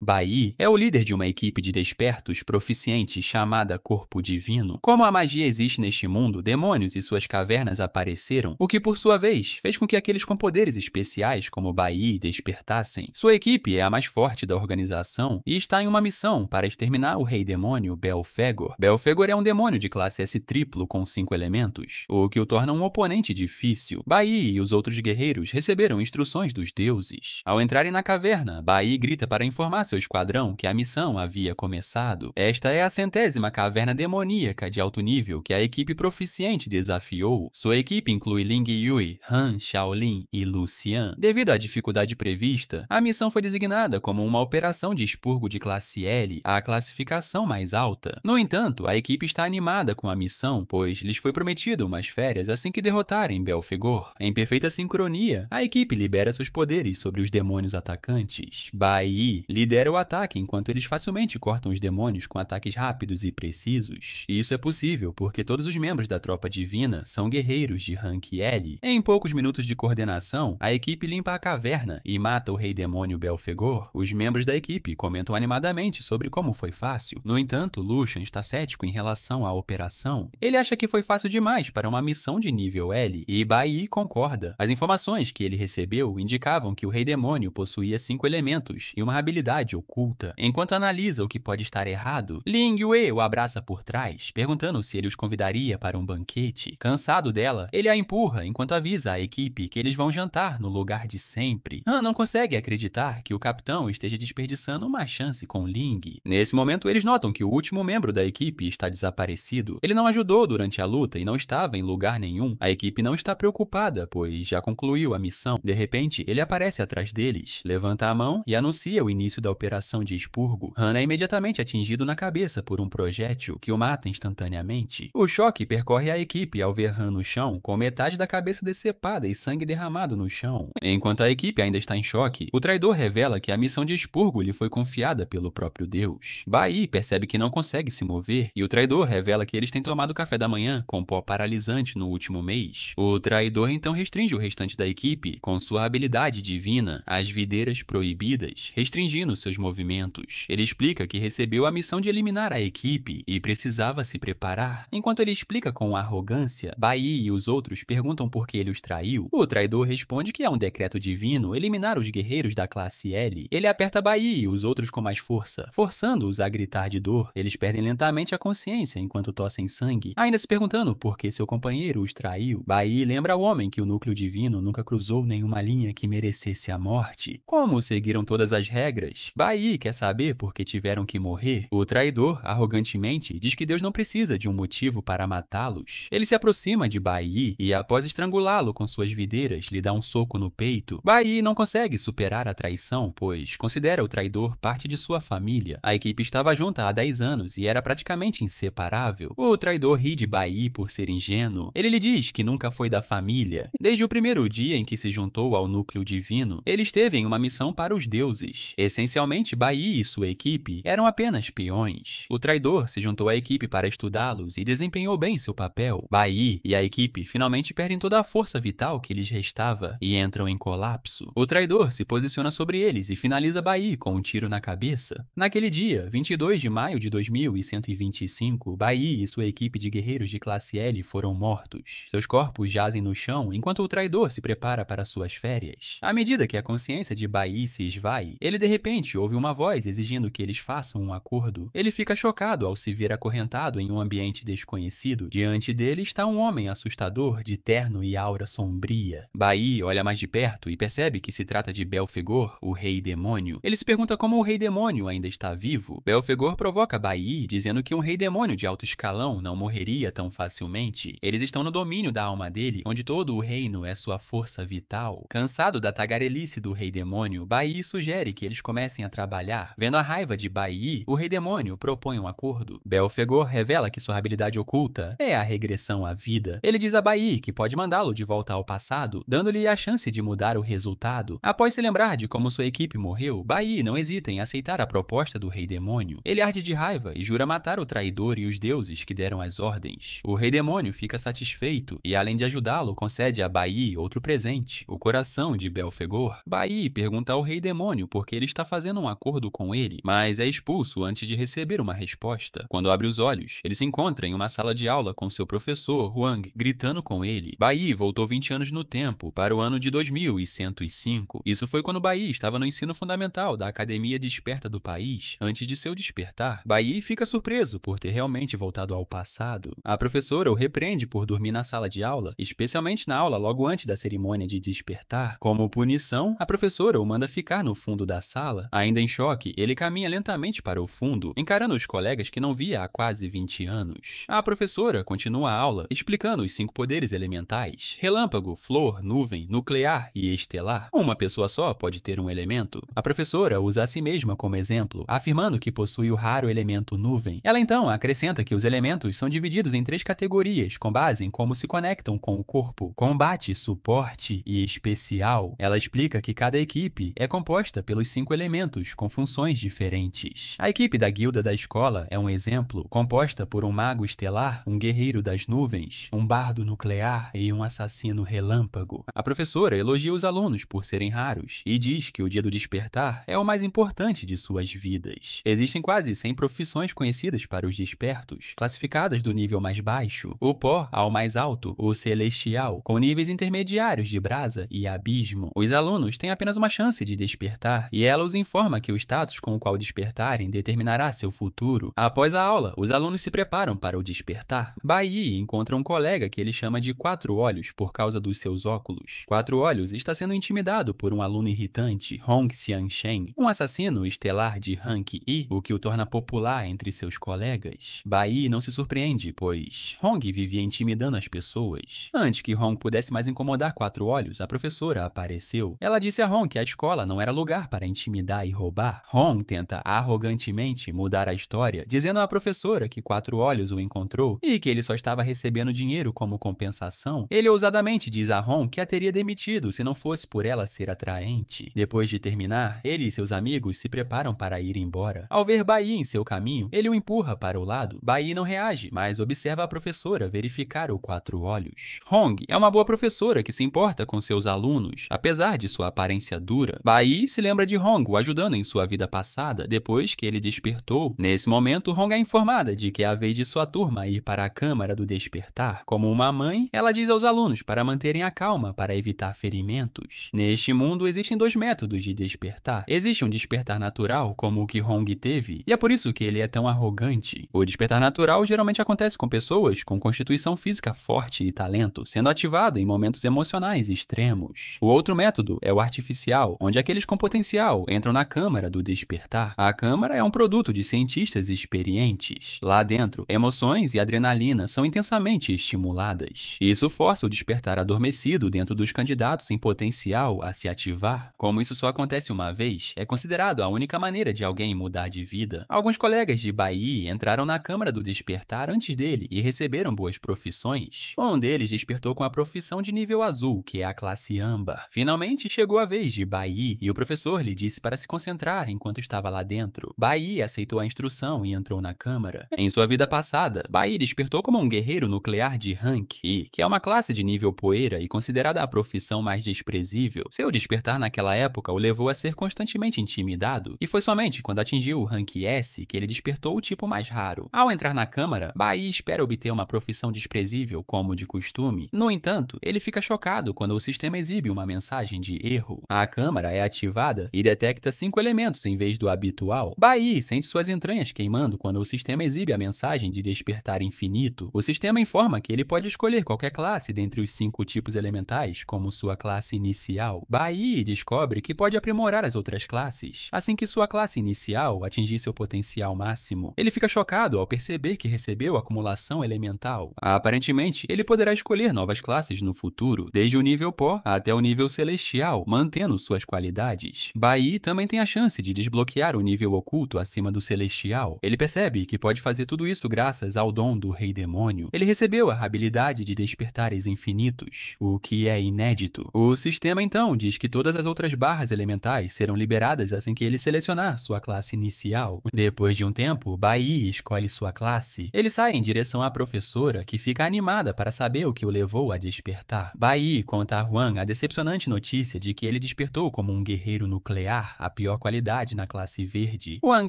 Bai é o líder de uma equipe de despertos proficientes chamada Corpo Divino. Como a magia existe neste mundo, demônios e suas cavernas apareceram, o que por sua vez fez com que aqueles com poderes especiais como Bai despertassem. Sua equipe é a mais forte da organização e está em uma missão para exterminar o rei demônio Belphegor. Belphegor é um demônio de classe S triplo com 5 elementos, o que o torna um oponente difícil. Bai e os outros guerreiros receberam instruções dos deuses. Ao entrarem na caverna, Bai grita para informar seu esquadrão que a missão havia começado. Esta é a 100ª caverna demoníaca de alto nível que a equipe proficiente desafiou. Sua equipe inclui Ling Yui, Han, Shaolin e Lucian. Devido à dificuldade prevista, a missão foi designada como uma operação de expurgo de classe L, a classificação mais alta. No entanto, a equipe está animada com a missão, pois lhes foi prometido umas férias assim que derrotarem Belphegor. Em perfeita sincronia, a equipe libera seus poderes sobre os demônios atacantes. Bai lidera o ataque enquanto eles facilmente cortam os demônios com ataques rápidos e precisos. Isso é possível porque todos os membros da tropa divina são guerreiros de rank L. Em poucos minutos de coordenação, a equipe limpa a caverna e mata o rei demônio Belphegor. Os membros da equipe comentam animadamente sobre como foi fácil. No entanto, Lucian está cético em relação à operação. Ele acha que foi fácil demais para uma missão de nível L, e Bai concorda. As informações que ele recebeu indicavam que o rei demônio possuía 5 elementos e uma habilidade oculta. Enquanto analisa o que pode estar errado, Ling Yue o abraça por trás, perguntando se ele os convidaria para um banquete. Cansado dela, ele a empurra enquanto avisa à equipe que eles vão jantar no lugar de sempre. Han não consegue acreditar que o capitão esteja desperdiçando uma chance com Ling. Nesse momento, eles notam que o último membro da equipe está desaparecido. Ele não ajudou durante a luta e não estava em lugar nenhum. A equipe não está preocupada, pois já concluiu a missão. De repente, ele aparece atrás deles, levanta a mão e anuncia o início da operação de expurgo. Han é imediatamente atingido na cabeça por um projétil que o mata instantaneamente. O choque percorre a equipe ao ver Han no chão, com metade da cabeça decepada e sangue derramado no chão. Enquanto a equipe ainda está em choque, o traidor revela que a missão de expurgo lhe foi confiada pelo próprio Deus. Bai percebe que não consegue se mover e o traidor revela que eles têm tomado café da manhã com pó paralisante no último mês. O traidor então restringe o restante da equipe com sua habilidade divina, as videiras proibidas, restringindo seus movimentos. Ele explica que recebeu a missão de eliminar a equipe e precisava se preparar. Enquanto ele explica com arrogância, Bai e os outros perguntam por que ele os traiu. O traidor responde que é um decreto divino eliminar os guerreiros da classe L. Ele aperta Bai e os outros com mais força, forçando-os a gritar de dor. Eles perdem lentamente a consciência enquanto tossem sangue, ainda se perguntando por que seu companheiro os traiu. Bai lembra ao homem que o núcleo divino nunca cruzou nenhuma linha que merecesse a morte. Como seguiram todas as regras, Bai quer saber por que tiveram que morrer. O traidor, arrogantemente, diz que Deus não precisa de um motivo para matá-los. Ele se aproxima de Bai e, após estrangulá-lo com suas videiras, lhe dá um soco no peito. Bai não consegue superar a traição, pois considera o traidor parte de sua família. A equipe estava junta há 10 anos e era praticamente inseparável. O traidor ri de Bai por ser ingênuo. Ele lhe diz que nunca foi da família. Desde o primeiro dia em que se juntou ao núcleo divino, ele esteve em uma missão para os deuses. Essencialmente, Bai e sua equipe eram apenas peões. O traidor se juntou à equipe para estudá-los e desempenhou bem seu papel. Bai e a equipe finalmente perdem toda a força vital que lhes restava e entram em colapso. O traidor se posiciona sobre eles e finaliza Bai com um tiro na cabeça. Naquele dia, 22 de maio de 2125, Bai e sua equipe de guerreiros de classe L foram mortos. Seus corpos jazem no chão enquanto o traidor se prepara para suas férias. À medida que a consciência de Bai se esvai, ele de repente ouve uma voz exigindo que eles façam um acordo. Ele fica chocado ao se ver acorrentado em um ambiente desconhecido. Diante dele está um homem assustador de terno e aura sombria. Bai olha mais de perto e percebe que se trata de Belphegor, o rei demônio. Ele se pergunta como o rei demônio ainda está vivo. Belphegor provoca Bai, dizendo que um rei demônio de alto escalão não morreria tão facilmente. Eles estão no domínio da alma dele, onde todo o reino é sua força vital. Cansado da tagarelice do rei demônio, Bai sugere que eles comecem a trabalhar. Vendo a raiva de Bai, o rei demônio propõe um acordo. Belphegor revela que sua habilidade oculta é a regressão à vida. Ele diz a Bai que pode mandá-lo de volta ao passado, dando-lhe a chance de mudar o resultado. Após se lembrar de como sua equipe morreu, Bai não hesita em aceitar a proposta do rei demônio. Ele arde de raiva e jura matar o traidor e os deuses que deram as ordens. O rei demônio fica satisfeito e, além de ajudá-lo, concede a Bai outro presente, o coração de Belphegor. Bai pergunta ao rei demônio por que ele está fazendo fazendo um acordo com ele, mas é expulso antes de receber uma resposta. Quando abre os olhos, ele se encontra em uma sala de aula com seu professor, Huang, gritando com ele. Bai voltou 20 anos no tempo, para o ano de 2105. Isso foi quando Bai estava no ensino fundamental da Academia Desperta do país. Antes de seu despertar, Bai fica surpreso por ter realmente voltado ao passado. A professora o repreende por dormir na sala de aula, especialmente na aula logo antes da cerimônia de despertar. Como punição, a professora o manda ficar no fundo da sala. Ainda em choque, ele caminha lentamente para o fundo, encarando os colegas que não via há quase 20 anos. A professora continua a aula, explicando os 5 poderes elementais: relâmpago, flor, nuvem, nuclear e estelar. Uma pessoa só pode ter um elemento. A professora usa a si mesma como exemplo, afirmando que possui o raro elemento nuvem. Ela então acrescenta que os elementos são divididos em 3 categorias, com base em como se conectam com o corpo: combate, suporte e especial. Ela explica que cada equipe é composta pelos 5 elementos com funções diferentes. A equipe da guilda da escola é um exemplo, composta por um mago estelar, um guerreiro das nuvens, um bardo nuclear e um assassino relâmpago. A professora elogia os alunos por serem raros e diz que o dia do despertar é o mais importante de suas vidas. Existem quase 100 profissões conhecidas para os despertos, classificadas do nível mais baixo, o pó, ao mais alto, o celestial, com níveis intermediários de brasa e abismo. Os alunos têm apenas uma chance de despertar e ela os informa que o status com o qual despertarem determinará seu futuro. Após a aula, os alunos se preparam para o despertar. Bai encontra um colega que ele chama de Quatro Olhos por causa dos seus óculos. Quatro Olhos está sendo intimidado por um aluno irritante, Hong Xianshen, um assassino estelar de rank I, o que o torna popular entre seus colegas. Bai não se surpreende, pois Hong vivia intimidando as pessoas. Antes que Hong pudesse mais incomodar Quatro Olhos, a professora apareceu. Ela disse a Hong que a escola não era lugar para intimidar e roubar. Hong tenta arrogantemente mudar a história, dizendo à professora que Quatro Olhos o encontrou e que ele só estava recebendo dinheiro como compensação. Ele ousadamente diz a Hong que a teria demitido se não fosse por ela ser atraente. Depois de terminar, ele e seus amigos se preparam para ir embora. Ao ver Bai em seu caminho, ele o empurra para o lado. Bai não reage, mas observa a professora verificar o Quatro Olhos. Hong é uma boa professora que se importa com seus alunos, apesar de sua aparência dura. Bai se lembra de Hong o ajudando em sua vida passada, depois que ele despertou. Nesse momento, Hong é informada de que é a vez de sua turma ir para a Câmara do Despertar. Como uma mãe, ela diz aos alunos para manterem a calma para evitar ferimentos. Neste mundo, existem 2 métodos de despertar. Existe um despertar natural, como o que Hong teve, e é por isso que ele é tão arrogante. O despertar natural geralmente acontece com pessoas com constituição física forte e talento, sendo ativado em momentos emocionais extremos. O outro método é o artificial, onde aqueles com potencial entram na Câmara do Despertar. A Câmara é um produto de cientistas experientes. Lá dentro, emoções e adrenalina são intensamente estimuladas. Isso força o despertar adormecido dentro dos candidatos em potencial a se ativar. Como isso só acontece uma vez, é considerado a única maneira de alguém mudar de vida. Alguns colegas de Bai entraram na Câmara do Despertar antes dele e receberam boas profissões. Um deles despertou com a profissão de nível azul, que é a classe âmbar. Finalmente chegou a vez de Bai e o professor lhe disse para se concentrar enquanto estava lá dentro. Bai aceitou a instrução e entrou na Câmara. Em sua vida passada, Bai despertou como um guerreiro nuclear de rank I, que é uma classe de nível poeira e considerada a profissão mais desprezível. Seu despertar naquela época o levou a ser constantemente intimidado, e foi somente quando atingiu o rank S que ele despertou o tipo mais raro. Ao entrar na Câmara, Bai espera obter uma profissão desprezível como de costume. No entanto, ele fica chocado quando o sistema exibe uma mensagem de erro. A Câmara é ativada e detecta 5 elementos em vez do habitual. Bai sente suas entranhas queimando quando o sistema exibe a mensagem de despertar infinito. O sistema informa que ele pode escolher qualquer classe dentre os 5 tipos elementais como sua classe inicial. Bai descobre que pode aprimorar as outras classes assim que sua classe inicial atingir seu potencial máximo. Ele fica chocado ao perceber que recebeu acumulação elemental. Aparentemente, ele poderá escolher novas classes no futuro, desde o nível pó até o nível celestial, mantendo suas qualidades. Bai também tem a chance de desbloquear o nível oculto acima do celestial. Ele percebe que pode fazer tudo isso graças ao dom do Rei Demônio. Ele recebeu a habilidade de despertares infinitos, o que é inédito. O sistema então diz que todas as outras barras elementais serão liberadas assim que ele selecionar sua classe inicial. Depois de um tempo, Bai escolhe sua classe. Ele sai em direção à professora, que fica animada para saber o que o levou a despertar. Bai conta a Huang a decepcionante notícia de que ele despertou como um guerreiro nuclear, pior qualidade na classe verde. Huang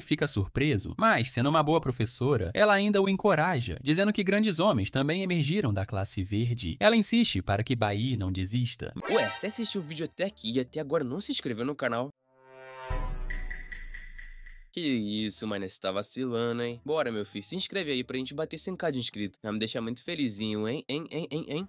fica surpreso, mas, sendo uma boa professora, ela ainda o encoraja, dizendo que grandes homens também emergiram da classe verde. Ela insiste para que Bai não desista. Ué, você assistiu o vídeo até aqui e até agora não se inscreveu no canal? Que isso, mano, você tá vacilando, hein? Bora, meu filho, se inscreve aí pra gente bater 100k de inscrito. Vai me deixar muito felizinho, hein?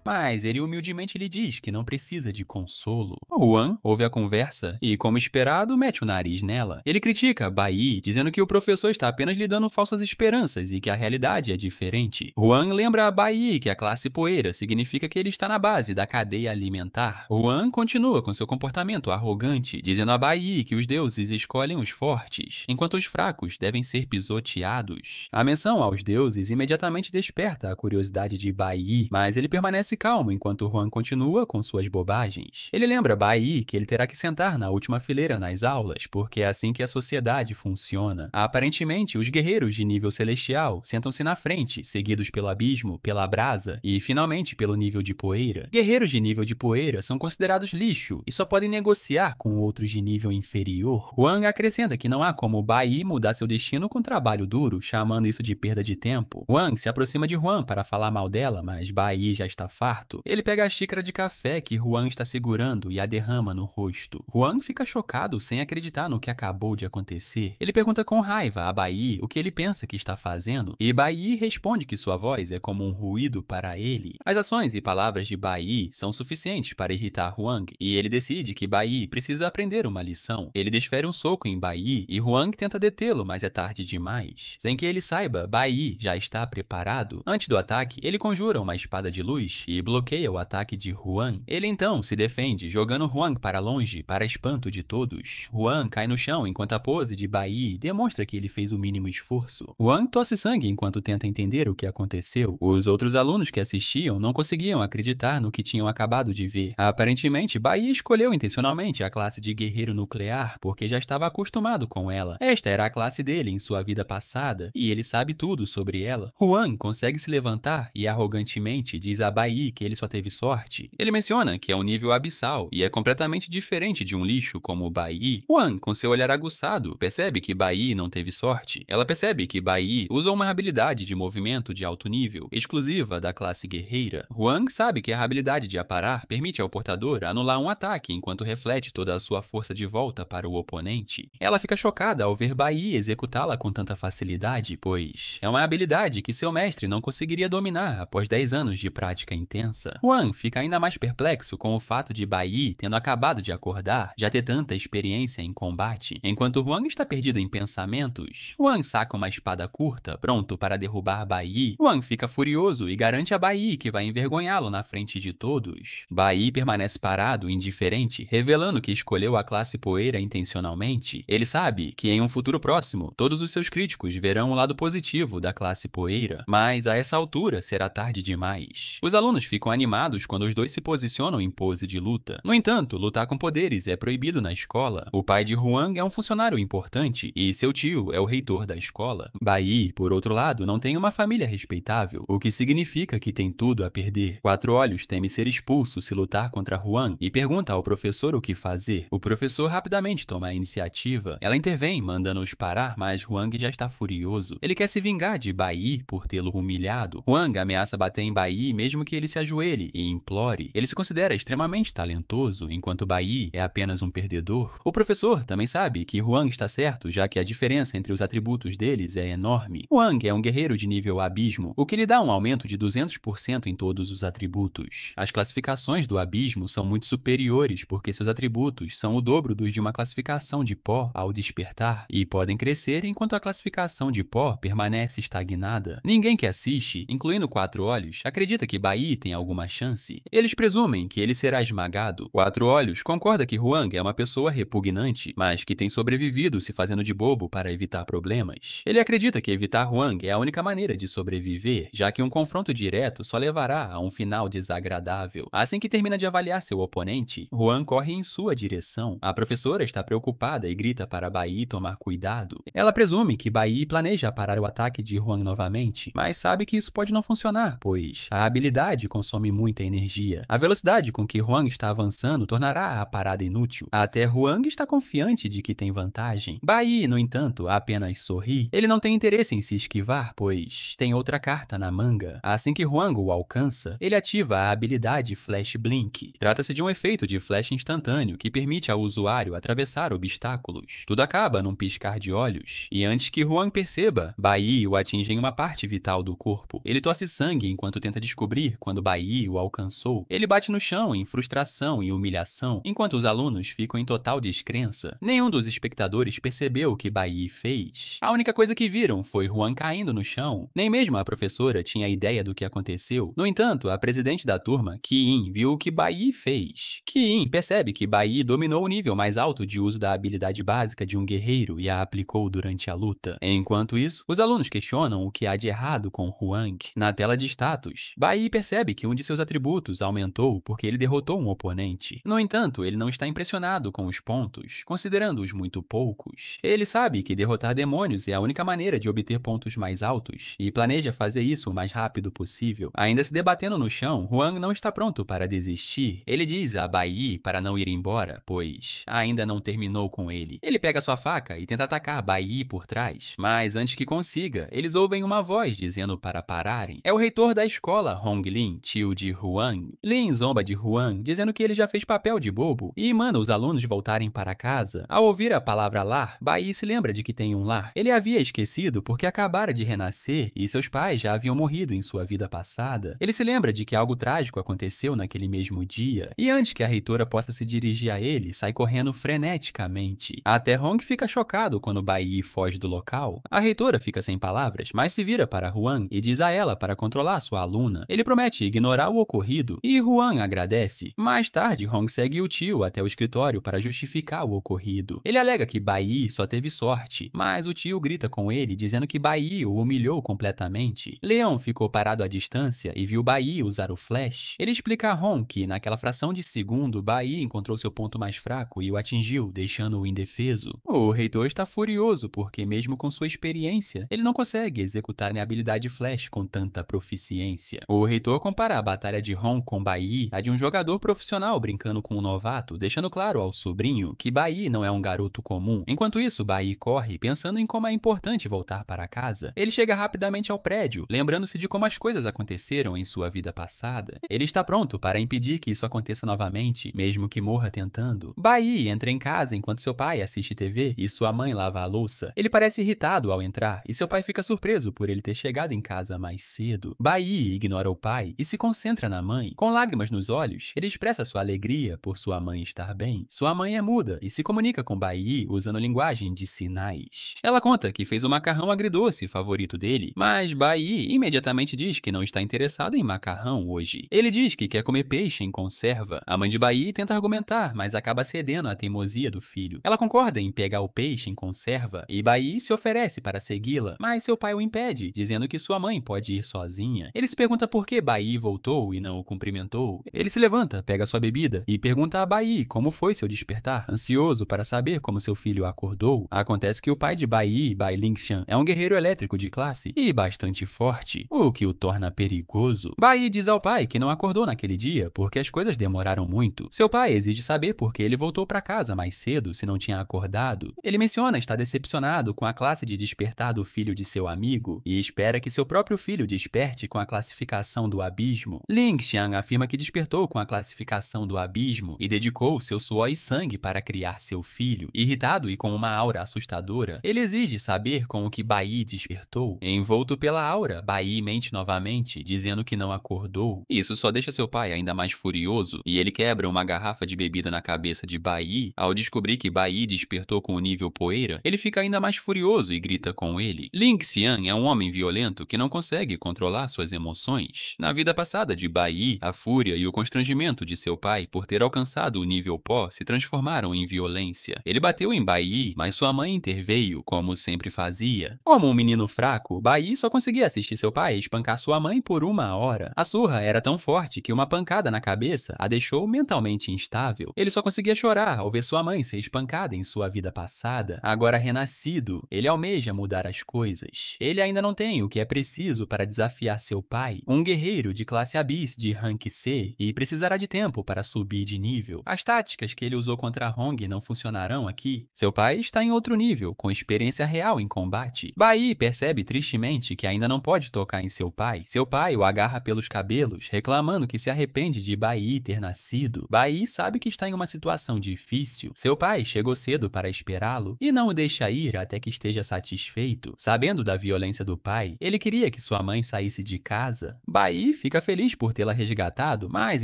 Mas ele humildemente lhe diz que não precisa de consolo. Huang ouve a conversa e, como esperado, mete o nariz nela. Ele critica Bai, dizendo que o professor está apenas lhe dando falsas esperanças e que a realidade é diferente. Huang lembra a Bai que a classe poeira significa que ele está na base da cadeia alimentar. Huang continua com seu comportamento arrogante, dizendo a Bai que os deuses escolhem os fortes, enquanto os fracos devem ser pisoteados. A menção aos deuses imediatamente desperta a curiosidade de Bai, mas ele permanece calmo enquanto Huang continua com suas bobagens. Ele lembra Bai que ele terá que sentar na última fileira nas aulas, porque é assim que a sociedade funciona. Aparentemente, os guerreiros de nível celestial sentam-se na frente, seguidos pelo abismo, pela brasa e, finalmente, pelo nível de poeira. Guerreiros de nível de poeira são considerados lixo e só podem negociar com outros de nível inferior. Huang acrescenta que não há como Bai mudar seu destino com trabalho duro, chamando isso de perda de tempo. Huang se aproxima de Huang para falar mal dela, mas Bai já está farto. Ele pega a xícara de café que Huang está segurando e a derrama no rosto. Huang fica chocado sem acreditar no que acabou de acontecer. Ele pergunta com raiva a Bai o que ele pensa que está fazendo, e Bai responde que sua voz é como um ruído para ele. As ações e palavras de Bai são suficientes para irritar Huang, e ele decide que Bai precisa aprender uma lição. Ele desfere um soco em Bai e Huang tenta detê-lo, mas é tarde demais. Sem que ele saiba, Bai já está preparado. Antes do ataque, ele conjura uma espada de luz e bloqueia o ataque de Huang. Ele então se defende, jogando Huang para longe, para espanto de todos. Huang cai no chão enquanto a pose de Bai demonstra que ele fez o mínimo esforço. Huang tosse sangue enquanto tenta entender o que aconteceu. Os outros alunos que assistiam não conseguiam acreditar no que tinham acabado de ver. Aparentemente, Bai escolheu intencionalmente a classe de guerreiro nuclear porque já estava acostumado com ela. Esta era a classe dele em sua vida passada, e ele sabe tudo sobre ela. Huang consegue se levantar e arrogantemente diz a Bai que ele só teve sorte. Ele menciona que é um nível abissal e é completamente diferente de um lixo como o Bai. Huang, com seu olhar aguçado, percebe que Bai não teve sorte. Ela percebe que Bai usa uma habilidade de movimento de alto nível, exclusiva da classe guerreira. Huang sabe que a habilidade de aparar permite ao portador anular um ataque enquanto reflete toda a sua força de volta para o oponente. Ela fica chocada ao ver Bai executá-la com tanta facilidade, pois é uma habilidade que seu mestre não conseguiria dominar após 10 anos de prática intensa. Huang fica ainda mais perplexo com o fato de Bai, tendo acabado de acordar, já ter tanta experiência em combate. Enquanto Huang está perdido em pensamentos, Huang saca uma espada curta, pronto para derrubar Bai. Huang fica furioso e garante a Bai que vai envergonhá-lo na frente de todos. Bai permanece parado, indiferente, revelando que escolheu a classe poeira intencionalmente. Ele sabe que em um futuro próximo, todos os seus críticos verão o lado positivo da classe poeira, mas a essa altura será tarde demais. Os alunos ficam animados quando os dois se posicionam em pose de luta. No entanto, lutar com poderes é proibido na escola. O pai de Huang é um funcionário importante e seu tio é o reitor da escola. Bai, por outro lado, não tem uma família respeitável, o que significa que tem tudo a perder. Quatro Olhos teme ser expulso se lutar contra Huang e pergunta ao professor o que fazer. O professor rapidamente toma a iniciativa. Ela intervém, mandando-os parar, mas Huang já está furioso. Ele quer se vingar de Bai por tê-lo humilhado. Huang ameaça bater em Bai mesmo que ele se ajoelhe e implore. Ele se considera extremamente talentoso, enquanto Bai é apenas um perdedor. O professor também sabe que Huang está certo, já que a diferença entre os atributos deles é enorme. Huang é um guerreiro de nível abismo, o que lhe dá um aumento de 200% em todos os atributos. As classificações do abismo são muito superiores porque seus atributos são o dobro dos de uma classificação de pó ao despertar e podem crescer enquanto a classificação de pó permanece estagnada. Ninguém que assiste, incluindo Quatro Olhos, acredita que Bai tem alguma chance. Eles presumem que ele será esmagado. Quatro Olhos concorda que Huang é uma pessoa repugnante, mas que tem sobrevivido se fazendo de bobo para evitar problemas. Ele acredita que evitar Huang é a única maneira de sobreviver, já que um confronto direto só levará a um final desagradável. Assim que termina de avaliar seu oponente, Huang corre em sua direção. A professora está preocupada e grita para Bai tomar cuidado. Ela presume que Bai planeja parar o ataque de Huang novamente, mas sabe que isso pode não funcionar, pois a habilidade consome muita energia. A velocidade com que Huang está avançando tornará a parada inútil. Até Huang está confiante de que tem vantagem. Bai, no entanto, apenas sorri. Ele não tem interesse em se esquivar, pois tem outra carta na manga. Assim que Huang o alcança, ele ativa a habilidade Flash Blink. Trata-se de um efeito de flash instantâneo que permite ao usuário atravessar obstáculos. Tudo acaba num piscar de olhos, e antes que Huang perceba, Bai o atinge em uma parte vital do corpo. Ele tosse sangue enquanto tenta descobrir quando Bai o alcançou. Ele bate no chão em frustração e humilhação, enquanto os alunos ficam em total descrença. Nenhum dos espectadores percebeu o que Bai fez. A única coisa que viram foi Huang caindo no chão. Nem mesmo a professora tinha ideia do que aconteceu. No entanto, a presidente da turma, Qin, viu o que Bai fez. Qin percebe que Bai dominou o nível mais alto de uso da habilidade básica de um guerreiro e a aplicou durante a luta. Enquanto isso, os alunos questionam o que há de errado com Huang. Na tela de status, Bai percebe que um de seus atributos aumentou porque ele derrotou um oponente. No entanto, ele não está impressionado com os pontos, considerando-os muito poucos. Ele sabe que derrotar demônios é a única maneira de obter pontos mais altos e planeja fazer isso o mais rápido possível. Ainda se debatendo no chão, Huang não está pronto para desistir. Ele diz a Bai para não ir embora, pois ainda não terminou com ele. Ele pega sua faca e tenta atacar Bai por trás, mas antes que consiga, eles ouvem uma voz dizendo para pararem. É o reitor da escola, Honglin, tio de Huang. Lin zomba de Huang, dizendo que ele já fez papel de bobo e manda os alunos voltarem para casa. Ao ouvir a palavra lar, Bai se lembra de que tem um lar. Ele havia esquecido porque acabara de renascer e seus pais já haviam morrido em sua vida passada. Ele se lembra de que algo trágico aconteceu naquele mesmo dia, e antes que a reitora possa se dirigir a ele, sai correndo freneticamente. Até Hong fica chocado quando Bai foge do local. A reitora fica sem palavras, mas se vira para Huang e diz a ela para controlar sua aluna. Ele promete ignorar o ocorrido e Huang agradece. Mais tarde, Hong segue o tio até o escritório para justificar o ocorrido. Ele alega que Bai só teve sorte, mas o tio grita com ele dizendo que Bai o humilhou completamente. Leon ficou parado à distância e viu Bai usar o flash. Ele explica a Hong que, naquela fração de segundo, Bai encontrou seu ponto mais fraco e o atingiu, deixando-o indefeso. O reitor está furioso porque, mesmo com sua experiência, ele não consegue executar a habilidade flash com tanta proficiência. O reitor compara a batalha de Hong com Bai a de um jogador profissional brincando com um novato, deixando claro ao sobrinho que Bai não é um garoto comum. Enquanto isso, Bai corre, pensando em como é importante voltar para casa. Ele chega rapidamente ao prédio, lembrando-se de como as coisas aconteceram em sua vida passada. Ele está pronto para impedir que isso aconteça novamente, mesmo que morra tentando. Bai entra em casa enquanto seu pai assiste TV e sua mãe lava a louça. Ele parece irritado ao entrar e seu pai fica surpreso por ele ter chegado em casa mais cedo. Bai ignora o pai e se concentra na mãe. Com lágrimas nos olhos, ele expressa sua alegria por sua mãe estar bem. Sua mãe é muda e se comunica com Bai usando linguagem de sinais. Ela conta que fez o macarrão agridoce favorito dele, mas Bai imediatamente diz que não está interessado em macarrão hoje. Ele diz que quer comer peixe em conserva. A mãe de Bai tenta argumentar, mas acaba cedendo à teimosia do filho. Ela concorda em pegar o peixe em conserva e Bai se oferece para segui-la, mas seu pai o impede, dizendo que sua mãe pode ir sozinha. Ele se pergunta por que Bai voltou e não o cumprimentou. Ele se levanta, pega sua bebida e pergunta a Bai como foi seu despertar, ansioso para saber como seu filho acordou. Acontece que o pai de Bai, Bai Lingxian, é um guerreiro elétrico de classe e bastante forte, o que o torna perigoso. Bai diz ao pai que não acordou naquele dia porque as coisas demoraram muito. Seu pai exige saber por que ele voltou para casa mais cedo se não tinha acordado. Ele menciona estar decepcionado com a classe de despertar do filho de seu amigo e espera que seu próprio filho desperte com a classificação do abismo. Lingxian afirma que despertou com a classificação do abismo e dedicou seu suor e sangue para criar seu filho. Irritado e com uma aura assustadora, ele exige saber com o que Bai despertou. Envolto pela aura, Bai mente novamente, dizendo que não acordou. Isso só deixa seu pai ainda mais furioso e ele quebra uma garrafa de bebida na cabeça de Bai. Ao descobrir que Bai despertou com o nível poeira, ele fica ainda mais furioso e grita com ele. Lingxian é um homem violento que não consegue controlar suas emoções. Na vida passada de Bai, a fúria e o constrangimento de seu pai por ter alcançado o nível pó se transformaram em violência. Ele bateu em Bai, mas sua mãe interveio, como sempre fazia. Como um menino fraco, Bai só conseguia assistir seu pai espancar sua mãe por 1 hora. A surra era tão forte que uma pancada na cabeça a deixou mentalmente instável. Ele só conseguia chorar ao ver sua mãe ser espancada em sua vida passada. nada, agora renascido, ele almeja mudar as coisas. Ele ainda não tem o que é preciso para desafiar seu pai, um guerreiro de classe Abyss de rank C, e precisará de tempo para subir de nível. As táticas que ele usou contra Hong não funcionarão aqui. Seu pai está em outro nível, com experiência real em combate. Bai percebe tristemente que ainda não pode tocar em seu pai. Seu pai o agarra pelos cabelos, reclamando que se arrepende de Bai ter nascido. Bai sabe que está em uma situação difícil. Seu pai chegou cedo para esperá-lo e não o deixa ir até que esteja satisfeito. Sabendo da violência do pai, ele queria que sua mãe saísse de casa. Bai fica feliz por tê-la resgatado, mas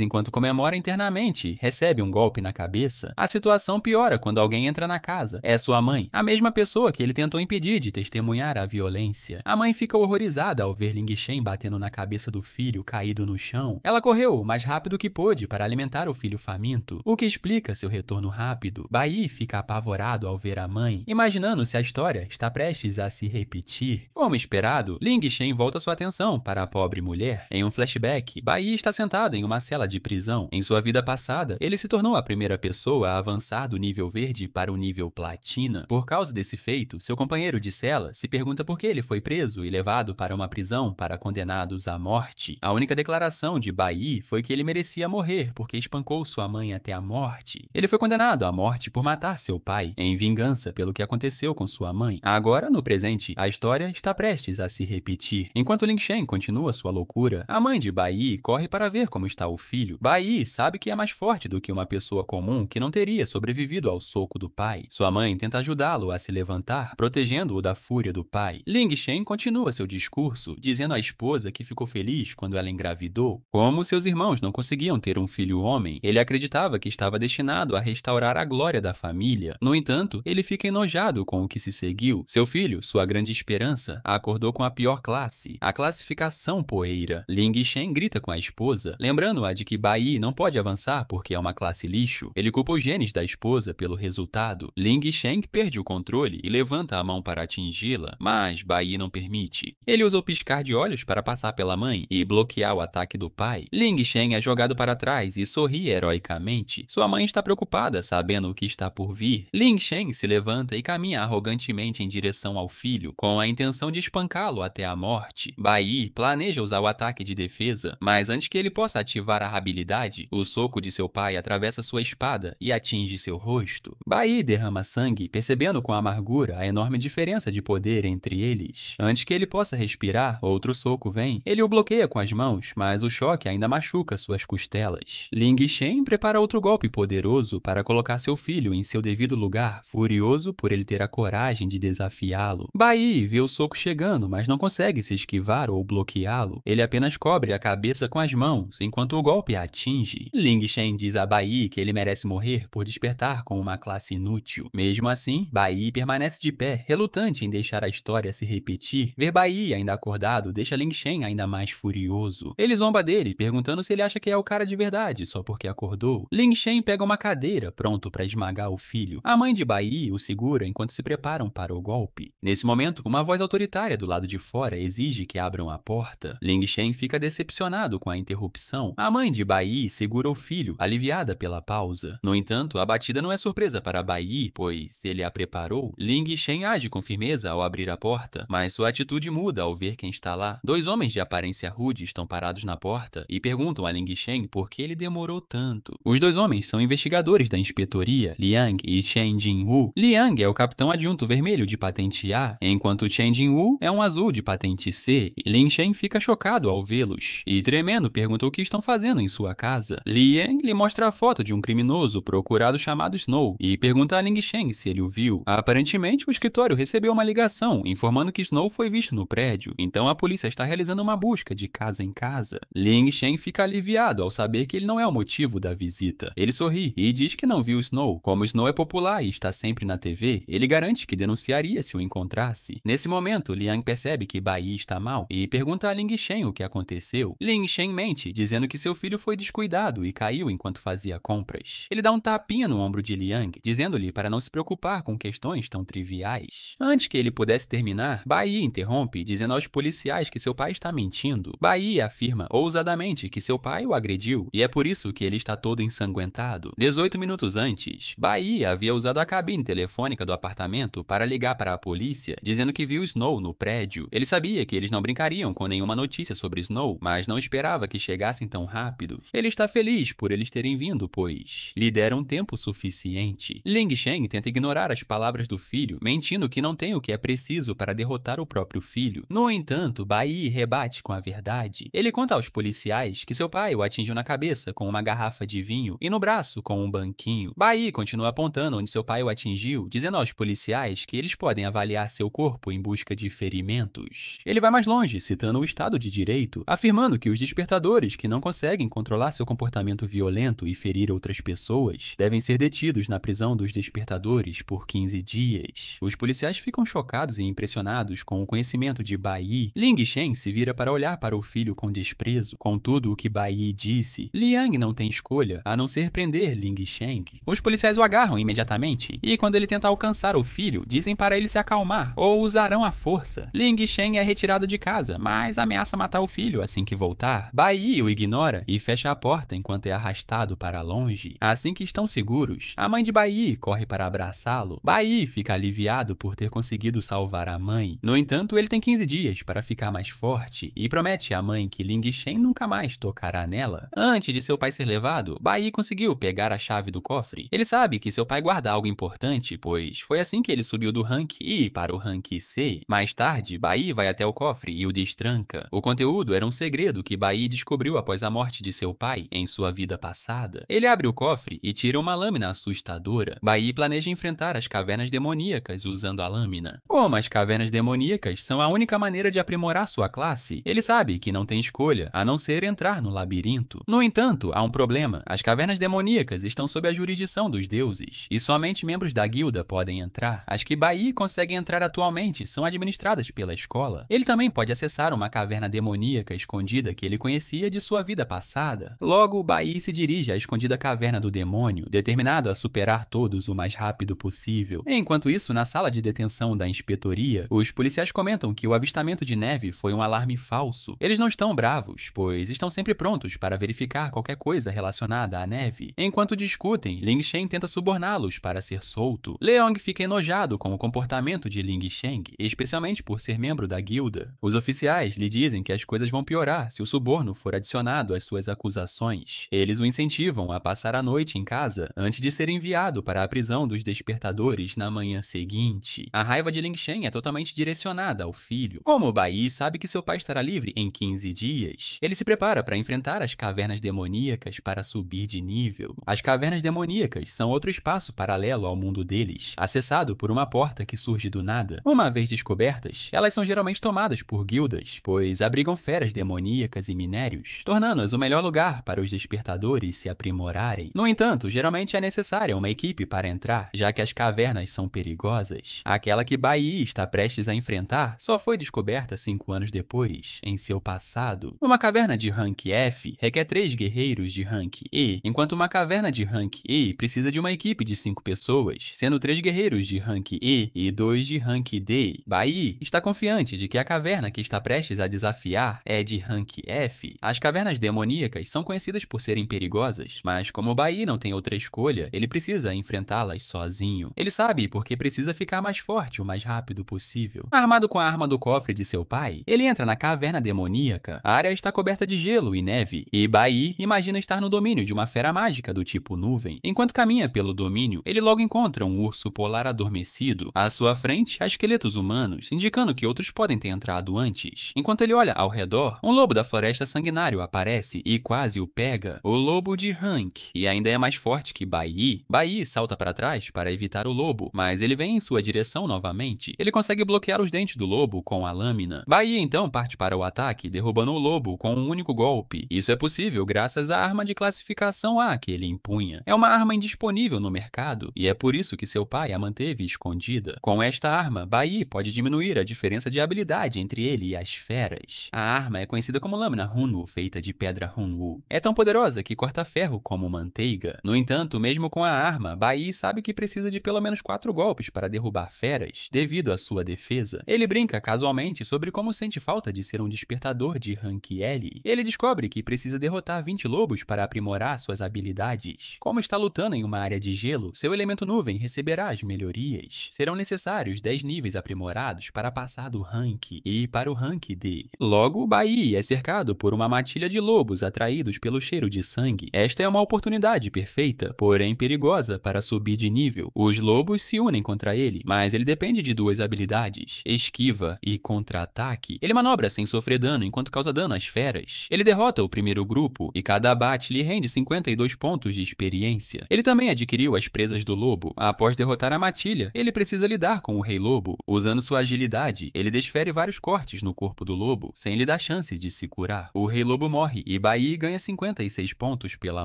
enquanto comemora internamente, recebe um golpe na cabeça. A situação piora quando alguém entra na casa. É sua mãe, a mesma pessoa que ele tentou impedir de testemunhar a violência. A mãe fica horrorizada ao ver Ling Shen batendo na cabeça do filho caído no chão. Ela correu o mais rápido que pôde para alimentar o filho faminto, o que explica seu retorno rápido. Bai fica apavorado ao ver a mãe, imaginando se a história está prestes a se repetir. Como esperado, Ling Shen volta sua atenção para a pobre mulher. Em um flashback, Bai está sentado em uma cela de prisão. Em sua vida passada, ele se tornou a primeira pessoa a avançar do nível verde para o nível platina. Por causa desse feito, seu companheiro de cela se pergunta por que ele foi preso e levado para uma prisão para condenados à morte. A única declaração de Bai foi que ele merecia morrer porque espancou sua mãe até a morte. Ele foi condenado à morte por matar seu pai, em vingança pelo que aconteceu com sua mãe. Agora, no presente, a história está prestes a se repetir. Enquanto Ling Shen continua sua loucura, a mãe de Bai corre para ver como está o filho. Bai sabe que é mais forte do que uma pessoa comum que não teria sobrevivido ao soco do pai. Sua mãe tenta ajudá-lo a se levantar, protegendo-o da fúria do pai. Ling Shen continua seu discurso, dizendo à esposa que ficou feliz quando ela engravidou. Como seus irmãos não conseguiam ter um filho homem, ele acreditava que estava destinado a restaurar a glória da família. No entanto, ele fica enojado com o que se seguiu. Seu filho, sua grande esperança, acordou com a pior classe, a classificação poeira. Ling Shen grita com a esposa, lembrando-a de que Bai não pode avançar porque é uma classe lixo. Ele culpa os genes da esposa pelo resultado. Ling Shen perde o controle e levanta a mão para atingi-la, mas Bai não permite. Ele usa o piscar de olhos para passar pela mãe e bloquear o ataque do pai. Ling Shen é jogado para trás e sorri heroicamente. Sua mãe está preocupada, sabendo o que está por vir. Ling Shen se levanta e caminha arrogantemente em direção ao filho, com a intenção de espancá-lo até a morte. Bai planeja usar o ataque de defesa, mas antes que ele possa ativar a habilidade, o soco de seu pai atravessa sua espada e atinge seu rosto. Bai derrama sangue, percebendo com amargura a enorme diferença de poder entre eles. Antes que ele possa respirar, outro soco vem. Ele o bloqueia com as mãos, mas o choque ainda machuca suas costelas. Ling Shen prepara outro golpe poderoso para colocar seu filho em seu devido lugar, furioso por ele ter a coragem de desafiá-lo. Bai vê o soco chegando, mas não consegue se esquivar ou bloqueá-lo. Ele apenas cobre a cabeça com as mãos, enquanto o golpe a atinge. Ling Shen diz a Bai que ele merece morrer por despertar com uma classe inútil. Mesmo assim, Bai permanece de pé, relutante em deixar a história se repetir. Ver Bai ainda acordado deixa Ling Shen ainda mais furioso. Ele zomba dele, perguntando se ele acha que é o cara de verdade, só porque acordou. Ling Shen pega uma cadeira, pronto para esmagar o filho. A mãe de Bai o segura enquanto se preparam para o golpe. Nesse momento, uma voz autoritária do lado de fora exige que abram a porta. Ling Shen fica decepcionado com a interrupção. A mãe de Bai segura o filho, aliviada pela pausa. No entanto, a batida não é surpresa para Bai, pois ele a preparou. Ling Shen age com firmeza ao abrir a porta, mas sua atitude muda ao ver quem está lá. Dois homens de aparência rude estão parados na porta e perguntam a Ling Shen por que ele demorou tanto. Os dois homens são investigadores da inspetoria, Liang e Chen Jinwoo. Liang é o capitão adjunto vermelho de patente A, enquanto Chen Jinwoo é um azul de patente C. Ling Shen fica chocado ao vê-los e, tremendo, pergunta o que estão fazendo em sua casa. Liang lhe mostra a foto de um criminoso procurado chamado Snow e pergunta a Ling Shen se ele o viu. Aparentemente, o escritório recebeu uma ligação informando que Snow foi visto no prédio, então a polícia está realizando uma busca de casa em casa. Ling Shen fica aliviado ao saber que ele não é o motivo da visita. Ele sorri e diz que não viu Snow. Como Snow é popular e está sempre na TV, ele garante que denunciaria se o encontrasse. Nesse momento, Liang percebe que Bai está mal e pergunta a Ling Shen o que aconteceu. Ling Shen mente, dizendo que seu filho foi descuidado e caiu enquanto fazia compras. Ele dá um tapinha no ombro de Liang, dizendo-lhe para não se preocupar com questões tão triviais. Antes que ele pudesse terminar, Bai interrompe, dizendo aos policiais que seu pai está mentindo. Bai afirma ousadamente que seu pai o agrediu e é por isso que ele está todo ensanguentado. 18 minutos antes, Bai havia usado a cabine telefônica telefônica do apartamento para ligar para a polícia, dizendo que viu Snow no prédio. Ele sabia que eles não brincariam com nenhuma notícia sobre Snow, mas não esperava que chegassem tão rápido. Ele está feliz por eles terem vindo, pois lhe deram tempo suficiente. Ling Shen tenta ignorar as palavras do filho, mentindo que não tem o que é preciso para derrotar o próprio filho. No entanto, Bai Yi rebate com a verdade. Ele conta aos policiais que seu pai o atingiu na cabeça com uma garrafa de vinho e no braço com um banquinho. Bai Yi continua apontando onde seu pai o atingiu, dizendo aos policiais que eles podem avaliar seu corpo em busca de ferimentos. Ele vai mais longe, citando o Estado de Direito, afirmando que os despertadores que não conseguem controlar seu comportamento violento e ferir outras pessoas devem ser detidos na prisão dos despertadores por 15 dias. Os policiais ficam chocados e impressionados com o conhecimento de Bai Yi. Ling Shen se vira para olhar para o filho com desprezo. Com tudo o que Bai Yi disse, Liang não tem escolha a não ser prender Ling Shen. Os policiais o agarram imediatamente e, quando ele tenta alcançar o filho, dizem para ele se acalmar ou usarão a força. Ling Shen é retirado de casa, mas ameaça matar o filho assim que voltar. Bai Yi o ignora e fecha a porta enquanto é arrastado para longe. Assim que estão seguros, a mãe de Bai Yi corre para abraçá-lo. Bai Yi fica aliviado por ter conseguido salvar a mãe. No entanto, ele tem 15 dias para ficar mais forte e promete à mãe que Ling Shen nunca mais tocará nela. Antes de seu pai ser levado, Bai Yi conseguiu pegar a chave do cofre. Ele sabe que seu pai guarda algo importante, pois foi assim que ele subiu do rank I para o rank C. Mais tarde, Bai Yi vai até o cofre e o destranca. O conteúdo era um segredo que Bai Yi descobriu após a morte de seu pai em sua vida passada. Ele abre o cofre e tira uma lâmina assustadora. Bai Yi planeja enfrentar as cavernas demoníacas usando a lâmina. Como as cavernas demoníacas são a única maneira de aprimorar sua classe, ele sabe que não tem escolha a não ser entrar no labirinto. No entanto, há um problema. As cavernas demoníacas estão sob a jurisdição dos deuses, e somente membros da guilda podem entrar. As que Bai Yi consegue entrar atualmente são administradas pela escola. Ele também pode acessar uma caverna demoníaca escondida que ele conhecia de sua vida passada. Logo, Bai Yi se dirige à escondida caverna do demônio, determinado a superar todos o mais rápido possível. Enquanto isso, na sala de detenção da inspetoria, os policiais comentam que o avistamento de neve foi um alarme falso. Eles não estão bravos, pois estão sempre prontos para verificar qualquer coisa relacionada à neve. Enquanto discutem, Ling Shen tenta suborná-los para ser solto. Leong fica enojado com o comportamento de Ling Shen, especialmente por ser membro da guilda. Os oficiais lhe dizem que as coisas vão piorar se o suborno for adicionado às suas acusações. Eles o incentivam a passar a noite em casa antes de ser enviado para a prisão dos despertadores na manhã seguinte. A raiva de Ling Shen é totalmente direcionada ao filho. Como Bai Yi sabe que seu pai estará livre em 15 dias, ele se prepara para enfrentar as cavernas demoníacas para subir de nível. As cavernas demoníacas são outro espaço paralelo ao mundo deles, acessado por uma porta que surge do nada. Uma vez descobertas, elas são geralmente tomadas por guildas, pois abrigam feras demoníacas e minérios, tornando-as o melhor lugar para os despertadores se aprimorarem. No entanto, geralmente é necessária uma equipe para entrar, já que as cavernas são perigosas. Aquela que Bai Yi está prestes a enfrentar só foi descoberta 5 anos depois, em seu passado. Uma caverna de rank F requer 3 guerreiros de rank E, enquanto uma caverna de rank E precisa de uma equipe de 5 pessoas, sendo 3 guerreiros de rank E e 2 de rank D. Bai Yi está confiante de que a caverna que está prestes a desafiar é de rank F. As cavernas demoníacas são conhecidas por serem perigosas, mas como Bai Yi não tem outra escolha, ele precisa enfrentá-las sozinho. Ele sabe porque precisa ficar mais forte o mais rápido possível. Armado com a arma do cofre de seu pai, ele entra na caverna demoníaca. A área está coberta de gelo e neve, e Bai Yi imagina estar no domínio de uma fera mágica do tipo nuvem. Enquanto caminha pelo domínio, ele logo encontra um urso polar adormecido. À sua frente, há esqueletos humanos, indicando que outros podem ter entrado antes. Enquanto ele olha ao redor, um lobo da floresta sanguinário aparece e quase o pega. O lobo de Hank, e ainda é mais forte que Bai Yi. Bai Yi salta para trás para evitar o lobo, mas ele vem em sua direção novamente. Ele consegue bloquear os dentes do lobo com a lâmina. Bai Yi então parte para o ataque, derrubando o lobo com um único golpe. Isso é possível graças à arma de classificação A que ele empunha. É uma arma indisponível no mercado, e é por isso que seu pai a manteve escondida. Com esta arma, Bai Yi pode diminuir a diferença de habilidade entre ele e as feras. A arma é conhecida como lâmina Hunwu, feita de pedra Hunwu. É tão poderosa que corta ferro como manteiga. No entanto, mesmo com a arma, Bai Yi sabe que precisa de pelo menos 4 golpes para derrubar feras, devido à sua defesa. Ele brinca casualmente sobre como sente falta de ser um despertador de rank L. Ele descobre que precisa derrotar 20 lobos para aprimorar suas habilidades. Como está lutando em uma área de gelo, seu elemento nuvem recebeu receberá as melhorias. Serão necessários 10 níveis aprimorados para passar do rank E para o rank D. Logo, Bai é cercado por uma matilha de lobos atraídos pelo cheiro de sangue. Esta é uma oportunidade perfeita, porém perigosa, para subir de nível. Os lobos se unem contra ele, mas ele depende de duas habilidades, esquiva e contra-ataque. Ele manobra sem sofrer dano enquanto causa dano às feras. Ele derrota o primeiro grupo e cada abate lhe rende 52 pontos de experiência. Ele também adquiriu as presas do lobo. Após derrotar a matilha, ele precisa lidar com o rei lobo. Usando sua agilidade, ele desfere vários cortes no corpo do lobo, sem lhe dar chance de se curar. O rei lobo morre e Bai ganha 56 pontos pela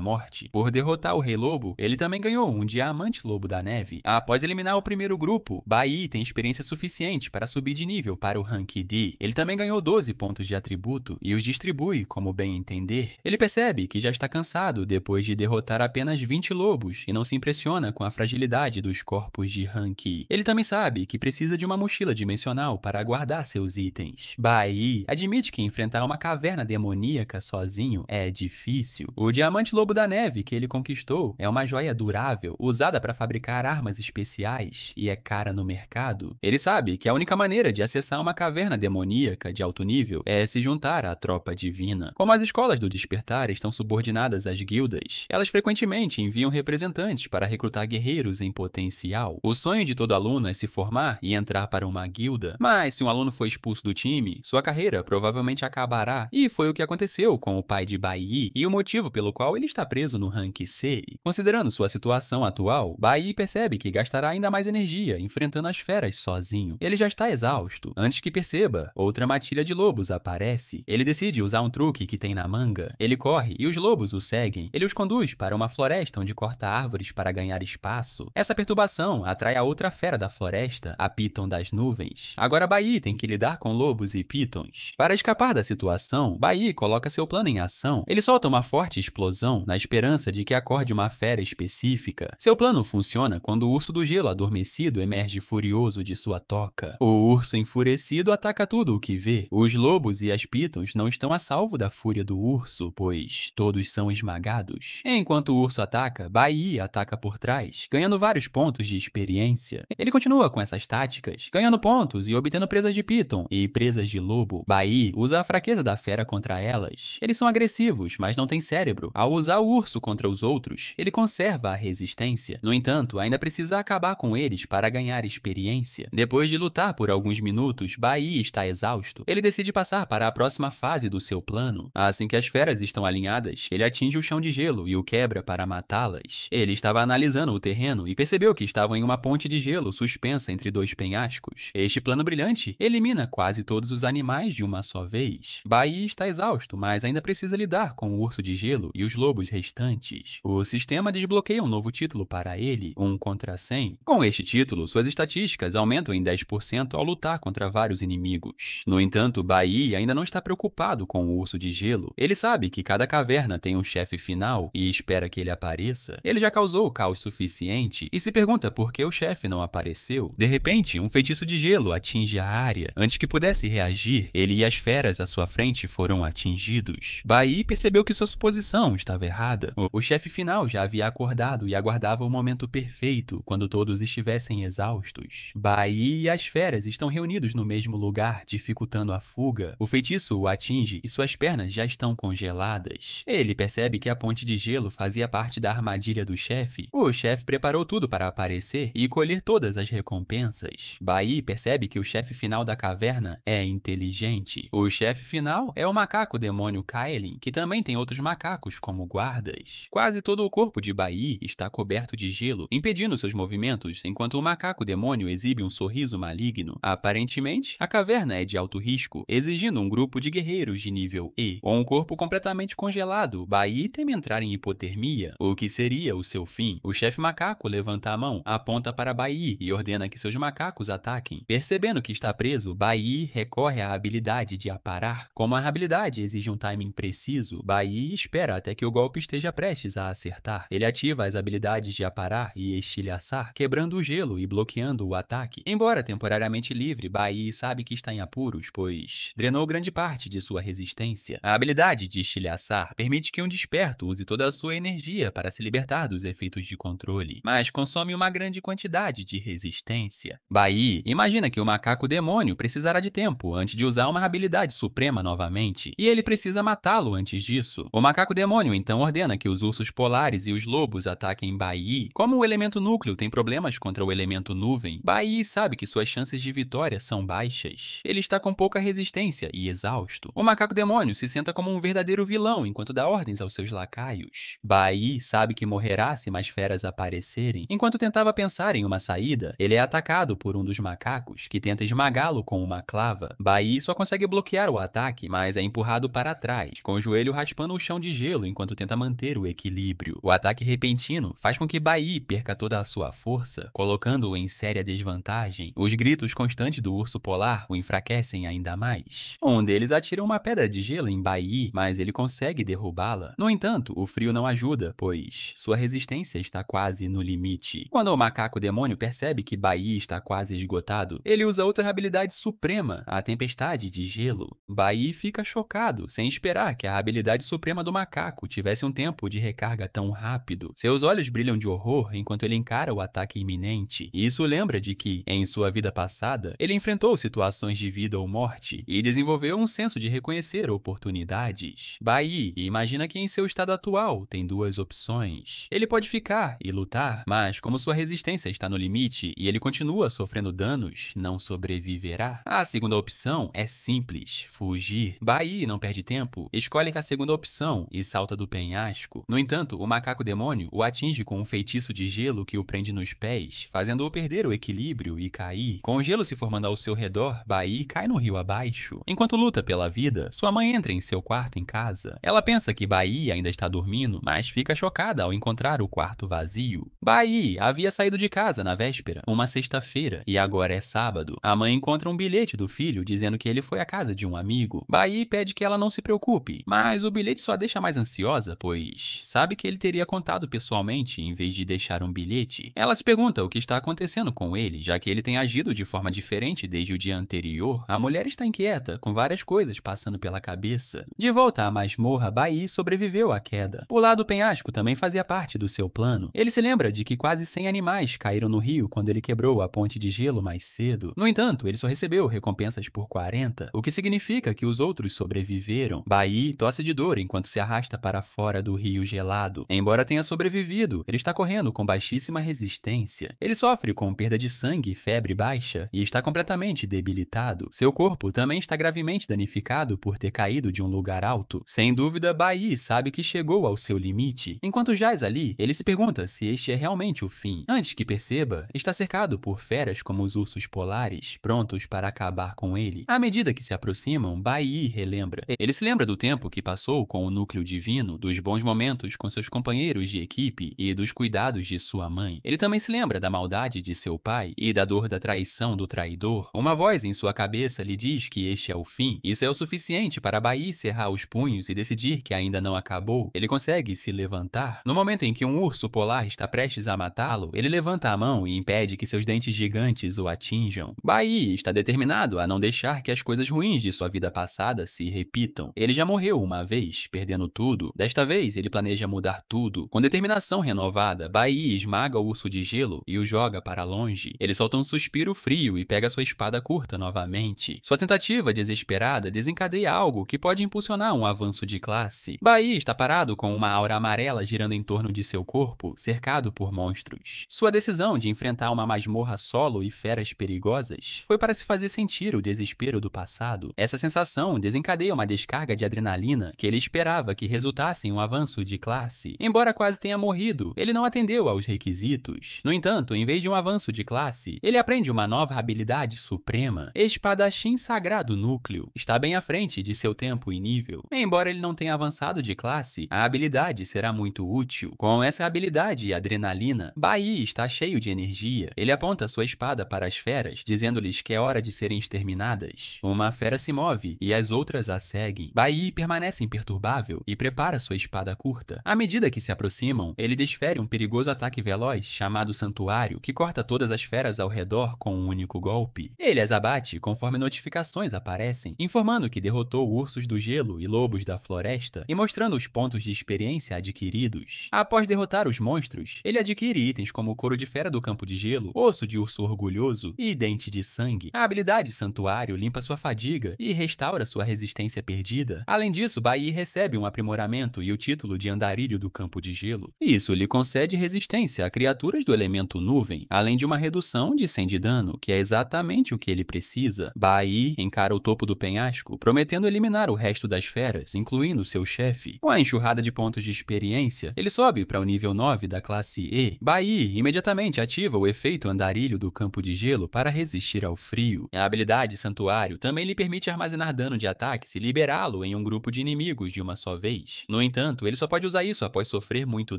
morte. Por derrotar o rei lobo, ele também ganhou um diamante lobo da neve. Após eliminar o primeiro grupo, Bai tem experiência suficiente para subir de nível para o rank D. Ele também ganhou 12 pontos de atributo e os distribui como bem entender. Ele percebe que já está cansado depois de derrotar apenas 20 lobos e não se impressiona com a fragilidade dos corpos de rank. Ele também sabe que precisa de uma mochila dimensional para guardar seus itens. Bai admite que enfrentar uma caverna demoníaca sozinho é difícil. O diamante lobo da neve que ele conquistou é uma joia durável, usada para fabricar armas especiais e é cara no mercado. Ele sabe que a única maneira de acessar uma caverna demoníaca de alto nível é se juntar à tropa divina. Como as escolas do despertar estão subordinadas às guildas, elas frequentemente enviam representantes para recrutar guerreiros em potencial. O sonho de todo aluno é se formar e entrar para uma guilda, mas se um aluno for expulso do time, sua carreira provavelmente acabará, e foi o que aconteceu com o pai de Bai e o motivo pelo qual ele está preso no rank C. Considerando sua situação atual, Bai percebe que gastará ainda mais energia enfrentando as feras sozinho. Ele já está exausto. Antes que perceba, outra matilha de lobos aparece. Ele decide usar um truque que tem na manga. Ele corre e os lobos o seguem. Ele os conduz para uma floresta onde corta árvores para ganhar espaço. Essa perturbação atrai a outra fera da floresta, a Piton das nuvens. Agora Bai tem que lidar com lobos e pitons. Para escapar da situação, Bai coloca seu plano em ação. Ele solta uma forte explosão na esperança de que acorde uma fera específica. Seu plano funciona quando o urso do gelo adormecido emerge furioso de sua toca. O urso enfurecido ataca tudo o que vê. Os lobos e as pitons não estão a salvo da fúria do urso, pois todos são esmagados. Enquanto o urso ataca, Bai ataca por trás, ganhando vários pontos de experiência. Ele continua com essas táticas, ganhando pontos e obtendo presas de piton e presas de lobo. Bai usa a fraqueza da fera contra elas. Eles são agressivos, mas não têm cérebro. Ao usar o urso contra os outros, ele conserva a resistência. No entanto, ainda precisa acabar com eles para ganhar experiência. Depois de lutar por alguns minutos, Bai está exausto. Ele decide passar para a próxima fase do seu plano. Assim que as feras estão alinhadas, ele atinge o chão de gelo e o quebra para matá-las. Ele estava analisando o terreno e percebeu que estavam em uma ponte de gelo suspensa entre dois penhascos. Este plano brilhante elimina quase todos os animais de uma só vez. Bai está exausto, mas ainda precisa lidar com o urso de gelo e os lobos restantes. O sistema desbloqueia um novo título para ele, um contra 100. Com este título, suas estatísticas aumentam em 10% ao lutar contra vários inimigos. No entanto, Bai ainda não está preocupado com o urso de gelo. Ele sabe que cada caverna tem um chefe final e espera que ele apareça. Ele já causou caos suficiente e se pergunta por que o chefe não apareceu. De repente, um feitiço de gelo atinge a área. Antes que pudesse reagir, ele e as feras à sua frente foram atingidos. Bai percebeu que sua suposição estava errada. O chefe final já havia acordado e aguardava o momento perfeito, quando todos estivessem exaustos. Bai e as feras estão reunidos no mesmo lugar, dificultando a fuga. O feitiço o atinge e suas pernas já estão congeladas. Ele percebe que a ponte de gelo fazia parte da armadilha do chefe. O chefe preparou tudo para aparecer e colher todas as recompensas. Bai percebe que o chefe final da caverna é inteligente. O chefe final é o macaco demônio Kaelin, que também tem outros macacos como guardas. Quase todo o corpo de Bai está coberto de gelo, impedindo seus movimentos, enquanto o macaco demônio exibe um sorriso maligno. Aparentemente, a caverna é de alto risco, exigindo um grupo de guerreiros de nível E. Com um corpo completamente congelado, Bai teme entrar em hipotermia, o que seria o seu fim. O chefe macaco levanta a mão, aponta para Bai e ordena que seus macacos ataquem. Percebendo que está preso, Bai recorre à habilidade de aparar. Como a habilidade exige um timing preciso, Bai espera até que o golpe esteja prestes a acertar. Ele ativa as habilidades de aparar e estilhaçar, quebrando o gelo e bloqueando o ataque. Embora temporariamente livre, Bai sabe que está em apuros, pois drenou grande parte de sua resistência. A habilidade de estilhaçar permite que um desperto use toda a sua energia para se libertar dos efeitos de controle, mas consome consome uma grande quantidade de resistência. Bai imagina que o macaco demônio precisará de tempo antes de usar uma habilidade suprema novamente, e ele precisa matá-lo antes disso. O macaco demônio então ordena que os ursos polares e os lobos ataquem Bai. Como o elemento núcleo tem problemas contra o elemento nuvem, Bai sabe que suas chances de vitória são baixas. Ele está com pouca resistência e exausto. O macaco demônio se senta como um verdadeiro vilão enquanto dá ordens aos seus lacaios. Bai sabe que morrerá se mais feras aparecerem. Enquanto tentava pensar em uma saída, ele é atacado por um dos macacos, que tenta esmagá-lo com uma clava. Bai só consegue bloquear o ataque, mas é empurrado para trás, com o joelho raspando o chão de gelo enquanto tenta manter o equilíbrio. O ataque repentino faz com que Bai perca toda a sua força, colocando-o em séria desvantagem. Os gritos constantes do urso polar o enfraquecem ainda mais. Um deles atira uma pedra de gelo em Bai, mas ele consegue derrubá-la. No entanto, o frio não ajuda, pois sua resistência está quase no limite. Quando o macaco demônio percebe que Bai está quase esgotado, ele usa outra habilidade suprema, a tempestade de gelo. Bai fica chocado, sem esperar que a habilidade suprema do macaco tivesse um tempo de recarga tão rápido. Seus olhos brilham de horror enquanto ele encara o ataque iminente. E isso lembra de que, em sua vida passada, ele enfrentou situações de vida ou morte e desenvolveu um senso de reconhecer oportunidades. Bai imagina que em seu estado atual tem duas opções. Ele pode ficar e lutar, mas como sua resistência está no limite e ele continua sofrendo danos, não sobreviverá. A segunda opção é simples, fugir. Bai não perde tempo, escolhe a segunda opção e salta do penhasco. No entanto, o macaco demônio o atinge com um feitiço de gelo que o prende nos pés, fazendo-o perder o equilíbrio e cair. Com o gelo se formando ao seu redor, Bai cai no rio abaixo. Enquanto luta pela vida, sua mãe entra em seu quarto em casa. Ela pensa que Bai ainda está dormindo, mas fica chocada ao encontrar o quarto vazio. Bai havia saído de casa na véspera, uma sexta-feira, e agora é sábado. A mãe encontra um bilhete do filho dizendo que ele foi à casa de um amigo. Bai pede que ela não se preocupe, mas o bilhete só deixa mais ansiosa, pois sabe que ele teria contado pessoalmente em vez de deixar um bilhete. Ela se pergunta o que está acontecendo com ele, já que ele tem agido de forma diferente desde o dia anterior. A mulher está inquieta, com várias coisas passando pela cabeça. De volta à masmorra, Bai sobreviveu à queda. Pular do penhasco também fazia parte do seu plano. Ele se lembra de que quase 100 animais caíram no rio quando ele quebrou a ponte de gelo mais cedo. No entanto, ele só recebeu recompensas por 40, o que significa que os outros sobreviveram. Bai tosse de dor enquanto se arrasta para fora do rio gelado. Embora tenha sobrevivido, ele está correndo com baixíssima resistência. Ele sofre com perda de sangue e febre baixa e está completamente debilitado. Seu corpo também está gravemente danificado por ter caído de um lugar alto. Sem dúvida, Bai sabe que chegou ao seu limite. Enquanto jaz ali, ele se pergunta se este é realmente o fim. Antes que perceba, está cercado por feras como os ursos polares, prontos para acabar com ele. À medida que se aproximam, Bai relembra. Ele se lembra do tempo que passou com o núcleo divino, dos bons momentos com seus companheiros de equipe e dos cuidados de sua mãe. Ele também se lembra da maldade de seu pai e da dor da traição do traidor. Uma voz em sua cabeça lhe diz que este é o fim. Isso é o suficiente para Bai cerrar os punhos e decidir que ainda não acabou. Ele consegue se levantar. No momento em que um urso polar está prestes a matá-lo, ele levanta a mão e impede que seus dentes gigantes o atinjam. Bai está determinado a não deixar que as coisas ruins de sua vida passada se repitam. Ele já morreu uma vez, perdendo tudo. Desta vez, ele planeja mudar tudo. Com determinação renovada, Bai esmaga o urso de gelo e o joga para longe. Ele solta um suspiro frio e pega sua espada curta novamente. Sua tentativa desesperada desencadeia algo que pode impulsionar um avanço de classe. Bai está parado com uma aura amarela girando em torno de seu corpo, cercado por monstros. Sua decisão de enfrentar uma masmorra solo e feras perigosas foi para se fazer sentir o desespero do passado. Essa sensação desencadeia uma descarga de adrenalina que ele esperava que resultasse em um avanço de classe. Embora quase tenha morrido, ele não atendeu aos requisitos. No entanto, em vez de um avanço de classe, ele aprende uma nova habilidade suprema, Espadachim Sagrado Núcleo. Está bem à frente de seu tempo e nível. Embora ele não tenha avançado de classe, a habilidade será muito útil. Com essa habilidade e adrenalina, Bai está cheio de energia. Ele aponta sua espada para as feras, dizendo-lhes que é hora de serem exterminadas. Uma fera se move e as outras a seguem. Bai permanece imperturbável e prepara sua espada curta. À medida que se aproximam, ele desfere um perigoso ataque veloz chamado Santuário, que corta todas as feras ao redor com um único golpe. Ele as abate conforme notificações aparecem, informando que derrotou ursos do gelo e lobos da floresta e mostrando os pontos de experiência adquiridos. Após derrotar os monstros, ele adquire itens itens como couro de fera do campo de gelo, osso de urso orgulhoso e dente de sangue. A habilidade Santuário limpa sua fadiga e restaura sua resistência perdida. Além disso, Bai recebe um aprimoramento e o título de Andarilho do campo de gelo. Isso lhe concede resistência a criaturas do elemento nuvem, além de uma redução de 100 de dano, que é exatamente o que ele precisa. Bai encara o topo do penhasco, prometendo eliminar o resto das feras, incluindo seu chefe. Com a enxurrada de pontos de experiência, ele sobe para o nível 9 da classe E. Bai imediatamente ativa o efeito Andarilho do campo de gelo para resistir ao frio. A habilidade Santuário também lhe permite armazenar dano de ataques e liberá-lo em um grupo de inimigos de uma só vez. No entanto, ele só pode usar isso após sofrer muito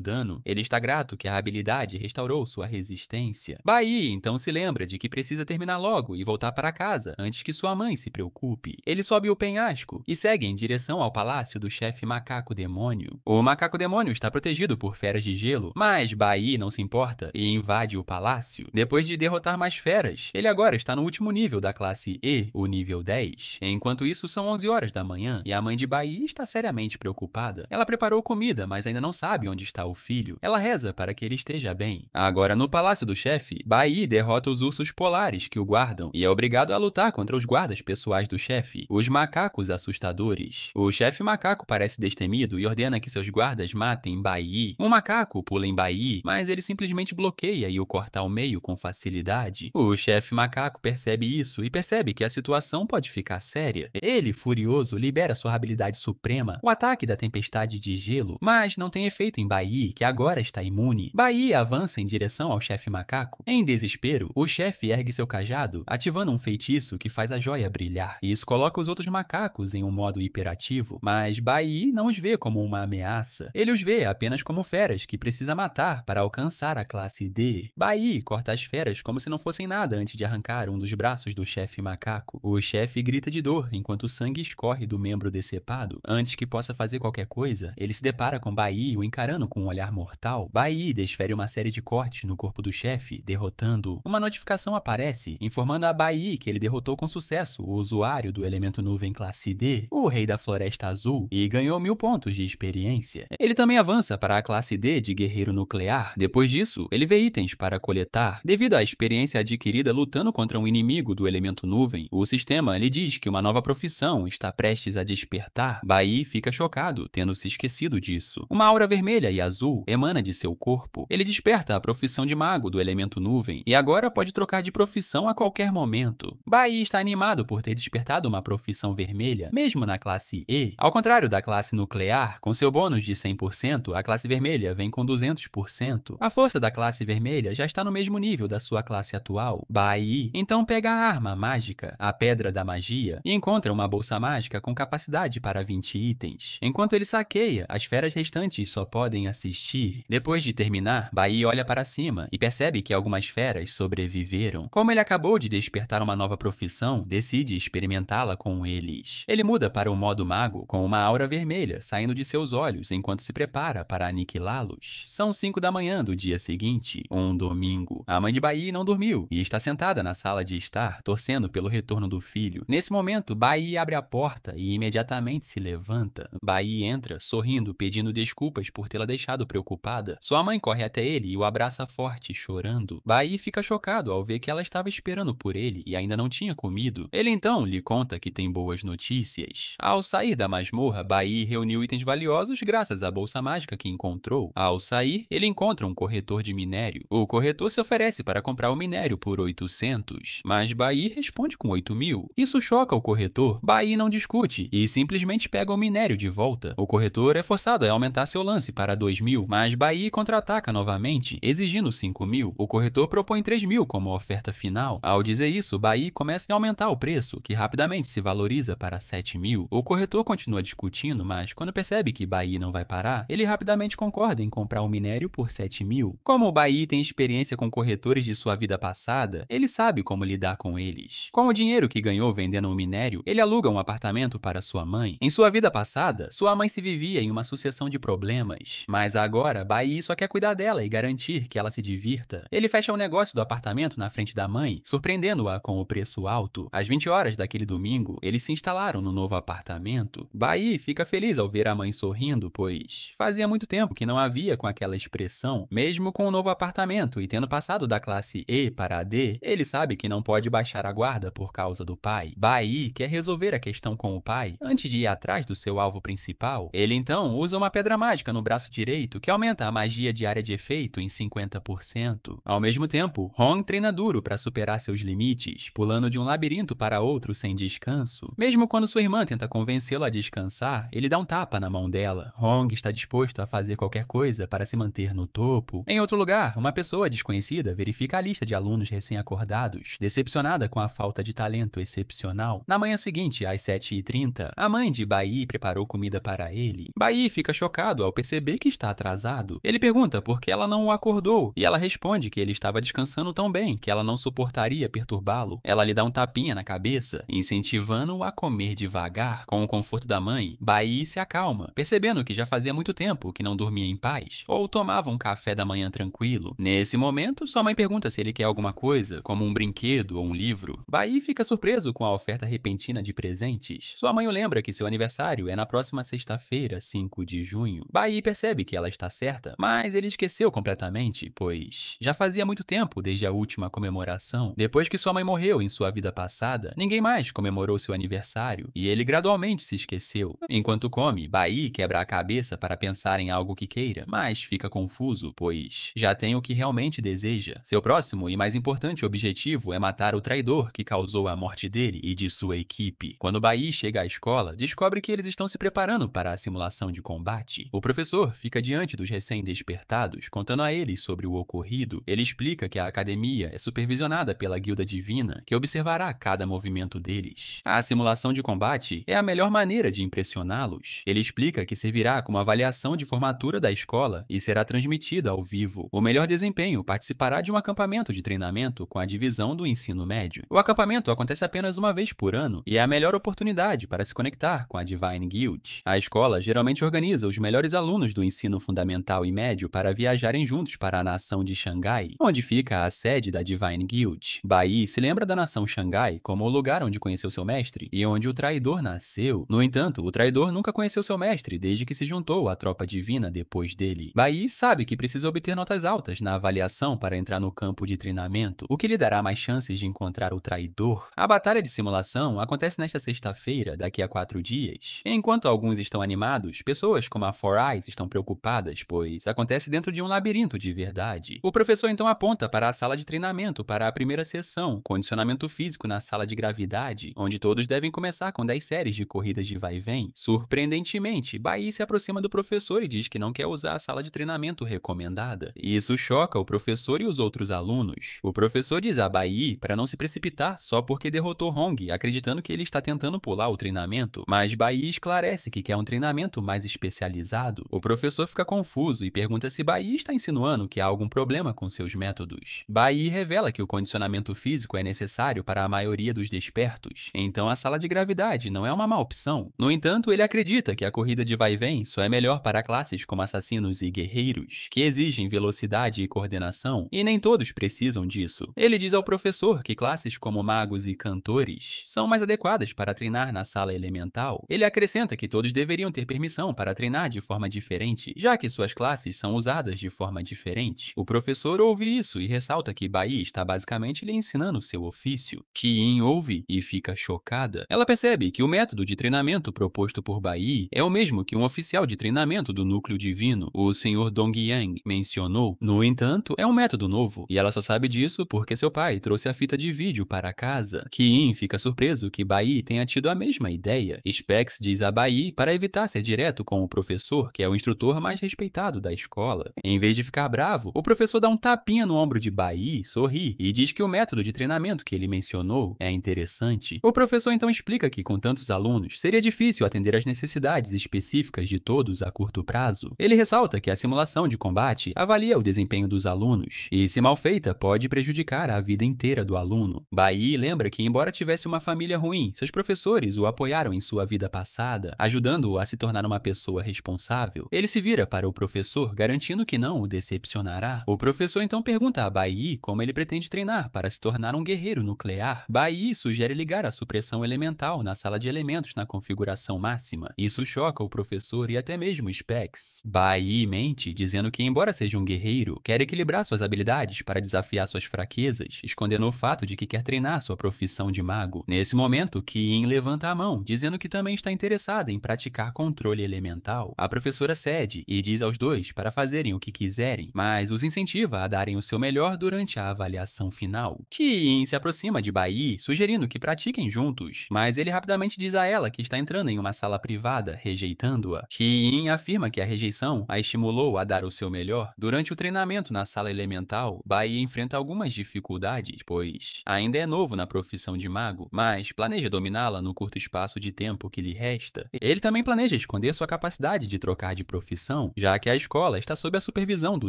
dano. Ele está grato que a habilidade restaurou sua resistência. Bai então se lembra de que precisa terminar logo e voltar para casa antes que sua mãe se preocupe. Ele sobe o penhasco e segue em direção ao palácio do chefe Macaco Demônio. O Macaco Demônio está protegido por feras de gelo, mas Bai não se importa e invade o palácio. Depois de derrotar mais feras, ele agora está no último nível da classe E, o nível 10. Enquanto isso, são 11 horas da manhã e a mãe de Bai está seriamente preocupada. Ela preparou comida, mas ainda não sabe onde está o filho. Ela reza para que ele esteja bem. Agora, no palácio do chefe, Bai derrota os ursos polares que o guardam e é obrigado a lutar contra os guardas pessoais do chefe, os macacos assustadores. O chefe macaco parece destemido e ordena que seus guardas matem Bai. Um macaco pula em Bai, mas ele simplesmente bloqueia e o corta ao meio com facilidade. O chefe macaco percebe isso e percebe que a situação pode ficar séria. Ele, furioso, libera sua habilidade suprema, o ataque da tempestade de gelo, mas não tem efeito em Bai, que agora está imune. Bai avança em direção ao chefe macaco. Em desespero, o chefe ergue seu cajado, ativando um feitiço que faz a joia brilhar. Isso coloca os outros macacos em um modo hiperativo, mas Bai não os vê como uma ameaça. Ele os vê apenas como feras que precisa matar para alcançar a classe D. Bai corta as feras como se não fossem nada antes de arrancar um dos braços do chefe macaco. O chefe grita de dor enquanto o sangue escorre do membro decepado. Antes que possa fazer qualquer coisa, ele se depara com Bai o encarando com um olhar mortal. Bai desfere uma série de cortes no corpo do chefe, derrotando-o. Uma notificação aparece, informando a Bai que ele derrotou com sucesso o usuário do elemento nuvem classe D, o Rei da Floresta Azul, e ganhou 1000 pontos de experiência. Ele também avança para a classe D de Guerreiro Nuclear. Depois disso, ele vê itens para coletar. Devido à experiência adquirida lutando contra um inimigo do elemento nuvem, o sistema lhe diz que uma nova profissão está prestes a despertar. Bai fica chocado, tendo se esquecido disso. Uma aura vermelha e azul emana de seu corpo. Ele desperta a profissão de mago do elemento nuvem e agora pode trocar de profissão a qualquer momento. Bai está animado por ter despertado uma profissão vermelha, mesmo na classe E. Ao contrário da classe nuclear, com seu bônus de 100%, a classe vermelha vem com 200%. A força da classe vermelha já está no mesmo nível da sua classe atual. Bai então pega a arma mágica, a Pedra da Magia, e encontra uma bolsa mágica com capacidade para 20 itens. Enquanto ele saqueia, as feras restantes só podem assistir. Depois de terminar, Bai olha para cima e percebe que algumas feras sobreviveram. Como ele acabou de despertar uma nova profissão, decide experimentá-la com eles. Ele muda para o modo mago, com uma aura vermelha saindo de seus olhos enquanto se prepara para aniquilá-los. São 5 da manhã do dia seguinte, um domingo. A mãe de Bai não dormiu e está sentada na sala de estar, torcendo pelo retorno do filho. Nesse momento, Bai abre a porta e imediatamente se levanta. Bai entra, sorrindo, pedindo desculpas por tê-la deixado preocupada. Sua mãe corre até ele e o abraça forte, chorando. Bai fica chocado ao ver que ela estava esperando por ele e ainda não tinha comido. Ele então lhe conta que tem boas notícias. Ao sair da masmorra, Bai reuniu itens valiosos graças à bolsa mágica que encontrou. Ao sair, ele encontra um corretor de minério. O corretor se oferece para comprar o minério por 800, mas Bai responde com 8.000. Isso choca o corretor. Bai não discute e simplesmente pega o minério de volta. O corretor é forçado a aumentar seu lance para 2.000, mas Bai contra-ataca novamente, exigindo 5.000. O corretor propõe 3.000 como oferta final. Ao dizer isso, Bai começa a aumentar o preço, que rapidamente se valoriza para 7.000. O corretor continua discutindo, mas quando percebe que Bai não vai parar, ele rapidamente concorda em comprar o minério por 7.000. Como Bai tem experiência com corretores de sua vida passada, ele sabe como lidar com eles. Com o dinheiro que ganhou vendendo o minério, ele aluga um apartamento para sua mãe. Em sua vida passada, sua mãe se vivia em uma sucessão de problemas, mas agora Bai só quer cuidar dela e garantir que ela se divirta. Ele fecha o negócio do apartamento na frente da mãe, surpreendendo-a com o preço alto. Às 20 horas daquele domingo, eles se instalaram no novo apartamento. Bai fica feliz ao ver a mãe sorrindo, pois fazia muito tempo que não a via com aquela expressão. Mesmo Mesmo com o novo apartamento e tendo passado da classe E para a D, ele sabe que não pode baixar a guarda por causa do pai. Bai quer resolver a questão com o pai antes de ir atrás do seu alvo principal. Ele então usa uma pedra mágica no braço direito que aumenta a magia de área de efeito em 50%. Ao mesmo tempo, Hong treina duro para superar seus limites, pulando de um labirinto para outro sem descanso. Mesmo quando sua irmã tenta convencê-lo a descansar, ele dá um tapa na mão dela. Hong está disposto a fazer qualquer coisa para se manter no topo. Em outro lugar, uma pessoa desconhecida verifica a lista de alunos recém-acordados, decepcionada com a falta de talento excepcional. Na manhã seguinte, às 7h30, a mãe de Bai preparou comida para ele. Bai fica chocado ao perceber que está atrasado. Ele pergunta por que ela não o acordou, e ela responde que ele estava descansando tão bem que ela não suportaria perturbá-lo. Ela lhe dá um tapinha na cabeça, incentivando-o a comer devagar. Com o conforto da mãe, Bai se acalma, percebendo que já fazia muito tempo que não dormia em paz, ou tomava um café da manhã tranquilo. Nesse momento, sua mãe pergunta se ele quer alguma coisa, como um brinquedo ou um livro. Bai fica surpreso com a oferta repentina de presentes. Sua mãe o lembra que seu aniversário é na próxima sexta-feira, 5 de junho. Bai percebe que ela está certa, mas ele esqueceu completamente, pois já fazia muito tempo desde a última comemoração. Depois que sua mãe morreu em sua vida passada, ninguém mais comemorou seu aniversário, e ele gradualmente se esqueceu. Enquanto come, Bai quebra a cabeça para pensar em algo que queira, mas fica confuso, pois já tem o que realmente deseja. Seu próximo e mais importante objetivo é matar o traidor que causou a morte dele e de sua equipe. Quando Bai chega à escola, descobre que eles estão se preparando para a simulação de combate. O professor fica diante dos recém-despertados, contando a eles sobre o ocorrido. Ele explica que a academia é supervisionada pela Guilda Divina, que observará cada movimento deles. A simulação de combate é a melhor maneira de impressioná-los. Ele explica que servirá como avaliação de formatura da escola e será transmitida ao vivo. O melhor desempenho participará de um acampamento de treinamento com a divisão do ensino médio. O acampamento acontece apenas uma vez por ano e é a melhor oportunidade para se conectar com a Divine Guild. A escola geralmente organiza os melhores alunos do ensino fundamental e médio para viajarem juntos para a nação de Xangai, onde fica a sede da Divine Guild. Bai se lembra da nação Xangai como o lugar onde conheceu seu mestre e onde o traidor nasceu. No entanto, o traidor nunca conheceu seu mestre desde que se juntou à tropa divina depois dele. Bai sabe que precisa obter notas altas na avaliação para entrar no campo de treinamento, o que lhe dará mais chances de encontrar o traidor. A batalha de simulação acontece nesta sexta-feira, daqui a 4 dias. Enquanto alguns estão animados, pessoas como a Four Eyes estão preocupadas, pois acontece dentro de um labirinto de verdade. O professor então aponta para a sala de treinamento para a primeira sessão, condicionamento físico na sala de gravidade, onde todos devem começar com 10 séries de corridas de vai e vem. Surpreendentemente, Bai se aproxima do professor e diz que não quer usar a sala de treinamento recomendada. Isso choca o professor e os outros alunos. O professor diz a Bai para não se precipitar só porque derrotou Hong, acreditando que ele está tentando pular o treinamento, mas Bai esclarece que quer um treinamento mais especializado. O professor fica confuso e pergunta se Bai está insinuando que há algum problema com seus métodos. Bai revela que o condicionamento físico é necessário para a maioria dos despertos, então a sala de gravidade não é uma má opção. No entanto, ele acredita que a corrida de vai e vem só é melhor para classes como assassinos e guerreiros, que exigem velocidade e coordenação, e nem todos precisam disso. Ele diz ao professor que classes como magos e cantores são mais adequadas para treinar na sala elemental. Ele acrescenta que todos deveriam ter permissão para treinar de forma diferente, já que suas classes são usadas de forma diferente. O professor ouve isso e ressalta que Bai está basicamente lhe ensinando seu ofício. Kiin ouve e fica chocada. Ela percebe que o método de treinamento proposto por Bai é o mesmo que um oficial de treinamento do núcleo divino, o Sr. Dongyang, mencionou. No entanto, é um método novo, e ela só sabe disso porque seu pai trouxe a fita de vídeo para casa. Kiin fica surpreso que Bai tenha tido a mesma ideia. Specs diz a Bai para evitar ser direto com o professor, que é o instrutor mais respeitado da escola. Em vez de ficar bravo, o professor dá um tapinha no ombro de Bai, sorri e diz que o método de treinamento que ele mencionou é interessante. O professor então explica que com tantos alunos, seria difícil atender às necessidades específicas de todos a curto prazo. Ele ressalta que a simulação de combate avalia o desempenho dos alunos, e se mal feita, pode prejudicar a vida inteira do aluno. Bai lembra que, embora tivesse uma família ruim, seus professores o apoiaram em sua vida passada, ajudando-o a se tornar uma pessoa responsável. Ele se vira para o professor, garantindo que não o decepcionará. O professor então pergunta a Bai como ele pretende treinar para se tornar um guerreiro nuclear. Bai sugere ligar a supressão elemental na sala de elementos na configuração máxima. Isso choca o professor e até mesmo Specs. Bai mente, dizendo que, embora seja de um guerreiro, quer equilibrar suas habilidades para desafiar suas fraquezas, escondendo o fato de que quer treinar sua profissão de mago. Nesse momento, Kiin levanta a mão, dizendo que também está interessada em praticar controle elemental. A professora cede e diz aos dois para fazerem o que quiserem, mas os incentiva a darem o seu melhor durante a avaliação final. Kiin se aproxima de Bai, sugerindo que pratiquem juntos, mas ele rapidamente diz a ela que está entrando em uma sala privada, rejeitando-a. Kiin afirma que a rejeição a estimulou a dar o seu melhor. Durante o treinamento na sala elemental, Bai enfrenta algumas dificuldades, pois ainda é novo na profissão de mago, mas planeja dominá-la no curto espaço de tempo que lhe resta. Ele também planeja esconder sua capacidade de trocar de profissão, já que a escola está sob a supervisão do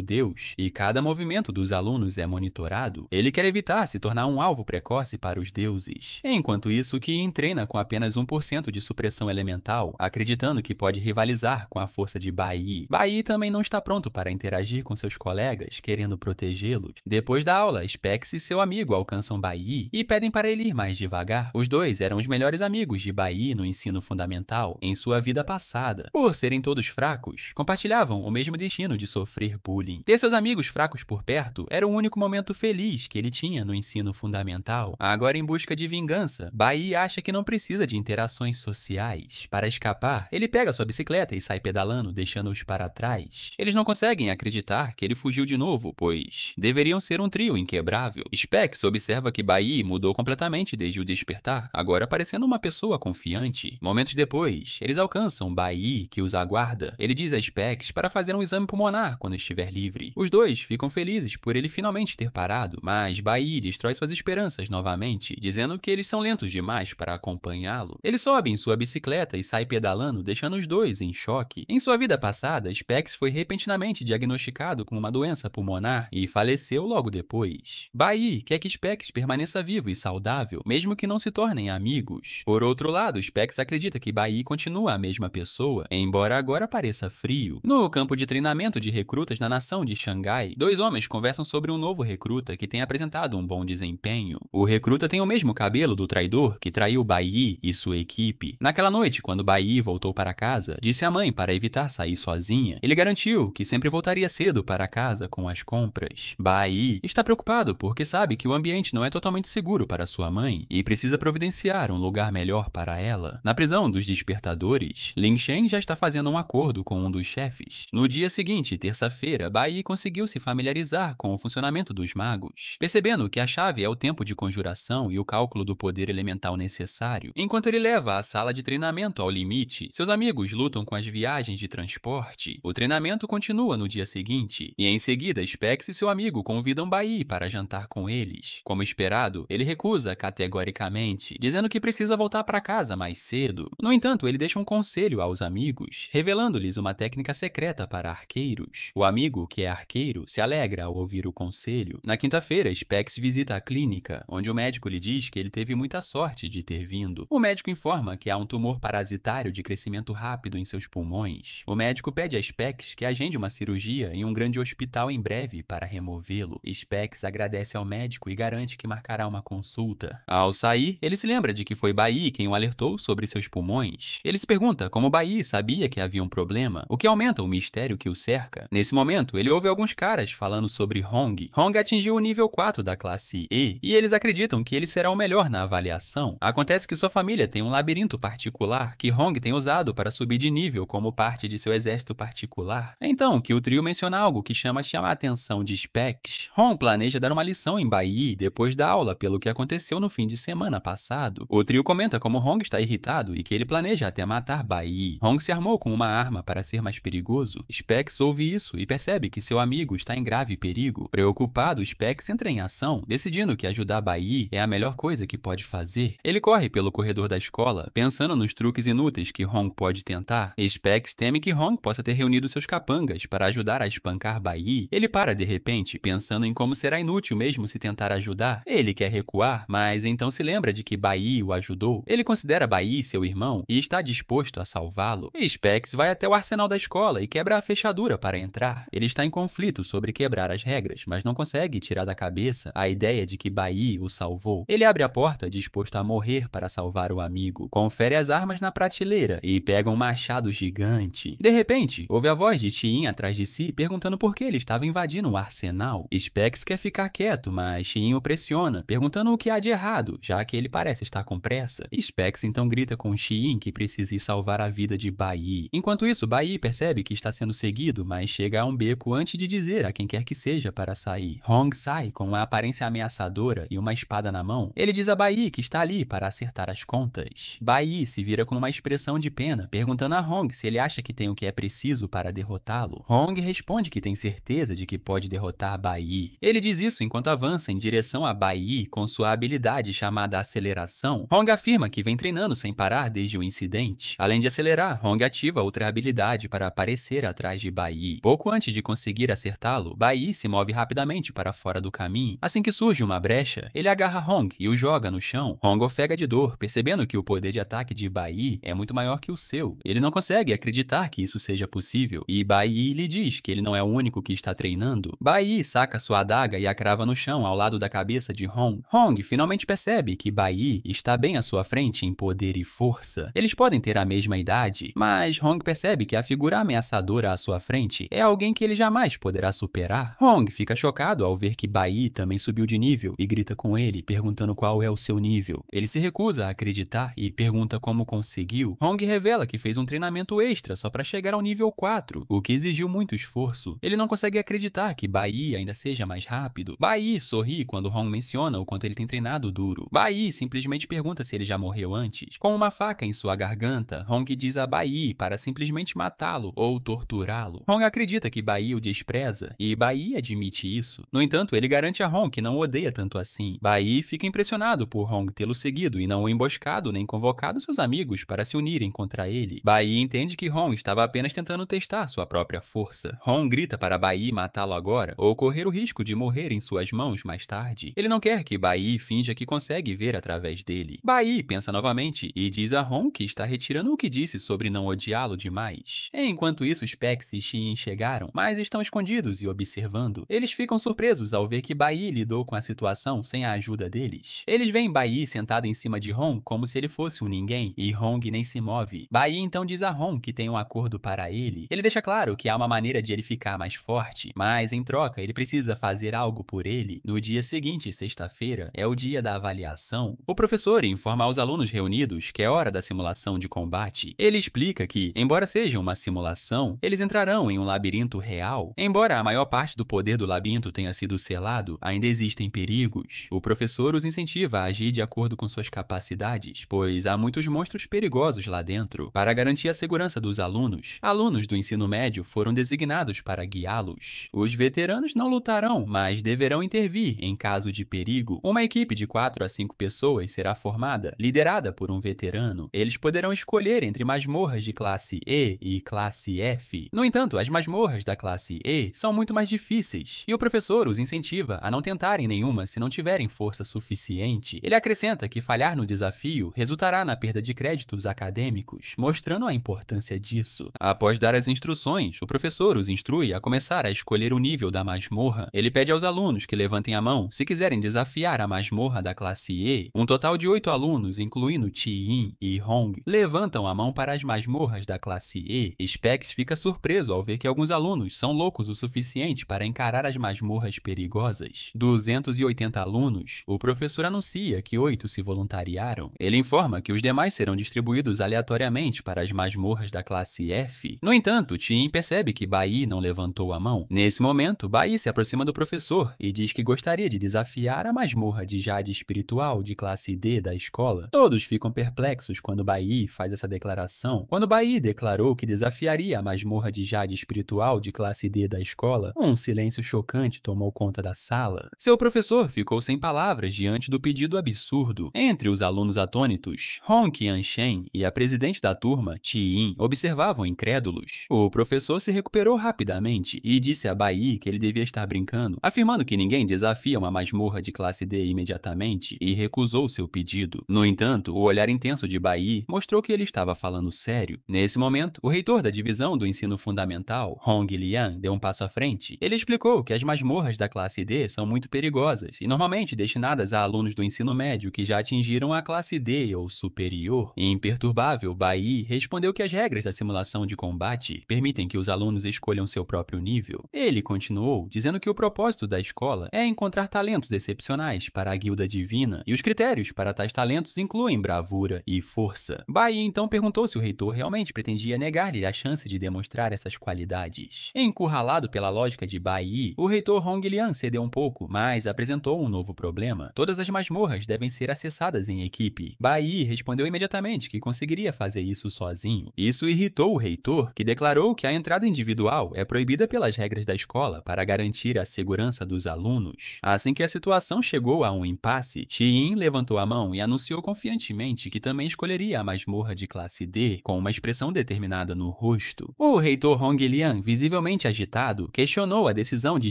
Deus e cada movimento dos alunos é monitorado. Ele quer evitar se tornar um alvo precoce para os deuses. Enquanto isso, Kiin treina com apenas 1% de supressão elemental, acreditando que pode rivalizar com a força de Bai. Bai também não está pronto para interagir com seus colegas, querendo protegê-los. Depois da aula, Specs e seu amigo alcançam Bai e pedem para ele ir mais devagar. Os dois eram os melhores amigos de Bai no ensino fundamental, em sua vida passada. Por serem todos fracos, compartilhavam o mesmo destino de sofrer bullying. Ter seus amigos fracos por perto era o único momento feliz que ele tinha no ensino fundamental. Agora, em busca de vingança, Bai acha que não precisa de interações sociais. Para escapar, ele pega sua bicicleta e sai pedalando, deixando-os para trás. Eles não conseguem acreditar que ele fugiu de novo, pois deveriam ser um trio inquebrável. Specs observa que Bai mudou completamente desde o despertar, agora parecendo uma pessoa confiante. Momentos depois, eles alcançam Bai, que os aguarda. Ele diz a Specs para fazer um exame pulmonar quando estiver livre. Os dois ficam felizes por ele finalmente ter parado, mas Bai destrói suas esperanças novamente, dizendo que eles são lentos demais para acompanhá-lo. Ele sobe em sua bicicleta e sai pedalando, deixando os dois em choque. Em sua vida passada, Specs foi repentinamente diagnosticado com uma doença pulmonar e faleceu logo depois. Bai quer que Specs permaneça vivo e saudável, mesmo que não se tornem amigos. Por outro lado, Specs acredita que Bai continua a mesma pessoa, embora agora pareça frio. No campo de treinamento de recrutas na nação de Xangai, dois homens conversam sobre um novo recruta que tem apresentado um bom desempenho. O recruta tem o mesmo cabelo do traidor que traiu Bai e sua equipe. Naquela noite, quando Bai voltou para casa, disse à mãe para evitar sair sozinha. Ele garantiu que sempre voltaria cedo para casa com as compras. Bai está preocupado porque sabe que o ambiente não é totalmente seguro para sua mãe e precisa providenciar um lugar melhor para ela. Na prisão dos despertadores, Lin Shen já está fazendo um acordo com um dos chefes. No dia seguinte, terça-feira, Bai conseguiu se familiarizar com o funcionamento dos magos, percebendo que a chave é o tempo de conjuração e o cálculo do poder elemental necessário. Enquanto ele leva a sala de treinamento ao limite, seus amigos lutam com as viagens de transporte. O treinamento continua no dia seguinte, e em seguida Specs e seu amigo convidam Bai para jantar com eles. Como esperado, ele recusa categoricamente, dizendo que precisa voltar para casa mais cedo. No entanto, ele deixa um conselho aos amigos, revelando-lhes uma técnica secreta para arqueiros. O amigo, que é arqueiro, se alegra ao ouvir o conselho. Na quinta-feira, Specs visita a clínica, onde o médico lhe diz que ele teve muita sorte de ter vindo. O médico informa que há um tumor parasitário de crescimento rápido em seus pulmões. O médico pede a Specs que agende uma cirurgia em um grande hospital em breve para removê-lo. Specs agradece ao médico e garante que marcará uma consulta. Ao sair, ele se lembra de que foi Bai quem o alertou sobre seus pulmões. Ele se pergunta como Bai sabia que havia um problema, o que aumenta o mistério que o cerca. Nesse momento, ele ouve alguns caras falando sobre Hong. Hong atingiu o nível 4 da classe E, e eles acreditam que ele será o melhor na avaliação. Acontece que sua família tem um labirinto particular que Hong tem usado para subir de nível como parte de seu exército particular. Então, que o trio menciona algo que chama a atenção de Specs. Hong planeja dar uma lição em Bai depois da aula pelo que aconteceu no fim de semana passado. O trio comenta como Hong está irritado e que ele planeja até matar Bai. Hong se armou com uma arma para ser mais perigoso. Specs ouve isso e percebe que seu amigo está em grave perigo. Preocupado, Specs entra em ação, decidindo que ajudar Bai é a melhor coisa que pode fazer. Ele corre pelo corredor da escola, pensando nos truques inúteis que Hong pode tentar. Specs teme que Hong possa ter reunido seus capangas para ajudar a espancar Bai. Ele para de repente, pensando em como será inútil mesmo se tentar ajudar. Ele quer recuar, mas então se lembra de que Bai o ajudou. Ele considera Bai seu irmão e está disposto a salvá-lo. Specs vai até o arsenal da escola e quebra a fechadura para entrar. Ele está em conflito sobre quebrar as regras, mas não consegue tirar da cabeça a ideia de que Bai o salvou. Ele abre a porta disposto a morrer para salvar o amigo. Confere as armas na prateleira e pega um machado gigante. De repente, ouve a voz de Tian atrás de si perguntando perguntando por que ele estava invadindo o arsenal. Specs quer ficar quieto, mas Shin o pressiona, perguntando o que há de errado, já que ele parece estar com pressa. Specs então grita com Shin que precisa ir salvar a vida de Bai. Enquanto isso, Bai percebe que está sendo seguido, mas chega a um beco antes de dizer a quem quer que seja para sair. Hong sai com uma aparência ameaçadora e uma espada na mão. Ele diz a Bai que está ali para acertar as contas. Bai se vira com uma expressão de pena, perguntando a Hong se ele acha que tem o que é preciso para derrotá-lo. Hong responde que tem certeza de que pode derrotar Bai. Ele diz isso enquanto avança em direção a Bai com sua habilidade chamada aceleração. Hong afirma que vem treinando sem parar desde o incidente. Além de acelerar, Hong ativa outra habilidade para aparecer atrás de Bai. Pouco antes de conseguir acertá-lo, Bai se move rapidamente para fora do caminho. Assim que surge uma brecha, ele agarra Hong e o joga no chão. Hong ofega de dor, percebendo que o poder de ataque de Bai é muito maior que o seu. Ele não consegue acreditar que isso seja possível, e Bai lhe diz que ele não é o único que está treinando. Bai saca sua adaga e a crava no chão ao lado da cabeça de Hong. Hong finalmente percebe que Bai está bem à sua frente em poder e força. Eles podem ter a mesma idade, mas Hong percebe que a figura ameaçadora à sua frente é alguém que ele jamais poderá superar. Hong fica chocado ao ver que Bai também subiu de nível e grita com ele, perguntando qual é o seu nível. Ele se recusa a acreditar e pergunta como conseguiu. Hong revela que fez um treinamento extra só para chegar ao nível 4, o que exigiu muito esforço. Ele não consegue acreditar que Bai ainda seja mais rápido. Bai sorri quando Hong menciona o quanto ele tem treinado duro. Bai simplesmente pergunta se ele já morreu antes. Com uma faca em sua garganta, Hong diz a Bai para simplesmente matá-lo ou torturá-lo. Hong acredita que Bai o despreza e Bai admite isso. No entanto, ele garante a Hong que não o odeia tanto assim. Bai fica impressionado por Hong tê-lo seguido e não o emboscado nem convocado seus amigos para se unirem contra ele. Bai entende que Hong estava apenas tentando testar sua própria força. Hong grita para Bai matá-lo agora ou correr o risco de morrer em suas mãos mais tarde. Ele não quer que Bai finja que consegue ver através dele. Bai pensa novamente e diz a Hong que está retirando o que disse sobre não odiá-lo demais. Enquanto isso, Specs e Shin chegaram, mas estão escondidos e observando. Eles ficam surpresos ao ver que Bai lidou com a situação sem a ajuda deles. Eles veem Bai sentado em cima de Hong como se ele fosse um ninguém, e Hong nem se move. Bai então diz a Hong que tem um acordo para ele. Ele deixa claro que há uma maneira de ele ficar mais forte, mas em troca ele precisa fazer algo por ele. No dia seguinte, sexta-feira, é o dia da avaliação. O professor informa aos alunos reunidos que é hora da simulação de combate. Ele explica que, embora seja uma simulação, eles entrarão em um labirinto real. Embora a maior parte do poder do labirinto tenha sido selado, ainda existem perigos. O professor os incentiva a agir de acordo com suas capacidades, pois há muitos monstros perigosos lá dentro. Para garantir a segurança dos alunos do ensino médio foram designados para guiá-los. Os veteranos não lutarão, mas deverão intervir em caso de perigo. Uma equipe de 4 a 5 pessoas será formada, liderada por um veterano. Eles poderão escolher entre masmorras de classe E e classe F. No entanto, as masmorras da classe E são muito mais difíceis, e o professor os incentiva a não tentarem nenhuma se não tiverem força suficiente. Ele acrescenta que falhar no desafio resultará na perda de créditos acadêmicos, mostrando a importância disso. Após dar as instruções, o professor os instrui a começar a escolher o nível da masmorra. Ele pede aos alunos que levantem a mão se quiserem desafiar a masmorra da classe E. Um total de 8 alunos, incluindo Chi-In e Hong, levantam a mão para as masmorras da classe E. Specs fica surpreso ao ver que alguns alunos são loucos o suficiente para encarar as masmorras perigosas. 280 alunos, o professor anuncia que 8 se voluntariaram. Ele informa que os demais serão distribuídos aleatoriamente para as masmorras da classe F. No entanto, Chi-In percebe que Bai não levantou a mão. Nesse momento, Bai se aproxima do professor e diz que gostaria de desafiar a masmorra de Jade espiritual de classe D da escola. Todos ficam perplexos quando Bai faz essa declaração. Quando Bai declarou que desafiaria a masmorra de Jade espiritual de classe D da escola, um silêncio chocante tomou conta da sala. Seu professor ficou sem palavras diante do pedido absurdo. Entre os alunos atônitos, Hong Qianshen e a presidente da turma, Chi-In, observavam incrédulos. O professor se recuperou rapidamente e disse a Bai que ele devia estar brincando, afirmando que ninguém desafia uma masmorra de classe D imediatamente, e recusou seu pedido. No entanto, o olhar intenso de Bai mostrou que ele estava falando sério. Nesse momento, o reitor da divisão do ensino fundamental, Hong Liang, deu um passo à frente. Ele explicou que as masmorras da classe D são muito perigosas e normalmente destinadas a alunos do ensino médio que já atingiram a classe D ou superior. Imperturbável, Bai respondeu que as regras da simulação de combate permitem que os alunos escolham seu próprio nível. Ele continuou, dizendo que o propósito da escola é encontrar talentos excepcionais para a guilda divina, e os critérios para tais talentos incluem bravura e força. Bai então perguntou se o reitor realmente pretendia negar-lhe a chance de demonstrar essas qualidades. Encurralado pela lógica de Bai, o reitor Hong Liang cedeu um pouco, mas apresentou um novo problema. Todas as masmorras devem ser acessadas em equipe. Bai respondeu imediatamente que conseguiria fazer isso sozinho. Isso irritou o reitor, que declarou que a entrada individual é proibida pelas regras da escola para garantir a segurança dos alunos. Assim que a situação chegou a um impasse, Xiyin levantou a mão e anunciou confiantemente que também escolheria a masmorra de classe D, com uma expressão determinada no rosto. O reitor Hong Liang, visivelmente agitado, questionou a decisão de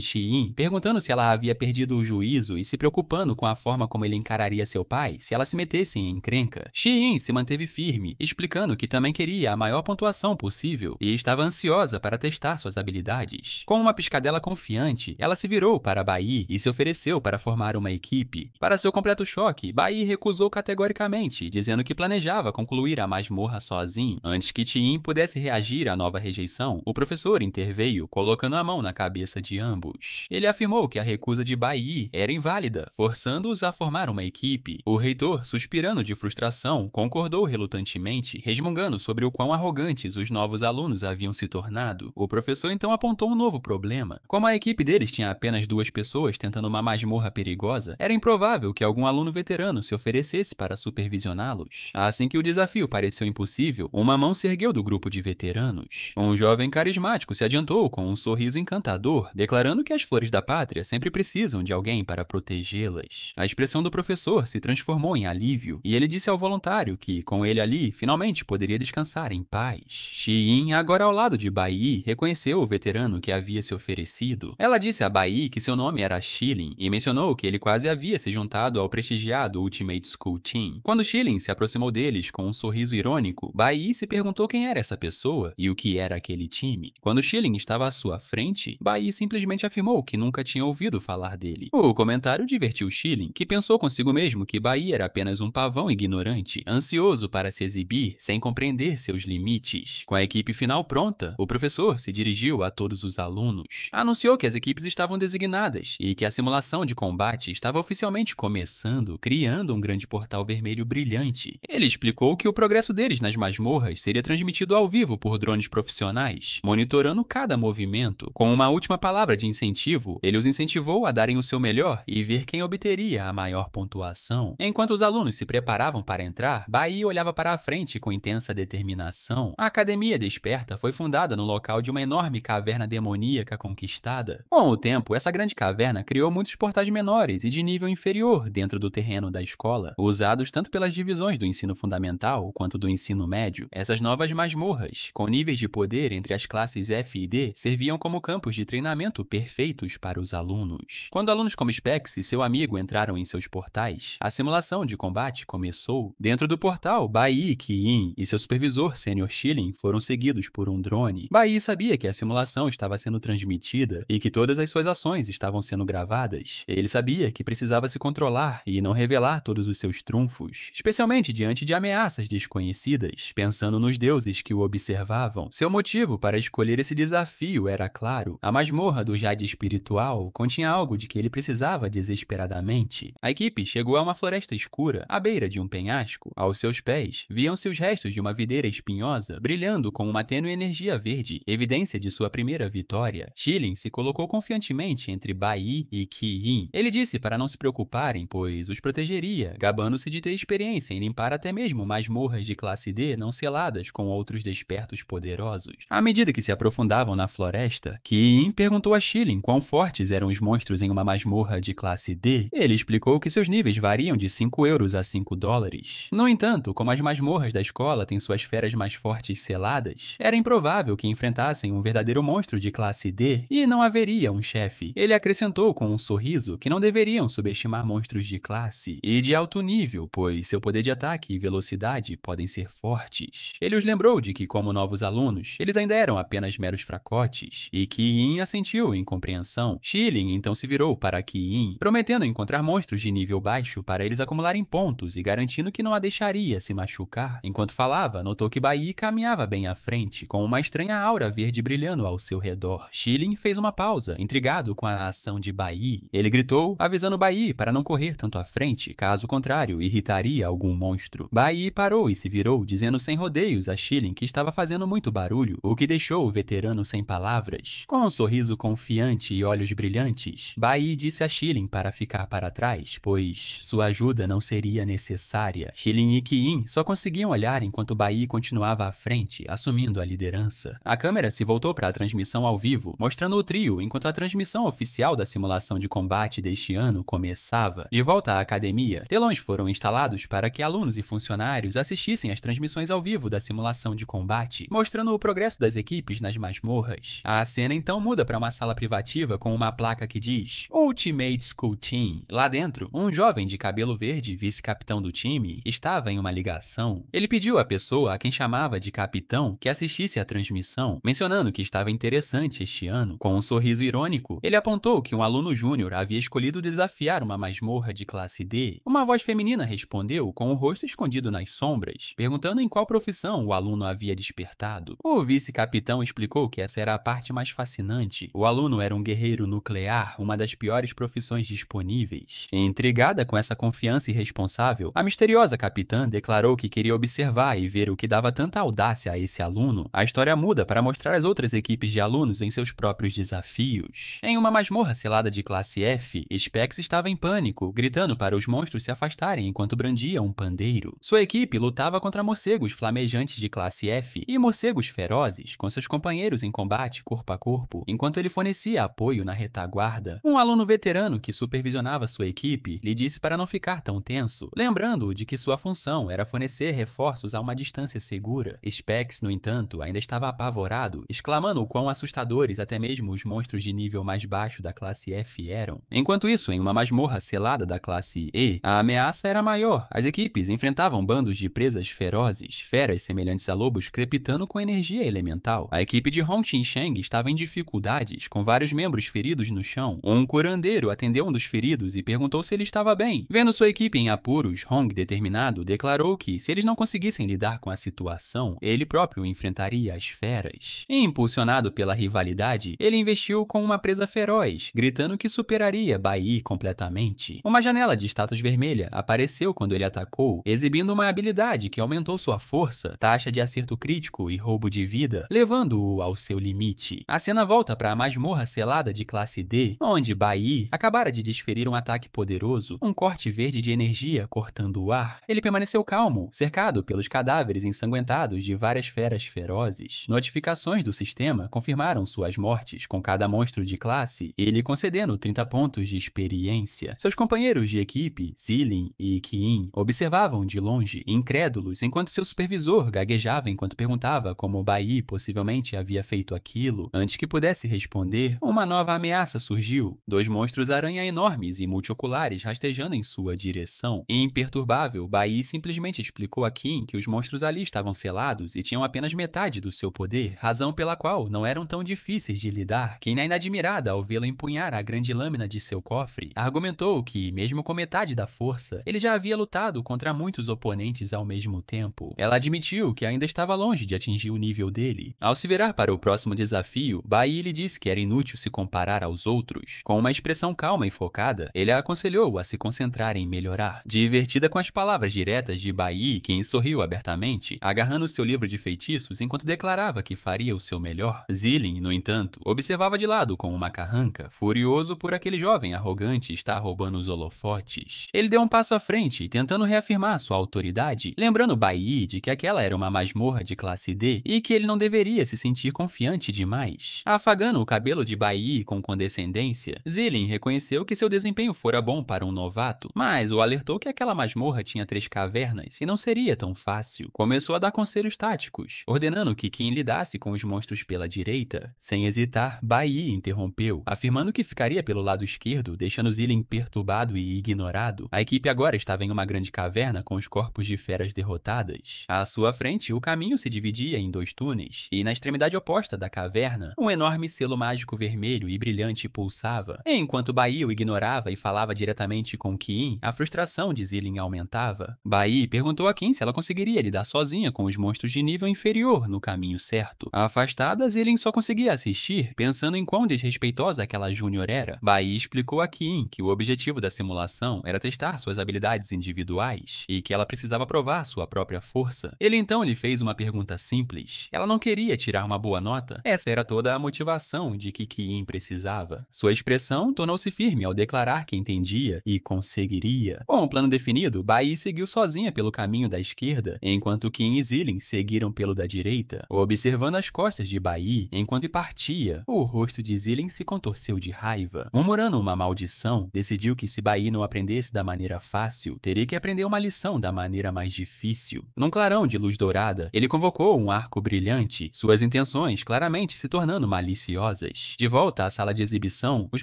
Xiyin, perguntando se ela havia perdido o juízo e se preocupando com a forma como ele encararia seu pai se ela se metesse em encrenca. Xiyin se manteve firme, explicando que também queria a maior pontuação possível e estava ansiosa para testar suas habilidades. Com uma piscadela confiante, ela se virou para Bai e se ofereceu para formar uma equipe. Para seu completo choque, Bai recusou categoricamente, dizendo que planejava concluir a masmorra sozinho. Antes que Xiyin pudesse reagir à nova rejeição, o professor interveio, colocando a mão na cabeça de ambos. Ele afirmou que a recusa de Bai era inválida, forçando-os a formar uma equipe. O reitor, suspirando de frustração, concordou relutantemente, resmungando sobre o quão arrogantes os novos alunos haviam se tornado. O professor então apontou um novo problema. Como a equipe deles tinha apenas 2 pessoas tentando uma masmorra perigosa, era improvável que algum aluno veterano se oferecesse para supervisioná-los. Assim que o desafio pareceu impossível, uma mão se ergueu do grupo de veteranos. Um jovem carismático se adiantou com um sorriso encantador, declarando que as flores da pátria sempre precisam de alguém para protegê-las. A expressão do professor se transformou em alívio, e ele disse ao voluntário que, com ele ali, finalmente poderia descansar em paz. Xiyin, agora ao lado de Bai, reconheceu o veterano que havia se oferecido. Ela disse a Bai que seu nome era Shilin e mencionou que ele quase havia se juntado ao prestigiado Ultimate School Team. Quando Shilin se aproximou deles com um sorriso irônico, Bai se perguntou quem era essa pessoa e o que era aquele time. Quando Shilin estava à sua frente, Bai simplesmente afirmou que nunca tinha ouvido falar dele. O comentário divertiu Shilin, que pensou consigo mesmo que Bai era apenas um pavão ignorante, ansioso para se exibir sem compreender seus limites. Com a equipe final pronta, o professor se dirigiu a todos os alunos. Anunciou que as equipes estavam designadas e que a simulação de combate estava oficialmente começando, criando um grande portal vermelho brilhante. Ele explicou que o progresso deles nas masmorras seria transmitido ao vivo por drones profissionais, monitorando cada movimento. Com uma última palavra de incentivo, ele os incentivou a darem o seu melhor e ver quem obteria a maior pontuação. Enquanto os alunos se preparavam para entrar, Bai olhava para a frente com intensa determinação. A Academia Desperta foi fundada no local de uma enorme caverna demoníaca conquistada. Com o tempo, essa grande caverna criou muitos portais menores e de nível inferior dentro do terreno da escola, usados tanto pelas divisões do ensino fundamental quanto do ensino médio. Essas novas masmorras, com níveis de poder entre as classes F e D, serviam como campos de treinamento perfeitos para os alunos. Quando alunos como Specs e seu amigo entraram em seus portais, a simulação de combate começou. Dentro do portal, Bai, Qiyin e seu supervisor Sr. Shilin foram seguidos por um drone. Bai sabia que a simulação estava sendo transmitida e que todas as suas ações estavam sendo gravadas. Ele sabia que precisava se controlar e não revelar todos os seus trunfos, especialmente diante de ameaças desconhecidas. Pensando nos deuses que o observavam, seu motivo para escolher esse desafio era claro. A masmorra do Jade espiritual continha algo de que ele precisava desesperadamente. A equipe chegou a uma floresta escura, à beira de um penhasco. Aos seus pés, viam-se os restos de uma videira espinhosa, brilhando com uma tênue energia verde, evidência de sua primeira vitória. Shilin se colocou confiantemente entre Bai e Qiyin. Ele disse para não se preocuparem, pois os protegeria, gabando-se de ter experiência em limpar até mesmo masmorras de classe D não seladas com outros despertos poderosos. À medida que se aprofundavam na floresta, Qiyin perguntou a Shilin quão fortes eram os monstros em uma masmorra de classe D. Ele explicou que seus níveis variam de 5 euros a 5 dólares. No entanto, como as masmorras da escola têm suas feras mais fortes seladas, era improvável que enfrentassem um verdadeiro monstro de classe D e não haveria um chefe. Ele acrescentou com um sorriso que não deveriam subestimar monstros de classe e de alto nível, pois seu poder de ataque e velocidade podem ser fortes. Ele os lembrou de que, como novos alunos, eles ainda eram apenas meros fracotes, e Qiyin assentiu em compreensão. Shilin então se virou para Qiyin, prometendo encontrar monstros de nível baixo para eles acumularem pontos e garantindo que não a deixaria se machucar. Enquanto falava, notou que Bai caminhava bem à frente, com uma estranha aura verde brilhando olhando ao seu redor. Schilling fez uma pausa, intrigado com a ação de Bai. Ele gritou, avisando Bai para não correr tanto à frente, caso contrário, irritaria algum monstro. Bai parou e se virou, dizendo sem rodeios a Schilling que estava fazendo muito barulho, o que deixou o veterano sem palavras. Com um sorriso confiante e olhos brilhantes, Bai disse a Schilling para ficar para trás, pois sua ajuda não seria necessária. Schilling e Kiin só conseguiam olhar enquanto Bai continuava à frente, assumindo a liderança. A câmera se voltou para a transmissão ao vivo, mostrando o trio enquanto a transmissão oficial da simulação de combate deste ano começava. De volta à academia, telões foram instalados para que alunos e funcionários assistissem às transmissões ao vivo da simulação de combate, mostrando o progresso das equipes nas masmorras. A cena então muda para uma sala privativa com uma placa que diz Ultimate School Team. Lá dentro, um jovem de cabelo verde, vice-capitão do time, estava em uma ligação. Ele pediu à pessoa a quem chamava de capitão que assistisse à transmissão, mencionando que estava interessante este ano. Com um sorriso irônico, ele apontou que um aluno júnior havia escolhido desafiar uma masmorra de classe D. Uma voz feminina respondeu com o rosto escondido nas sombras, perguntando em qual profissão o aluno havia despertado. O vice-capitão explicou que essa era a parte mais fascinante. O aluno era um guerreiro nuclear, uma das piores profissões disponíveis. Intrigada com essa confiança irresponsável, a misteriosa capitã declarou que queria observar e ver o que dava tanta audácia a esse aluno. A história muda para mostrar as outras equipes de alunos em seus próprios desafios. Em uma masmorra selada de classe F, Specs estava em pânico, gritando para os monstros se afastarem enquanto brandia um pandeiro. Sua equipe lutava contra morcegos flamejantes de classe F e morcegos ferozes, com seus companheiros em combate corpo a corpo, enquanto ele fornecia apoio na retaguarda. Um aluno veterano que supervisionava sua equipe lhe disse para não ficar tão tenso, lembrando-o de que sua função era fornecer reforços a uma distância segura. Specs, no entanto, ainda estava apavorado, exclamando o quão assustadores até mesmo os monstros de nível mais baixo da classe F eram. Enquanto isso, em uma masmorra selada da classe E, a ameaça era maior. As equipes enfrentavam bandos de presas ferozes, feras semelhantes a lobos crepitando com energia elemental. A equipe de Hong Xinsheng estava em dificuldades, com vários membros feridos no chão. Um curandeiro atendeu um dos feridos e perguntou se ele estava bem. Vendo sua equipe em apuros, Hong, determinado, declarou que, se eles não conseguissem lidar com a situação, ele próprio enfrentaria as feras. Impulsionado pela rivalidade, ele investiu com uma presa feroz, gritando que superaria Bai completamente. Uma janela de status vermelha apareceu quando ele atacou, exibindo uma habilidade que aumentou sua força, taxa de acerto crítico e roubo de vida, levando-o ao seu limite. A cena volta para a masmorra selada de classe D, onde Bai acabara de desferir um ataque poderoso, um corte verde de energia cortando o ar. Ele permaneceu calmo, cercado pelos cadáveres ensanguentados de várias feras ferozes. Notificações do sistema confirmaram suas mortes, com cada monstro de classe, ele concedendo 30 pontos de experiência. Seus companheiros de equipe, Zilin e Kiin, observavam de longe, incrédulos, enquanto seu supervisor gaguejava enquanto perguntava como Bai possivelmente havia feito aquilo. Antes que pudesse responder, uma nova ameaça surgiu. 2 monstros aranha enormes e multioculares rastejando em sua direção. Imperturbável, Bai simplesmente explicou a Kiin que os monstros ali estavam selados e tinham apenas metade do seu poder, razão pela qual não eram tão difíceis de lidar. Kiin, ainda admirada ao vê-lo empunhar a grande lâmina de seu cofre, argumentou que, mesmo com metade da força, ele já havia lutado contra muitos oponentes ao mesmo tempo. Ela admitiu que ainda estava longe de atingir o nível dele. Ao se virar para o próximo desafio, Bai lhe disse que era inútil se comparar aos outros. Com uma expressão calma e focada, ele a aconselhou a se concentrar em melhorar. Divertida com as palavras diretas de Bai, quem sorriu abertamente, agarrando seu livro de feitiços enquanto declarava que faria o seu melhor. Zilin, no entanto, observava de lado com uma carranca, furioso por aquele jovem arrogante estar roubando os holofotes. Ele deu um passo à frente, tentando reafirmar sua autoridade, lembrando Bai de que aquela era uma masmorra de classe D e que ele não deveria se sentir confiante demais. Afagando o cabelo de Bai com condescendência, Zilin reconheceu que seu desempenho fora bom para um novato, mas o alertou que aquela masmorra tinha 3 cavernas e não seria tão fácil. Começou a dar conselhos táticos, ordenando que Kiin lidasse com os monstros pela direita. Sem hesitar, Bai interrompeu, afirmando que ficaria pelo lado esquerdo, deixando Zilin perturbado e ignorado. A equipe agora estava em uma grande caverna com os corpos de feras derrotadas. À sua frente, o caminho se dividia em 2 túneis, e na extremidade oposta da caverna, um enorme selo mágico vermelho e brilhante pulsava. Enquanto Bai o ignorava e falava diretamente com Kiin, a frustração de Zilin aumentava. Bai perguntou a Kiin se ela conseguiria lidar sozinha com os monstros de nível inferior no caminho certo. Afastada, Zilin só conseguia assistir, pensando em quão desrespeitosa aquela Júnior era. Bai explicou a Kiin que o objetivo da simulação era testar suas habilidades individuais e que ela precisava provar sua própria força. Ele então lhe fez uma pergunta simples. Ela não queria tirar uma boa nota. Essa era toda a motivação de que Kiin precisava. Sua expressão tornou-se firme ao declarar que entendia e conseguiria. Com um plano definido, Bai seguiu sozinha pelo caminho da esquerda, enquanto Kiin e Zilin seguiram pelo da direita, observando as costas de Bai enquanto partia. O rosto de Zilin se contorceu de raiva. Murmurando uma maldição, decidiu que se Bai não aprendesse da maneira fácil, teria que aprender uma lição da maneira mais difícil. Num clarão de luz dourada, ele convocou um arco brilhante, suas intenções claramente se tornando maliciosas. De volta à sala de exibição, os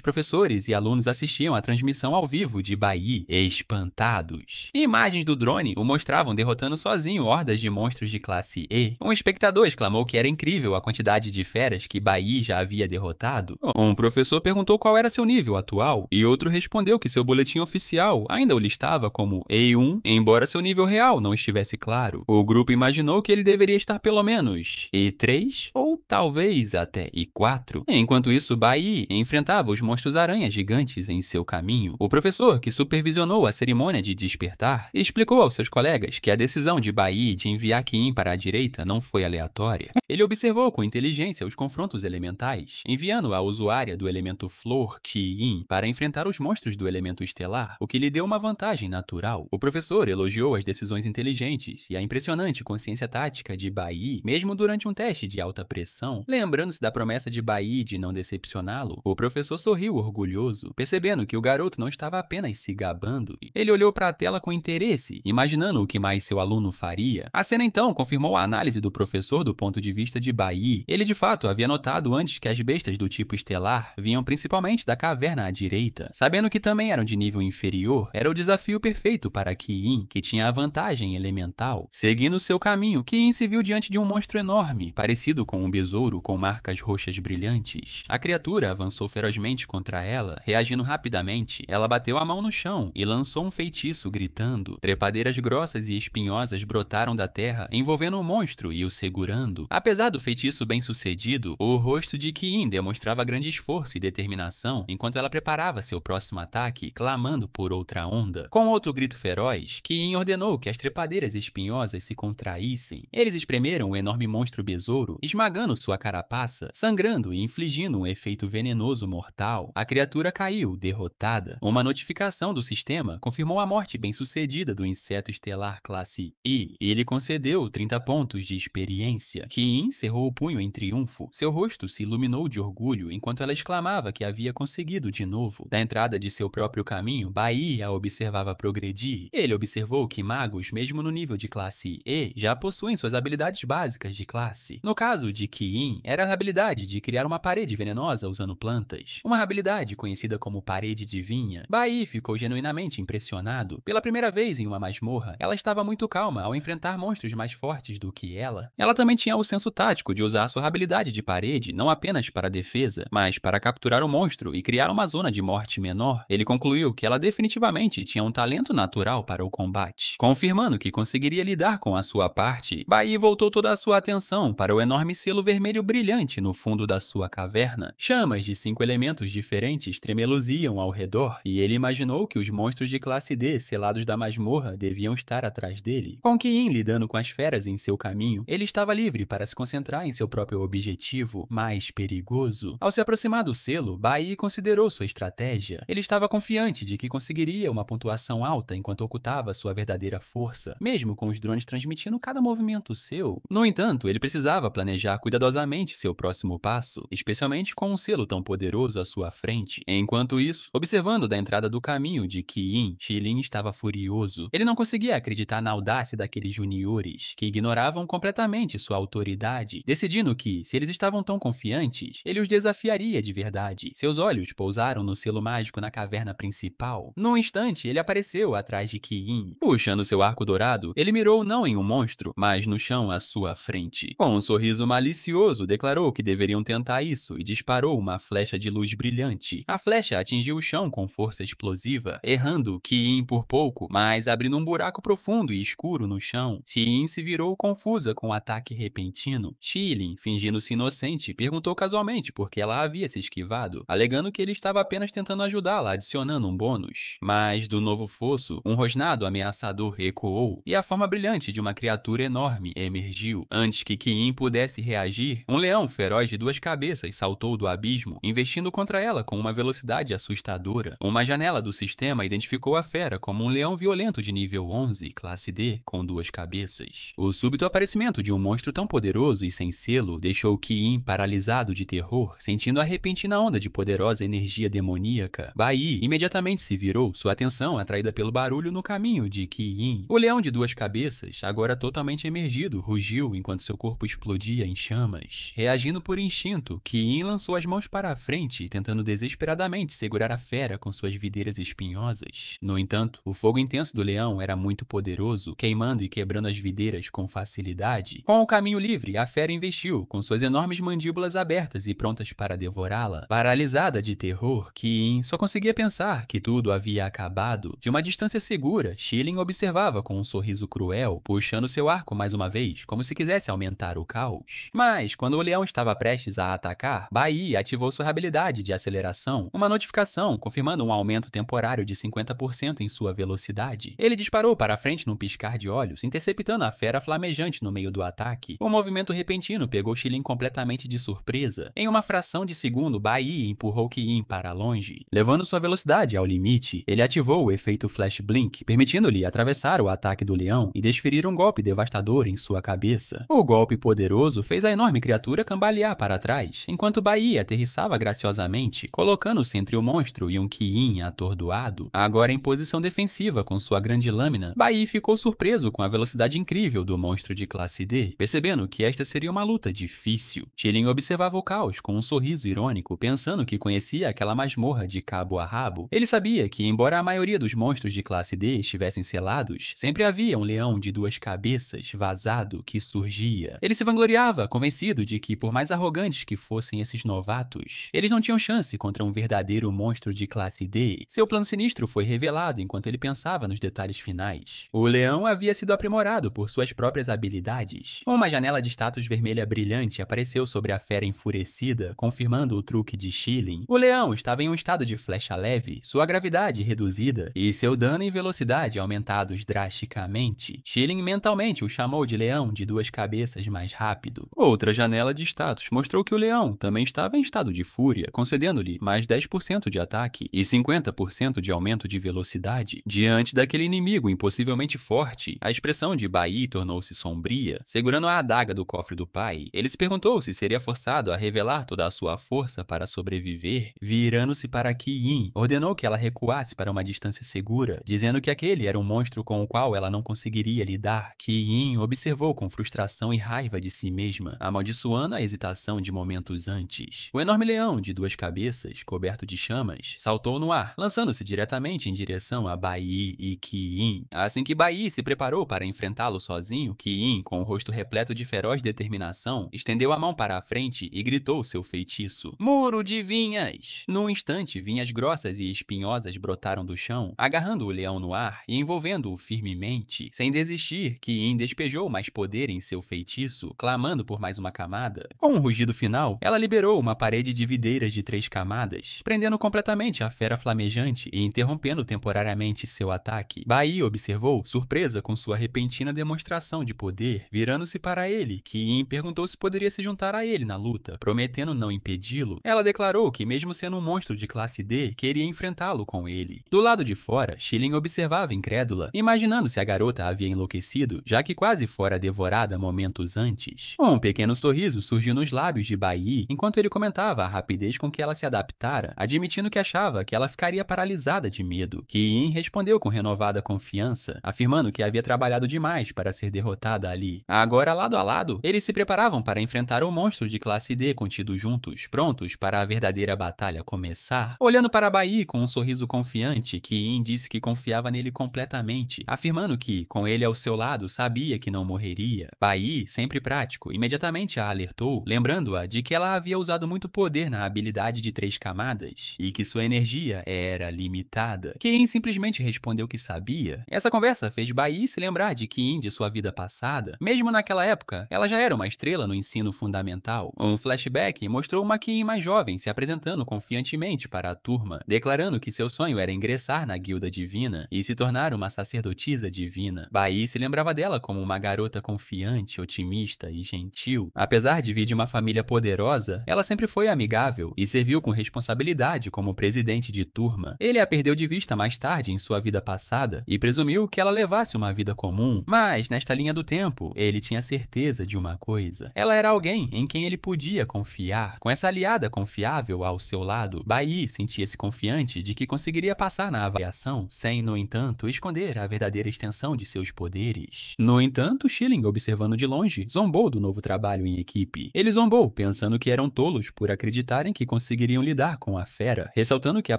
professores e alunos assistiam à transmissão ao vivo de Bai, espantados. Imagens do drone o mostravam derrotando sozinho hordas de monstros de classe E. Um espectador exclamou que era incrível a quantidade de feras que Bai já havia derrotado. Um professor perguntou qual era seu nível atual, e outro respondeu que seu boletim oficial ainda o listava como E1, embora seu nível real não estivesse claro. O grupo imaginou que ele deveria estar pelo menos E3 ou talvez até E4. Enquanto isso, Bai enfrentava os monstros-aranha gigantes em seu caminho. O professor, que supervisionou a cerimônia de despertar, explicou aos seus colegas que a decisão de Bai de enviar Kiin para a direita não foi aleatória. Ele observou com inteligência os confrontos elementais, enviando a usuária do elemento flor, Kiin, para enfrentar os monstros do elemento estelar, o que lhe deu uma vantagem natural. O professor elogiou as decisões inteligentes e a impressionante consciência tática de Bai, mesmo durante um teste de alta pressão. Lembrando-se da promessa de Bai de não decepcioná-lo, o professor sorriu orgulhoso, percebendo que o garoto não estava apenas se gabando. Ele olhou para a tela com interesse, imaginando o que mais seu aluno faria. A cena então confirmou a análise do professor do ponto de vista de Bai. Ele de fato havia notado antes que as bestas do tipo estelar vinham principalmente da caverna à direita. Sabendo que também eram de nível inferior, era o desafio perfeito para Kiin, que tinha a vantagem elemental. Seguindo seu caminho, Kiin se viu diante de um monstro enorme, parecido com um besouro com marcas roxas brilhantes. A criatura avançou ferozmente contra ela, reagindo rapidamente. Ela bateu a mão no chão e lançou um feitiço gritando. Trepadeiras grossas e espinhosas brotaram da terra, envolvendo o monstro e o segurando. Apesar do feitiço bem-sucedido, o rosto de Kiin demonstrava grande esforço e determinação enquanto ela preparava seu próximo ataque, clamando por outra onda. Com outro grito feroz, Kiin ordenou que as trepadeiras espinhosas se contraíssem. Eles espremeram o enorme monstro besouro, esmagando sua carapaça, sangrando e infligindo um efeito venenoso mortal. A criatura caiu, derrotada. Uma notificação do sistema confirmou a morte bem-sucedida do inseto estelar classe I, e ele concedeu 30 pontos de experiência. Kiin cerrou o punho em triunfo. Seu rosto se iluminou de orgulho enquanto ela exclamava que havia conseguido de novo. Da entrada de seu próprio caminho, Bai a observava progredir. Ele observou que magos, mesmo no nível de classe E, já possuem suas habilidades básicas de classe. No caso de Kiin, era a habilidade de criar uma parede venenosa usando plantas. Uma habilidade conhecida como parede divinha. Bai ficou genuinamente impressionado. Pela primeira vez em uma masmorra, ela estava muito calma ao enfrentar monstros mais fortes do que ela. Ela também tinha o senso tático de usar sua habilidade de parede não apenas para defesa, mas para capturar o monstro e criar uma zona de morte menor. Ele concluiu que ela definitivamente tinha um talento natural para o combate. Confirmando que conseguiria lidar com a sua parte, Bai voltou toda a sua atenção para o enorme selo vermelho brilhante no fundo da sua caverna. Chamas de 5 elementos diferentes tremeluziam ao redor, e ele imaginou que os monstros de classe D selados da masmorra deviam estar atrás dele. Com Kiin lidando com as feras em seu caminho, ele estava livre para se concentrar em seu próprio objetivo, mais perigoso. Ao se aproximar do selo, Bai considerou sua estratégia. Ele estava confiante de que conseguiria uma pontuação alta enquanto ocultava sua verdadeira força, mesmo com os drones transmitindo cada movimento seu. No entanto, ele precisava planejar cuidadosamente seu próximo passo, especialmente com um selo tão poderoso à sua frente. Enquanto isso, observando da entrada do caminho de Kiin, Shilin estava furioso. Ele não conseguia acreditar na audácia daqueles juniores, que ignoravam completamente sua autoridade, decidindo que, se eles estavam tão confiantes, ele os desafiaria de verdade. Seus olhos pousaram no selo mágico na caverna principal. Num instante, ele apareceu atrás de Kiin. Puxando seu arco dourado, ele mirou não em um monstro, mas no chão à sua frente. Com um sorriso malicioso, ansioso, declarou que deveriam tentar isso e disparou uma flecha de luz brilhante. A flecha atingiu o chão com força explosiva, errando Ki-in por pouco, mas abrindo um buraco profundo e escuro no chão. Shi-in se virou confusa com o ataque repentino. Shilin, fingindo-se inocente, perguntou casualmente por que ela havia se esquivado, alegando que ele estava apenas tentando ajudá-la, adicionando um bônus. Mas do novo fosso, um rosnado ameaçador ecoou e a forma brilhante de uma criatura enorme emergiu. Antes que Ki-in pudesse reagir, um leão feroz de 2 cabeças saltou do abismo, investindo contra ela com uma velocidade assustadora. Uma janela do sistema identificou a fera como um leão violento de nível 11, classe D, com 2 cabeças. O súbito aparecimento de um monstro tão poderoso e sem selo deixou Ki-in paralisado de terror, sentindo a repentina onda de poderosa energia demoníaca. Bai imediatamente se virou, sua atenção atraída pelo barulho no caminho de Ki-in. O leão de 2 cabeças, agora totalmente emergido, rugiu enquanto seu corpo explodia em chamas. Reagindo por instinto, Ki-in lançou as mãos para a frente, tentando desesperadamente segurar a fera com suas videiras espinhosas. No entanto, o fogo intenso do leão era muito poderoso, queimando e quebrando as videiras com facilidade. Com o caminho livre, a fera investiu, com suas enormes mandíbulas abertas e prontas para devorá-la. Paralisada de terror, Ki-in só conseguia pensar que tudo havia acabado. De uma distância segura, Shilin observava com um sorriso cruel, puxando seu arco mais uma vez, como se quisesse aumentar o caos. Mas, quando o leão estava prestes a atacar, Bai ativou sua habilidade de aceleração, uma notificação confirmando um aumento temporário de 50% em sua velocidade. Ele disparou para a frente num piscar de olhos, interceptando a fera flamejante no meio do ataque. O movimento repentino pegou Shilin completamente de surpresa. Em uma fração de segundo, Bai empurrou Ki-in para longe. Levando sua velocidade ao limite, ele ativou o efeito Flash Blink, permitindo-lhe atravessar o ataque do leão e desferir um golpe devastador em sua cabeça. O golpe poderoso fez a enorme criatura cambalear para trás, enquanto Bai aterrissava graciosamente, colocando-se entre o monstro e um Ki-in atordoado. Agora em posição defensiva com sua grande lâmina, Bai ficou surpreso com a velocidade incrível do monstro de classe D, percebendo que esta seria uma luta difícil. Shilin observava o caos com um sorriso irônico, pensando que conhecia aquela masmorra de cabo a rabo. Ele sabia que, embora a maioria dos monstros de classe D estivessem selados, sempre havia um leão de 2 cabeças, vazado, que surgia. Ele se vangloriava, convencido de que, por mais arrogantes que fossem esses novatos, eles não tinham chance contra um verdadeiro monstro de classe D. Seu plano sinistro foi revelado enquanto ele pensava nos detalhes finais. O leão havia sido aprimorado por suas próprias habilidades. Uma janela de status vermelha brilhante apareceu sobre a fera enfurecida, confirmando o truque de Shilin. O leão estava em um estado de flecha leve, sua gravidade reduzida e seu dano e velocidade aumentados drasticamente. Shilin mentalmente o chamou de leão de 2 cabeças mais rápido. Outra janela de status mostrou que o leão também estava em estado de fúria, concedendo-lhe mais 10% de ataque e 50% de aumento de velocidade. Diante daquele inimigo impossivelmente forte, a expressão de Bai tornou-se sombria. Segurando a adaga do cofre do pai, ele se perguntou se seria forçado a revelar toda a sua força para sobreviver. Virando-se para Ki-in, ordenou que ela recuasse para uma distância segura, dizendo que aquele era um monstro com o qual ela não conseguiria lidar. Ki-in observou com frustração e raiva de si mesma, amaldiçoando a hesitação de momentos antes. O enorme leão de 2 cabeças, coberto de chamas, saltou no ar, lançando-se diretamente em direção a Bai e Ki-in. Assim que Bai se preparou para enfrentá-lo sozinho, Ki-in, com o rosto repleto de feroz determinação, estendeu a mão para a frente e gritou seu feitiço. Muro de vinhas! Num instante, vinhas grossas e espinhosas brotaram do chão, agarrando o leão no ar e envolvendo-o firmemente. Sem desistir, Ki-in despejou mais poder em seu feitiço, clamando por mais uma camada. Com um rugido final, ela liberou uma parede de videiras de 3 camadas, prendendo completamente a fera flamejante e interrompendo temporariamente seu ataque. Bai observou, surpresa com sua repentina demonstração de poder. Virando-se para ele, Ki-in perguntou se poderia se juntar a ele na luta, prometendo não impedi-lo. Ela declarou que, mesmo sendo um monstro de classe D, queria enfrentá-lo com ele. Do lado de fora, Shilin observava incrédula, imaginando se a garota havia enlouquecido, já que quase fora devorada momentos antes. Um pequeno sorriso surgiu nos lábios de Bai enquanto ele comentava a rapidez com que ela se adaptara, admitindo que achava que ela ficaria paralisada de medo. Ki-in respondeu com renovada confiança, afirmando que havia trabalhado demais para ser derrotada ali. Agora, lado a lado, eles se preparavam para enfrentar o monstro de classe D contido juntos, prontos para a verdadeira batalha começar. Olhando para Bai com um sorriso confiante, Ki-in disse que confiava nele completamente, afirmando que, com ele ao seu lado, sabia que não morreria. Bai, sempre prático, imediatamente rapidamente a alertou, lembrando-a de que ela havia usado muito poder na habilidade de 3 camadas e que sua energia era limitada. Kiin simplesmente respondeu que sabia. Essa conversa fez Bai se lembrar de Kiin de sua vida passada. Mesmo naquela época, ela já era uma estrela no ensino fundamental. Um flashback mostrou uma Kiin mais jovem se apresentando confiantemente para a turma, declarando que seu sonho era ingressar na guilda divina e se tornar uma sacerdotisa divina. Bai se lembrava dela como uma garota confiante, otimista e gentil. Apesar de vir de uma família poderosa, ela sempre foi amigável e serviu com responsabilidade como presidente de turma. Ele a perdeu de vista mais tarde em sua vida passada e presumiu que ela levasse uma vida comum, mas nesta linha do tempo, ele tinha certeza de uma coisa. Ela era alguém em quem ele podia confiar. Com essa aliada confiável ao seu lado, Bai sentia-se confiante de que conseguiria passar na avaliação sem, no entanto, esconder a verdadeira extensão de seus poderes. No entanto, Schilling, observando de longe, zombou do novo trabalho em equipe. Ele zombou, pensando que eram tolos por acreditarem que conseguiriam lidar com a fera, ressaltando que a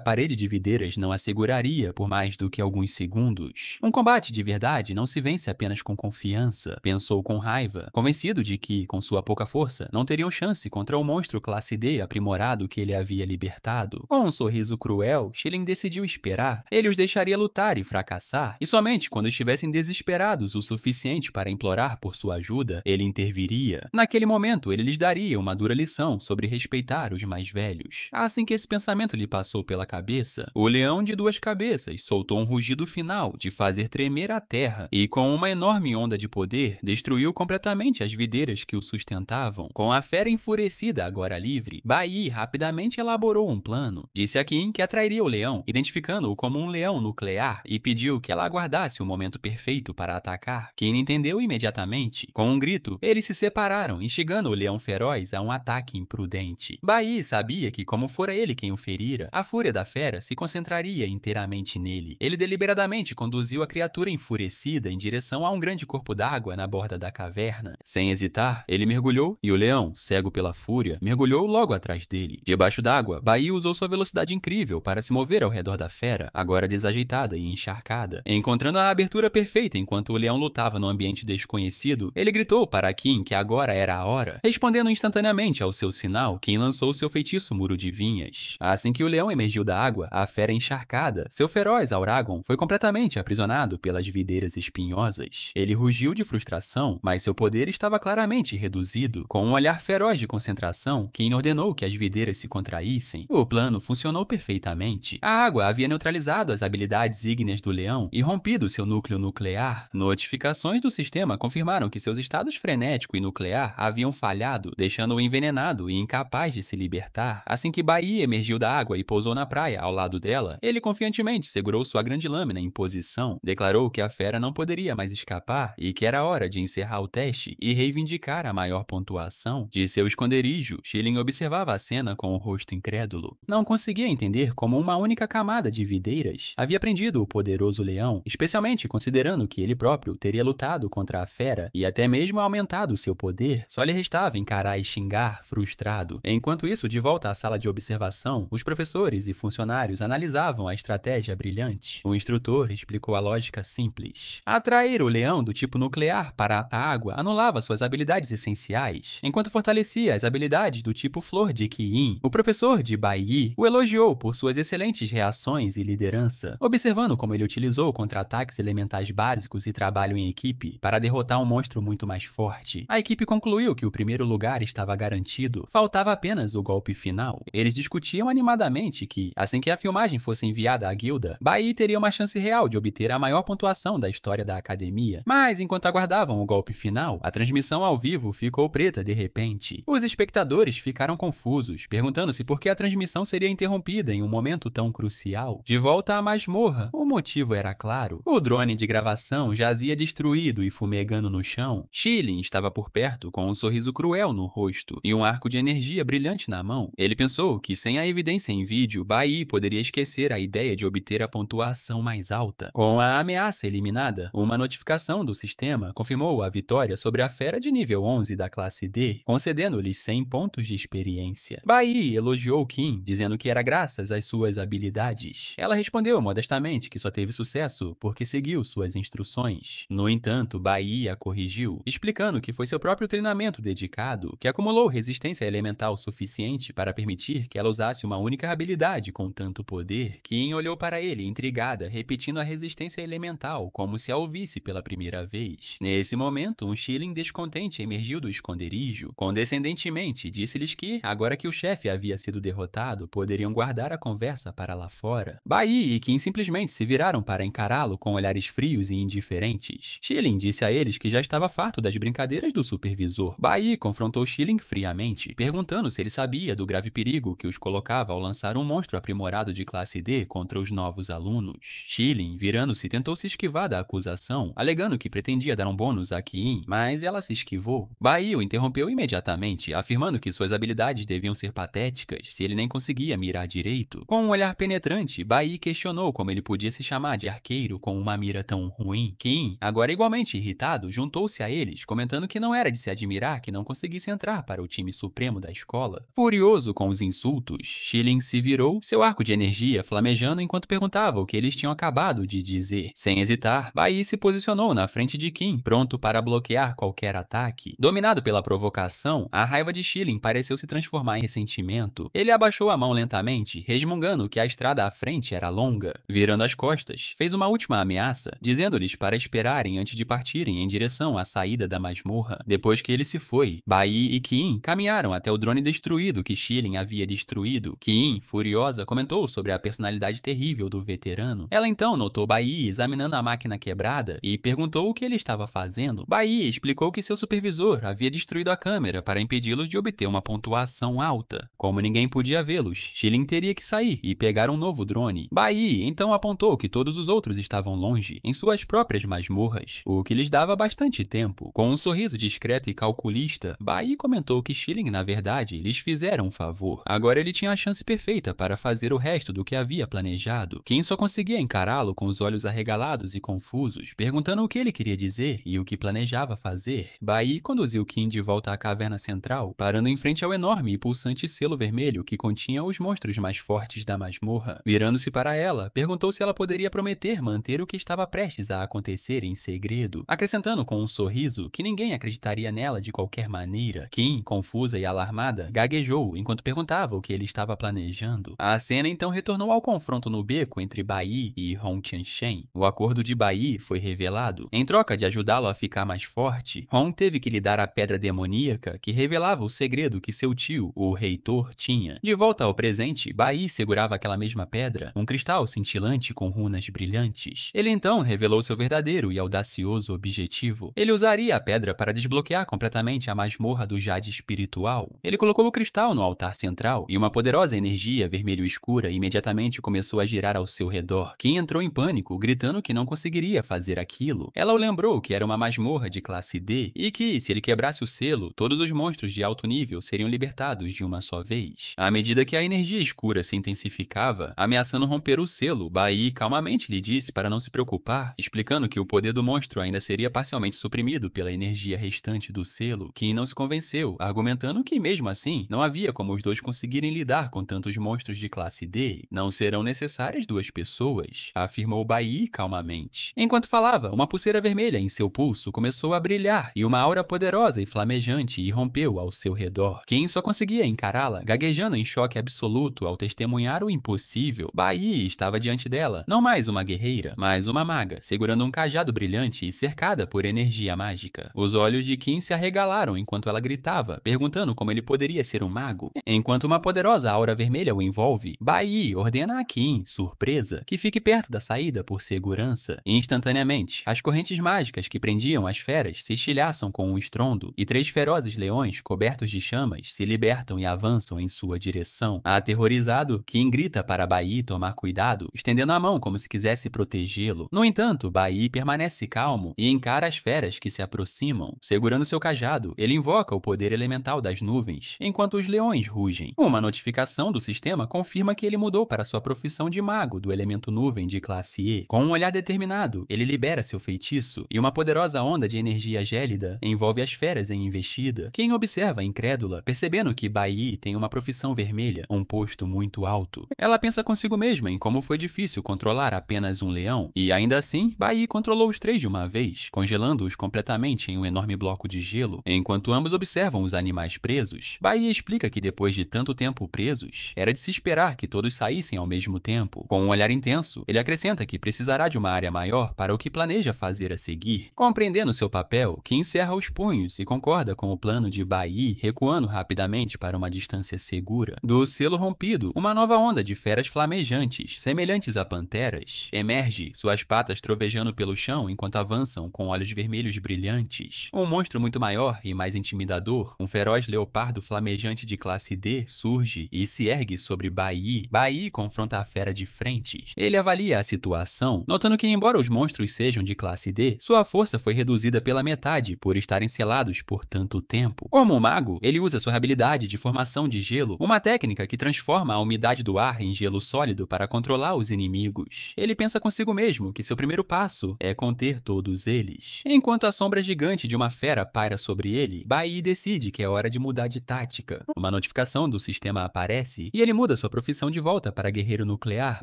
parede de videiras não a seguraria por mais do que alguns segundos. Um combate de verdade não se vence apenas com confiança, pensou com raiva, convencido de que, com sua pouca força, não teriam chance contra o monstro classe D aprimorado que ele havia libertado. Com um sorriso cruel, Schilling decidiu esperar. Ele os deixaria lutar e fracassar, e somente quando estivessem desesperados o suficiente para implorar por sua ajuda, ele interviria. Naquele momento, ele lhes daria uma dura lição sobre respeitar os mais velhos. Assim que esse pensamento lhe passou pela cabeça, o leão de 2 cabeças soltou um rugido final de fazer tremer a terra e, com uma enorme onda de poder, destruiu completamente as videiras que o sustentavam. Com a fera enfurecida agora livre, Bai rapidamente elaborou um plano. Disse a Kiin que atrairia o leão, identificando-o como um leão nuclear, e pediu que ela aguardasse o momento perfeito para atacar. Kiin entendeu imediatamente. Com um grito, eles se separaram, instigando o leão feroz a um ataque imprudente. Bai sabia que, como fora ele quem o ferira, a fúria da fera se concentraria inteiramente nele. Ele deliberadamente conduziu a criatura enfurecida em direção a um grande corpo d'água na borda da caverna. Sem hesitar, ele mergulhou e o leão, cego pela fúria, mergulhou logo atrás dele. Debaixo d'água, Bai usou sua velocidade incrível para se mover ao redor da fera, agora desajeitada e encharcada. Encontrando a abertura perfeita enquanto o leão lutava no ambiente desconhecido, ele gritou para Kiin que agora era a hora. Respondendo instantaneamente ao seu sinal, Kiin lançou seu feitiço Muro de Vinhas. Assim que o leão emergiu da água, a fera encharcada, seu feroz Auragon foi completamente aprisionado pelas videiras espinhosas. Ele rugiu de frustração, mas seu poder estava claramente reduzido. Com um olhar feroz de concentração, Kiin ordenou que as videiras se contraíssem. O plano funcionou perfeitamente. A água havia neutralizado as habilidades ígneas do leão e rompido seu núcleo nuclear. Notificações do sistema confirmaram que seus estados frenético e nuclear haviam falhado, deixando-o envenenado e incapaz de se libertar. Assim que Bai emergiu da água e pousou na praia ao lado dela, ele confiantemente segurou sua grande lâmina em posição, declarou que a fera não poderia mais escapar e que era hora de encerrar o teste e reivindicar a maior pontuação. De seu esconderijo, Schilling observava a cena com o rosto incrédulo. Não conseguia entender como uma única camada de videiras havia prendido o poderoso leão, especialmente considerando que ele próprio teria lutado contra a fera e até mesmo aumentado seu poder. Só lhe restava encarar e xingar, frustrado. Enquanto isso, de volta à sala de observação, os professores e funcionários analisavam a estratégia brilhante. O instrutor explicou a lógica simples. Atrair o leão do tipo nuclear para a água anulava suas habilidades essenciais, enquanto fortalecia as habilidades do tipo flor de Kiin. O professor de Bai o elogiou por suas excelentes reações e liderança, observando como ele utilizou contra-ataques elementais básicos e trabalho em equipe para derrotar um monstro muito mais forte. A equipe concluiu que o primeiro lugar estava garantido, faltava apenas o golpe final. Eles discutiam animadamente que, assim que a filmagem fosse enviada à guilda, Bai teria uma chance real de obter a maior pontuação da história da academia. Mas, enquanto aguardavam o golpe final, a transmissão ao vivo ficou preta de repente. Os espectadores ficaram confusos, perguntando-se por que a transmissão seria interrompida em um momento tão crucial. De volta à masmorra, o motivo era claro. O drone de gravação jazia destruído e fumegando no chão. Schilling estava por perto com um sorriso cruel no rosto e um arco de energia brilhante na mão. Ele pensou que sem a evidência em vídeo, Bai poderia esquecer a ideia de obter a pontuação mais alta. Com a ameaça eliminada, uma notificação do sistema confirmou a vitória sobre a fera de nível 11 da classe D, concedendo-lhes 100 pontos de experiência. Bai elogiou Kiin, dizendo que era graças às suas habilidades. Ela respondeu modestamente que só teve sucesso porque seguiu suas instruções. No entanto, Bai a corrigiu, explicando que foi seu próprio treinamento treinamento dedicado que acumulou resistência elemental suficiente para permitir que ela usasse uma única habilidade com tanto poder. Kim olhou para ele, intrigada, repetindo a resistência elemental, como se a ouvisse pela primeira vez. Nesse momento, um Schilling descontente emergiu do esconderijo. Condescendentemente, disse-lhes que, agora que o chefe havia sido derrotado, poderiam guardar a conversa para lá fora. Bai e Kim simplesmente se viraram para encará-lo com olhares frios e indiferentes. Schilling disse a eles que já estava farto das brincadeiras do supervisor. Bai confrontou Schilling friamente, perguntando se ele sabia do grave perigo que os colocava ao lançar um monstro aprimorado de classe D contra os novos alunos. Schilling, virando-se, tentou se esquivar da acusação, alegando que pretendia dar um bônus a Kim, mas ela se esquivou. Bai o interrompeu imediatamente, afirmando que suas habilidades deviam ser patéticas se ele nem conseguia mirar direito. Com um olhar penetrante, Bai questionou como ele podia se chamar de arqueiro com uma mira tão ruim. Kim, agora igualmente irritado, juntou-se a eles, comentando que não era de se admirar que não conseguisse entrar para o time supremo da escola. Furioso com os insultos, Schilling se virou, seu arco de energia flamejando enquanto perguntava o que eles tinham acabado de dizer. Sem hesitar, Bai se posicionou na frente de Kim, pronto para bloquear qualquer ataque. Dominado pela provocação, a raiva de Schilling pareceu se transformar em ressentimento. Ele abaixou a mão lentamente, resmungando que a estrada à frente era longa. Virando as costas, fez uma última ameaça, dizendo-lhes para esperarem antes de partirem em direção à saída da masmorra. Depois que ele se foi, Bai e Kim caminharam até o drone destruído que Schilling havia destruído. Kim, furiosa, comentou sobre a personalidade terrível do veterano. Ela então notou Bai examinando a máquina quebrada e perguntou o que ele estava fazendo. Bai explicou que seu supervisor havia destruído a câmera para impedi-los de obter uma pontuação alta. Como ninguém podia vê-los, Schilling teria que sair e pegar um novo drone. Bai então apontou que todos os outros estavam longe, em suas próprias masmorras, o que lhes dava bastante tempo. Com um sorriso discreto e calculista, Bai comentou que Schilling, na verdade, lhes fizera um favor. Agora ele tinha a chance perfeita para fazer o resto do que havia planejado. Kim só conseguia encará-lo com os olhos arregalados e confusos, perguntando o que ele queria dizer e o que planejava fazer. Bai conduziu Kim de volta à caverna central, parando em frente ao enorme e pulsante selo vermelho que continha os monstros mais fortes da masmorra. Virando-se para ela, perguntou se ela poderia prometer manter o que estava prestes a acontecer em segredo, acrescentando com um sorriso que ninguém acreditaria nela de qualquer maneira. Kim, confusa e alarmada, gaguejou enquanto perguntava o que ele estava planejando. A cena então retornou ao confronto no beco entre Bai e Hong Qianshen. O acordo de Bai foi revelado. Em troca de ajudá-lo a ficar mais forte, Hong teve que lhe dar a pedra demoníaca que revelava o segredo que seu tio, o reitor, tinha. De volta ao presente, Bai segurava aquela mesma pedra, um cristal cintilante com runas brilhantes. Ele então revelou seu verdadeiro e audacioso objetivo. Ele usaria a pedra para desbloquear completamente a masmorra do Jade espiritual. Ele colocou o cristal no altar central e uma poderosa energia vermelho escura imediatamente começou a girar ao seu redor. Kim entrou em pânico, gritando que não conseguiria fazer aquilo. Ela o lembrou que era uma masmorra de classe D e que, se ele quebrasse o selo, todos os monstros de alto nível seriam libertados de uma só vez. À medida que a energia escura se intensificava, ameaçando romper o selo, Bai calmamente lhe disse para não se preocupar, explicando que o poder do monstro ainda seria parcialmente suprimido pela energia restante do selo. Kim não se convenceu, argumentando que, mesmo assim, não havia como os dois conseguirem lidar com tantos monstros de classe D. Não serão necessárias duas pessoas, afirmou Bai calmamente. Enquanto falava, uma pulseira vermelha em seu pulso começou a brilhar e uma aura poderosa e flamejante irrompeu ao seu redor. Kim só conseguia encará-la, gaguejando em choque absoluto ao testemunhar o impossível. Bai estava diante dela, não mais uma guerreira, mas uma maga, segurando um cajado brilhante e cercada por energia mágica. Os olhos de Kim se arregalaram enquanto ela gritava, perguntando como ele poderia ser um mago. Enquanto uma poderosa aura vermelha o envolve, Bai ordena a Kim, surpresa, que fique perto da saída por segurança. Instantaneamente, as correntes mágicas que prendiam as feras se estilhaçam com um estrondo e 3 ferozes leões, cobertos de chamas, se libertam e avançam em sua direção. Aterrorizado, Kim grita para Bai tomar cuidado, estendendo a mão como se quisesse protegê-lo. No entanto, Bai permanece calmo e encara as feras que se aproximam. Segurando seu cajado, ele invoca o poder elemental das nuvens, enquanto os leões rugem. Uma notificação do sistema confirma que ele mudou para sua profissão de mago do elemento nuvem de classe E. Com um olhar determinado, ele libera seu feitiço e uma poderosa onda de energia gélida envolve as feras em investida. Quem observa, incrédula, percebendo que Bai tem uma profissão vermelha, um posto muito alto. Ela pensa consigo mesma em como foi difícil controlar apenas um leão, e ainda assim, Bai controlou os 3 de uma vez, congelando-os completamente em um enorme bloco de gelo. gelo, enquanto ambos observam os animais presos. Bai explica que depois de tanto tempo presos, era de se esperar que todos saíssem ao mesmo tempo. Com um olhar intenso, ele acrescenta que precisará de uma área maior para o que planeja fazer a seguir. Compreendendo seu papel, Kim encerra os punhos e concorda com o plano de Bai, recuando rapidamente para uma distância segura. Do selo rompido, uma nova onda de feras flamejantes, semelhantes a panteras, emerge, suas patas trovejando pelo chão enquanto avançam com olhos vermelhos brilhantes. Um monstro muito maior e mais intimidador, um feroz leopardo flamejante de classe D, surge e se ergue sobre Bai. Bai confronta a fera de frente. Ele avalia a situação, notando que, embora os monstros sejam de classe D, sua força foi reduzida pela metade por estarem selados por tanto tempo. Como um mago, ele usa sua habilidade de formação de gelo, uma técnica que transforma a umidade do ar em gelo sólido para controlar os inimigos. Ele pensa consigo mesmo que seu primeiro passo é conter todos eles. Enquanto a sombra gigante de uma fera paira sobre ele, Bai decide que é hora de mudar de tática. Uma notificação do sistema aparece e ele muda sua profissão de volta para guerreiro nuclear,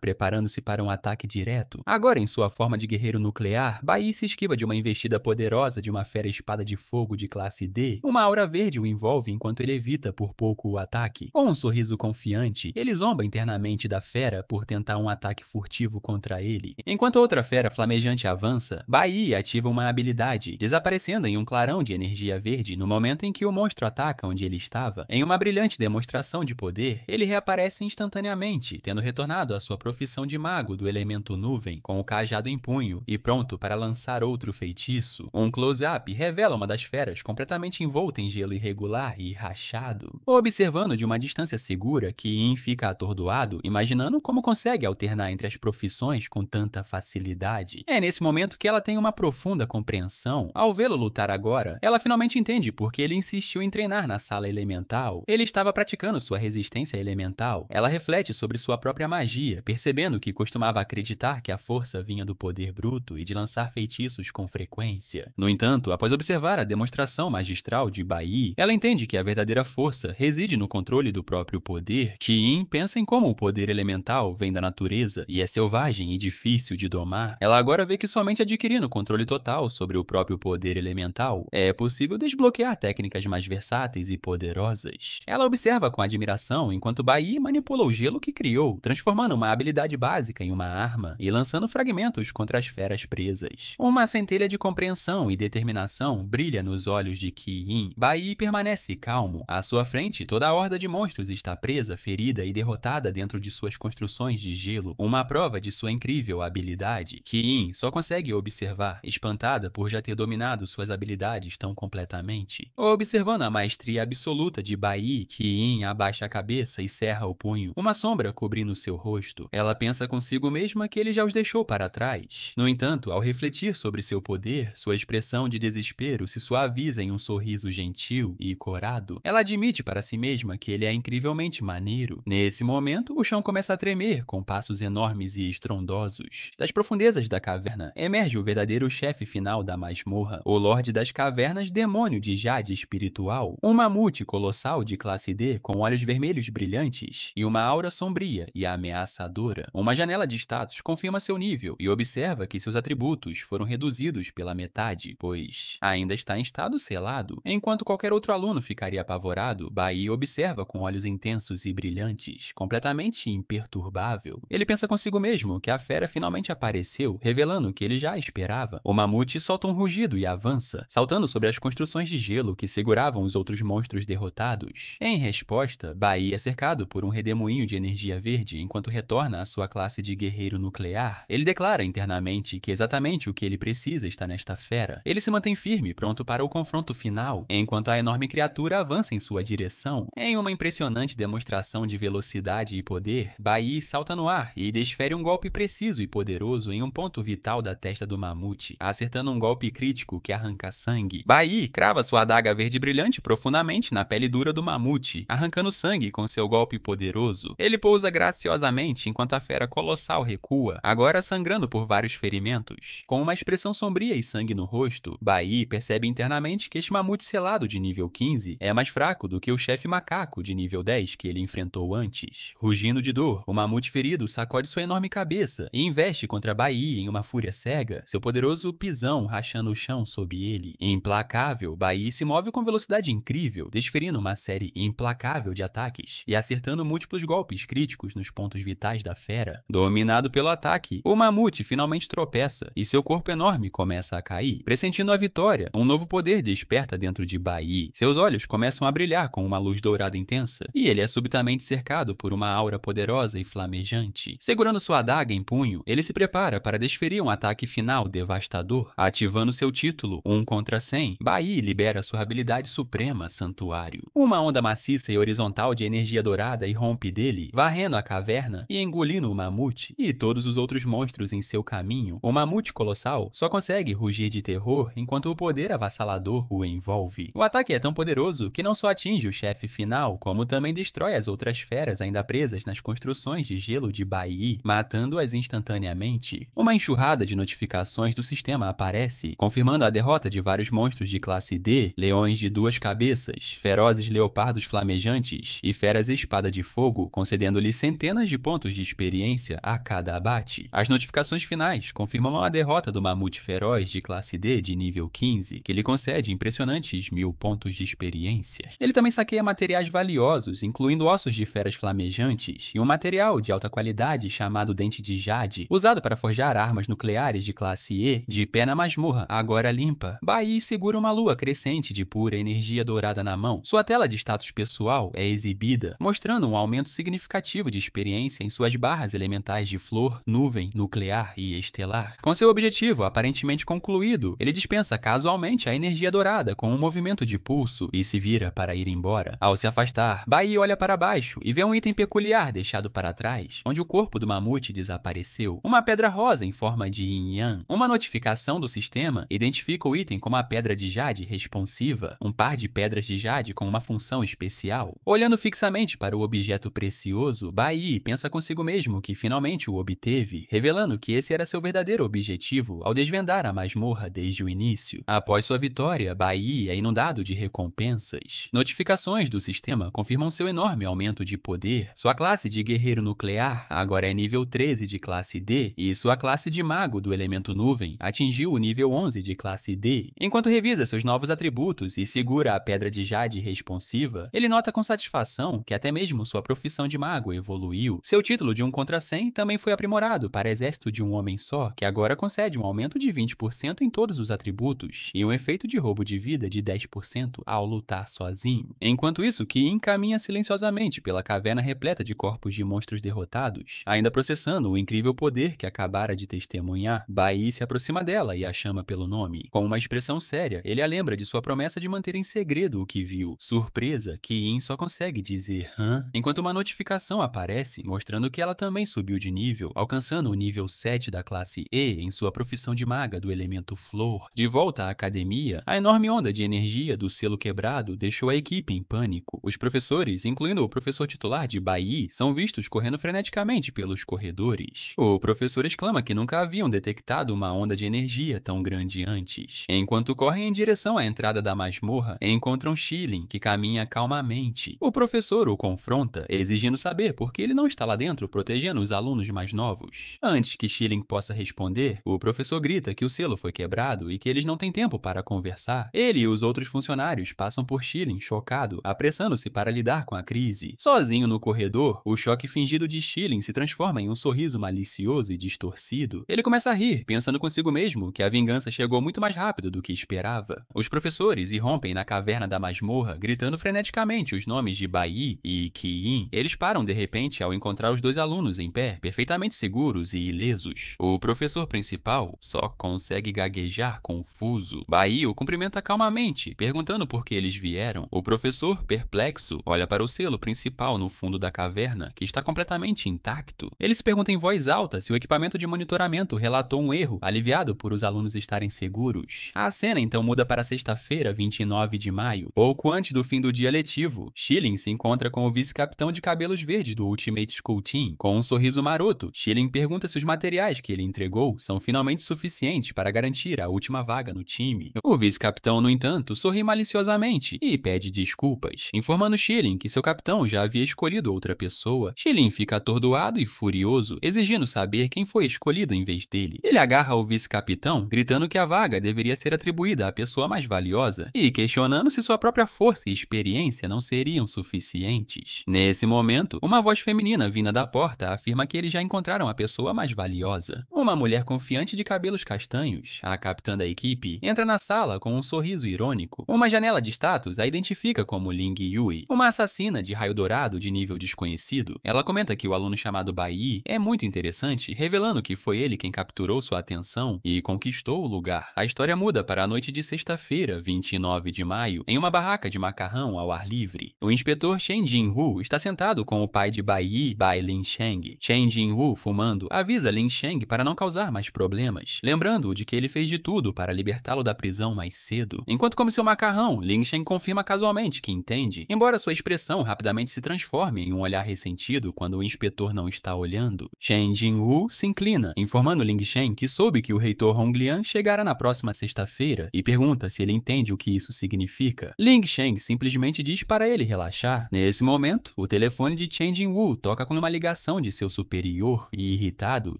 preparando-se para um ataque direto. Agora, em sua forma de guerreiro nuclear, Bai se esquiva de uma investida poderosa de uma fera espada de fogo de classe D. Uma aura verde o envolve enquanto ele evita por pouco o ataque. Com um sorriso confiante, ele zomba internamente da fera por tentar um ataque furtivo contra ele. Enquanto outra fera flamejante avança, Bai ativa uma habilidade, desaparecendo em um clarão de energia verde no momento em que o monstro ataca onde ele estava. Em uma brilhante demonstração de poder, ele reaparece instantaneamente, tendo retornado à sua profissão de mago do elemento nuvem, com o cajado em punho e pronto para lançar outro feitiço. Um close-up revela uma das feras completamente envolta em gelo irregular e rachado. Observando de uma distância segura, Kiin fica atordoado, imaginando como consegue alternar entre as profissões com tanta facilidade. É nesse momento que ela tem uma profunda compreensão. Ao vê-lo lutar agora, ela finalmente entende por que ele insistiu em treinar na sala elemental. Ele estava praticando sua resistência elemental. Ela reflete sobre sua própria magia, percebendo que costumava acreditar que a força vinha do poder bruto e de lançar feitiços com frequência. No entanto, após observar a demonstração magistral de Bai, ela entende que a verdadeira força reside no controle do próprio poder. Kiin pensa em como o poder elemental vem da natureza e é selvagem e difícil de domar. Ela agora vê que somente adquirindo controle total sobre o próprio poder elemental é possível desbloquear técnicas mais versáteis e poderosas. Ela observa com admiração enquanto Bai manipula o gelo que criou, transformando uma habilidade básica em uma arma e lançando fragmentos contra as feras presas. Uma centelha de compreensão e determinação brilha nos olhos de Kiin. Bai permanece calmo. À sua frente, toda a horda de monstros está presa, ferida e derrotada dentro de suas construções de gelo, uma prova de sua incrível habilidade. Kiin só consegue observar, espantada por já ter dominado suas habilidades tão completamente. Observando a maestria absoluta de Bai, Kiin abaixa a cabeça e cerra o punho, uma sombra cobrindo seu rosto. Ela pensa consigo mesma que ele já os deixou para trás. No entanto, ao refletir sobre seu poder, sua expressão de desespero se suaviza em um sorriso gentil e corado. Ela admite para si mesma que ele é incrivelmente maneiro. Nesse momento, o chão começa a tremer, com passos enormes e estrondosos. Das profundezas da caverna, emerge o verdadeiro chefe final da masmorra, o Lorde das Cavernas, demônio de jade espiritual. Um mamute colossal de classe D, com olhos vermelhos brilhantes e uma aura sombria e ameaçadora. Uma janela de status confirma seu nível e observa que seus atributos foram reduzidos pela metade, pois ainda está em estado selado. Enquanto qualquer outro aluno ficaria apavorado, Bai observa com olhos intensos e brilhantes, completamente imperturbável. Ele pensa consigo mesmo que a fera finalmente apareceu, revelando o que ele já esperava. O mamute solta um rugido e avança, saltando sobre as construções de gelo que seguravam os outros monstros derrotados. Em resposta, Bai é cercado por um redemoinho de energia verde enquanto retorna à sua classe de guerreiro nuclear. Ele declara internamente que exatamente o que ele precisa está nesta fera. Ele se mantém firme, pronto para o confronto final, enquanto a enorme criatura avança em sua direção. Em uma impressionante demonstração de velocidade e poder, Bai salta no ar e desfere um golpe preciso e poderoso em um ponto vital da testa do mamute, acertando um golpe crítico que arranca sangue. Bai crava sua adaga verde brilhante profundamente na pele dura do mamute, arrancando sangue com seu golpe poderoso. Ele pousa graciosamente enquanto a fera colossal recua, agora sangrando por vários ferimentos. Com uma expressão sombria e sangue no rosto, Bai percebe internamente que este mamute selado de nível 15 é mais fraco do que o chefe macaco de nível 10 que ele enfrentou antes. Rugindo de dor, o mamute ferido sacode sua enorme cabeça e investe contra Bai em uma fúria cega, seu poderoso pisão rachando o chão sob ele. Implacável, imparável, Bai se move com velocidade incrível, desferindo uma série implacável de ataques e acertando múltiplos golpes críticos nos pontos vitais da fera. Dominado pelo ataque, o mamute finalmente tropeça e seu corpo enorme começa a cair. Pressentindo a vitória, um novo poder desperta dentro de Bai. Seus olhos começam a brilhar com uma luz dourada intensa e ele é subitamente cercado por uma aura poderosa e flamejante. Segurando sua adaga em punho, ele se prepara para desferir um ataque final devastador. Ativando seu título 1 contra 100, Bai libera sua habilidade suprema, Santuário. Uma onda maciça e horizontal de energia dourada irrompe dele, varrendo a caverna e engolindo o mamute e todos os outros monstros em seu caminho. O mamute colossal só consegue rugir de terror enquanto o poder avassalador o envolve. O ataque é tão poderoso que não só atinge o chefe final, como também destrói as outras feras ainda presas nas construções de gelo de Bai, matando-as instantaneamente. Uma enxurrada de notificações do sistema aparece, confirmando a derrota de vários monstros de classe D, leões de 2 cabeças, ferozes leopardos flamejantes e feras espada de fogo, concedendo-lhe centenas de pontos de experiência a cada abate. As notificações finais confirmam a derrota do mamute feroz de classe D de nível 15, que lhe concede impressionantes 1000 pontos de experiência. Ele também saqueia materiais valiosos, incluindo ossos de feras flamejantes e um material de alta qualidade chamado Dente de Jade, usado para forjar armas nucleares de classe E, de pé na masmorra, agora limpa. Bai segura uma lua crescente de pura energia dourada na mão. Sua tela de status pessoal é exibida, mostrando um aumento significativo de experiência em suas barras elementais de flor, nuvem, nuclear e estelar. Com seu objetivo aparentemente concluído, ele dispensa casualmente a energia dourada com um movimento de pulso e se vira para ir embora. Ao se afastar, Bai olha para baixo e vê um item peculiar deixado para trás, onde o corpo do mamute desapareceu. Uma pedra rosa em forma de yin-yang. Uma notificação do sistema identifica o item como a pedra de jade responsiva, um par de pedras de jade com uma função especial. Olhando fixamente para o objeto precioso, Bai pensa consigo mesmo que finalmente o obteve, revelando que esse era seu verdadeiro objetivo ao desvendar a masmorra desde o início. Após sua vitória, Bai é inundado de recompensas. Notificações do sistema confirmam seu enorme aumento de poder. Sua classe de guerreiro nuclear agora é nível 13 de classe D e sua classe de mago do elemento nuvem atingiu o nível 11 de classe D. Enquanto revisa seus novos atributos e segura a pedra de jade responsiva, ele nota com satisfação que até mesmo sua profissão de mago evoluiu. Seu título de 1 contra 100 também foi aprimorado para exército de um homem só, que agora concede um aumento de 20% em todos os atributos e um efeito de roubo de vida de 10% ao lutar sozinho. Enquanto isso, Ki encaminha silenciosamente pela caverna repleta de corpos de monstros derrotados, ainda processando o incrível poder que acabara de testemunhar. Bai se aproxima dela e a chama pelo nome. Com uma expressão séria, ele a lembra de sua promessa de manter em segredo o que viu. Surpresa, Ki só consegue dizer hã? Enquanto uma notificação aparece, mostrando que ela também subiu de nível, alcançando o nível 7 da classe E em sua profissão de maga do elemento flor. De volta à academia, a enorme onda de energia do selo quebrado deixou a equipe em pânico. Os professores, incluindo o professor titular de Bai, são vistos correndo freneticamente pelos corredores. O professor exclama que nunca haviam detectado uma onda de energia tão grande antes. Enquanto correm em direção à entrada da masmorra, encontram Shilin, que caminha calmamente. O professor o confronta, exigindo saber por que ele não está lá dentro protegendo os alunos mais novos. Antes que Shilin possa responder, o professor grita que o selo foi quebrado e que eles não têm tempo para conversar. Ele e os outros funcionários passam por Shilin chocado, apressando-se para lidar com a crise. Sozinho no corredor, o choque fingido de Shilin se transforma em um sorriso malicioso e distorcido. Ele começa a rir, pensando consigo mesmo que a vingança chegou muito mais rápido do que esperava. Os professores irrompem na caverna da masmorra, gritando freneticamente os nomes de Bai e Ki. Eles param de repente ao encontrar os dois alunos em pé, perfeitamente seguros e ilesos. O professor principal só consegue gaguejar confuso. Bai o cumprimenta calmamente, perguntando por que eles vieram. O professor, perplexo, olha para o selo principal no fundo da caverna, que está completamente intacto. Ele se pergunta em voz alta se o equipamento de monitoramento relatou um erro, aliviado por os alunos estarem seguros. A cena então muda para sexta-feira, 29 de maio. Pouco antes do fim do dia letivo, Shilin se encontra com o vice-capitão de cabelos verdes do Ultimate School Team. Com um sorriso maroto, Shilin pergunta se os materiais que ele entregou são finalmente suficientes para garantir a última vaga no time. O vice-capitão, no entanto, sorri maliciosamente e pede desculpas, informando Shilin que seu capitão já havia escolhido outra pessoa. Shilin fica atordoado e furioso, exigindo saber quem foi escolhido em vez dele. Ele agarra o vice-capitão, gritando que a vaga deveria ser atribuída à pessoa pessoa mais valiosa e questionando se sua própria força e experiência não seriam suficientes. Nesse momento, uma voz feminina vinda da porta afirma que eles já encontraram a pessoa mais valiosa. Uma mulher confiante de cabelos castanhos, a capitã da equipe, entra na sala com um sorriso irônico. Uma janela de status a identifica como Ling Yui, uma assassina de raio dourado de nível desconhecido. Ela comenta que o aluno chamado Bai é muito interessante, revelando que foi ele quem capturou sua atenção e conquistou o lugar. A história muda para a noite de sexta-feira, 29 de maio, em uma barraca de macarrão ao ar livre. O inspetor Chen Jinhu está sentado com o pai de Bai, Bai Lingsheng. Chen Jinhu, fumando, avisa Lingsheng para não causar mais problemas, lembrando-o de que ele fez de tudo para libertá-lo da prisão mais cedo. Enquanto come seu macarrão, Lingsheng confirma casualmente que entende, embora sua expressão rapidamente se transforme em um olhar ressentido quando o inspetor não está olhando. Chen Jinhu se inclina, informando Lingsheng que soube que o reitor Honglian chegará na próxima sexta-feira e pergunta se ele entende o que isso significa. Lingsheng simplesmente diz para ele relaxar. Nesse momento, o telefone de Chen Jinhu toca com uma ligação de seu superior e, irritado,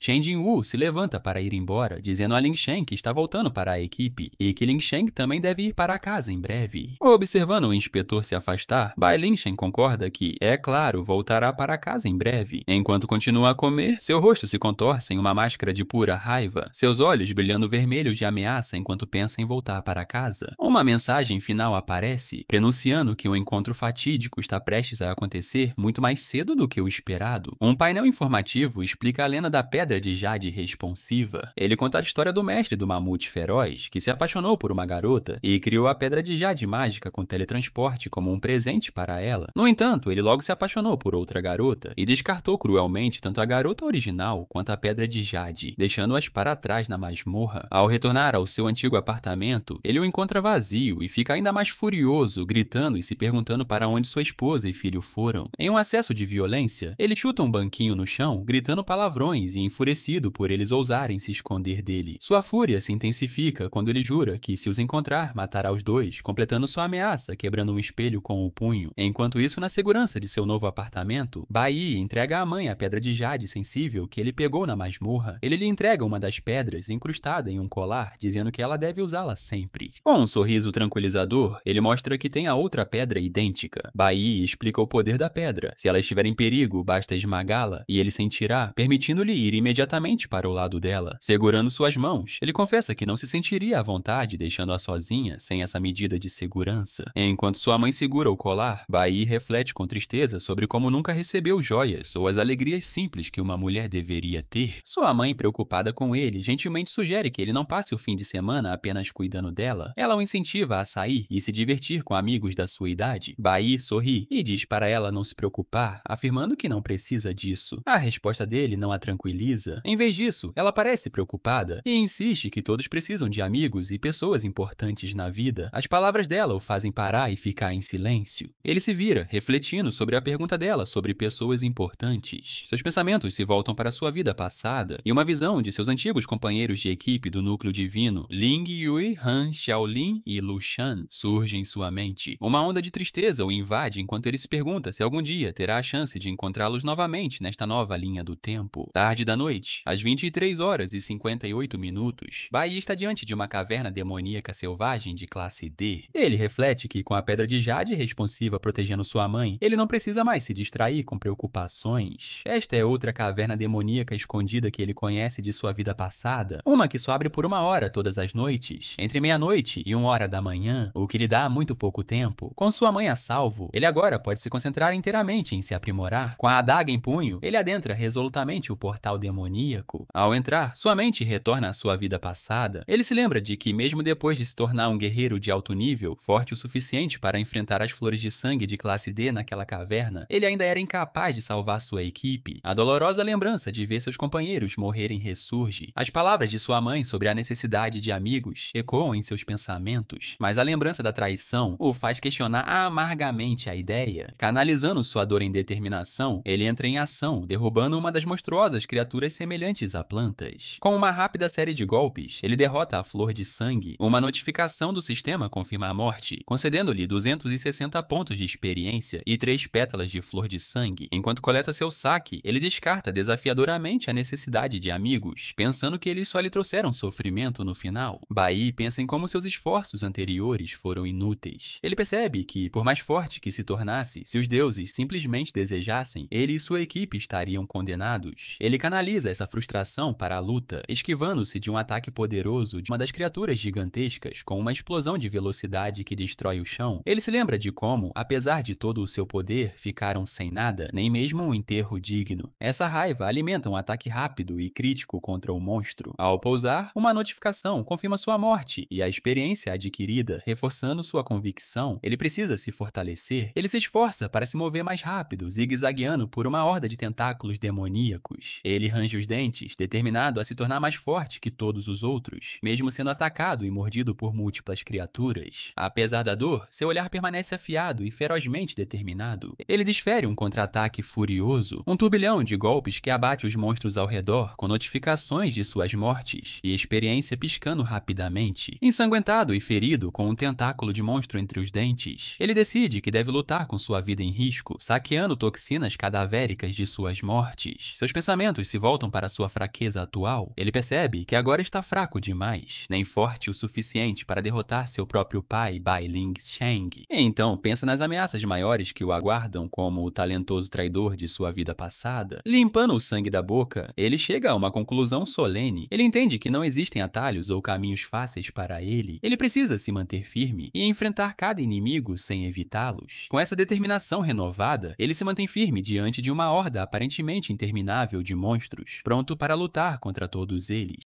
Chen Jinhu se levanta para ir embora, dizendo a Lingsheng que está voltando para a equipe e que Lingsheng também deve ir para casa em breve. Observando o inspetor se afastar, Bai Lingsheng concorda que, é claro, voltará para casa em breve. Enquanto continua a comer, seu rosto se contorce em uma máscara de pura raiva, seus olhos brilhando vermelhos de ameaça enquanto pensa em voltar para casa. Uma mensagem final aparece, prenunciando que o encontro fatídico está prestes a acontecer muito mais cedo do que o esperado. Um painel informativo explica a lenda da Pedra de Jade responsiva. Ele conta a história do mestre do mamute feroz, que se apaixonou por uma garota e criou a Pedra de Jade mágica com teletransporte como um presente para ela. No entanto, ele logo se apaixonou por outra garota e descartou cruelmente tanto a garota original quanto a Pedra de Jade, deixando-as para trás na masmorra. Ao retornar ao seu antigo apartamento, ele o encontra vazio e fica ainda mais furioso, gritando e se perguntando para onde sua esposa e filho foram. Em um acesso de violência, ele chuta um banquinho no chão, gritando palavrões e enfurecido por eles ousarem se esconder dele. Sua fúria se intensifica quando ele jura que, se os encontrar, matará os dois, completando sua ameaça, quebrando um espelho com o punho. Enquanto isso, na segurança de seu novo apartamento, Bai entrega à mãe a pedra de jade sensível que ele pegou na masmorra. Ele lhe entrega uma das pedras incrustada em um colar, dizendo que ela deve usá-la sempre. Com um sorriso tranquilizador, ele mostra que tem a outra pedra idêntica. Bai explica o poder da pedra. Se ela estiver em perigo, basta esmagá-la e ele sentirá, permitindo-lhe ir imediatamente para o lado dela. Segurando suas mãos, ele confessa que não se sentiria à vontade deixando-a sozinha sem essa medida de segurança. Enquanto sua mãe segura o colar, Bai reflete com tristeza sobre como nunca recebeu joias ou as alegrias simples que uma mulher deveria ter. Sua mãe, preocupada com ele, gentilmente sugere que ele não passe o fim de semana apenas cuidando dela. Ela o incentiva a sair e se divertir com amigos da sua idade. Bai sorri e diz para ela não se preocupar, afirmando que não precisa disso. A resposta dele não a tranquiliza. Em vez disso, ela parece preocupada e insiste que todos precisam de amigos e pessoas importantes na vida. As palavras dela o fazem parar e ficar em silêncio. Ele se vira, refletindo sobre a pergunta dela sobre pessoas importantes. Seus pensamentos se voltam para sua vida passada e uma visão de seus antigos companheiros de equipe do núcleo divino, Ling Yui, Han Xiaolin e Lu Shan, surge em sua mente. Uma onda de tristeza o invade enquanto ele se pergunta se algum dia terá a chance de encontrá-los novamente nesta nova linha do tempo. Tarde da noite, às 23h58, Bai está diante de uma caverna demoníaca selvagem de classe D. Ele reflete que, com a pedra de jade responsiva protegendo sua mãe, ele não precisa mais se distrair com preocupações. Esta é outra caverna demoníaca escondida que ele conhece de sua vida passada, uma que só abre por 1 hora todas as noites, entre meia-noite e 1h da manhã, o que lhe dá muito pouco tempo. Com sua mãe a salvo, ele agora pode se concentrar inteiramente em se aprimorar. Com a adaga em punho, ele adentra resolutamente o portal demoníaco. Ao entrar, sua mente retorna à sua vida passada. Ele se lembra de que, mesmo depois de se tornar um guerreiro de alto nível, forte o suficiente para enfrentar as flores de sangue de classe D naquela caverna, ele ainda era incapaz de salvar sua equipe. A dolorosa lembrança de ver seus companheiros morrerem ressurge. As palavras de sua mãe sobre a necessidade de amigos ecoam em seus pensamentos, mas a lembrança da traição o faz questionar amargamente a ideia. Canalizando sua dor em determinação, ele entra em ação, derrubando uma das monstruosas criaturas semelhantes a plantas. Com uma rápida série de golpes, ele derrota a flor de sangue. Uma notificação do sistema confirma a morte, concedendo-lhe 260 pontos de experiência e 3 pétalas de flor de sangue. Enquanto coleta seu saque, ele descarta desafiadoramente a necessidade de amigos, pensando que eles só lhe trouxeram sofrimento no final. Bai pensa em como como seus esforços anteriores foram inúteis. Ele percebe que, por mais forte que se tornasse, se os deuses simplesmente desejassem, ele e sua equipe estariam condenados. Ele canaliza essa frustração para a luta, esquivando-se de um ataque poderoso de uma das criaturas gigantescas com uma explosão de velocidade que destrói o chão. Ele se lembra de como, apesar de todo o seu poder, ficaram sem nada, nem mesmo um enterro digno. Essa raiva alimenta um ataque rápido e crítico contra o monstro. Ao pousar, uma notificação confirma sua morte e a experiência adquirida, reforçando sua convicção, ele precisa se fortalecer. Ele se esforça para se mover mais rápido, zigue-zagueando por uma horda de tentáculos demoníacos. Ele range os dentes, determinado a se tornar mais forte que todos os outros, mesmo sendo atacado e mordido por múltiplas criaturas. Apesar da dor, seu olhar permanece afiado e ferozmente determinado. Ele desfere um contra-ataque furioso, um turbilhão de golpes que abate os monstros ao redor, com notificações de suas mortes e experiência piscando rapidamente. Ensanguentado e ferido com um tentáculo de monstro entre os dentes, ele decide que deve lutar com sua vida em risco, saqueando toxinas cadavéricas de suas mortes. Seus pensamentos se voltam para sua fraqueza atual. Ele percebe que agora está fraco demais, nem forte o suficiente para derrotar seu próprio pai, Bai Ling Sheng. Então pensa nas ameaças maiores que o aguardam, como o talentoso traidor de sua vida passada. Limpando o sangue da boca, ele chega a uma conclusão solene. Ele entende que não existem atalhos ou caminhos fáceis para ele. Ele precisa se manter firme e enfrentar cada inimigo sem evitá-los. Com essa determinação renovada, ele se mantém firme diante de uma horda aparentemente interminável de monstros, pronto para lutar contra todos eles.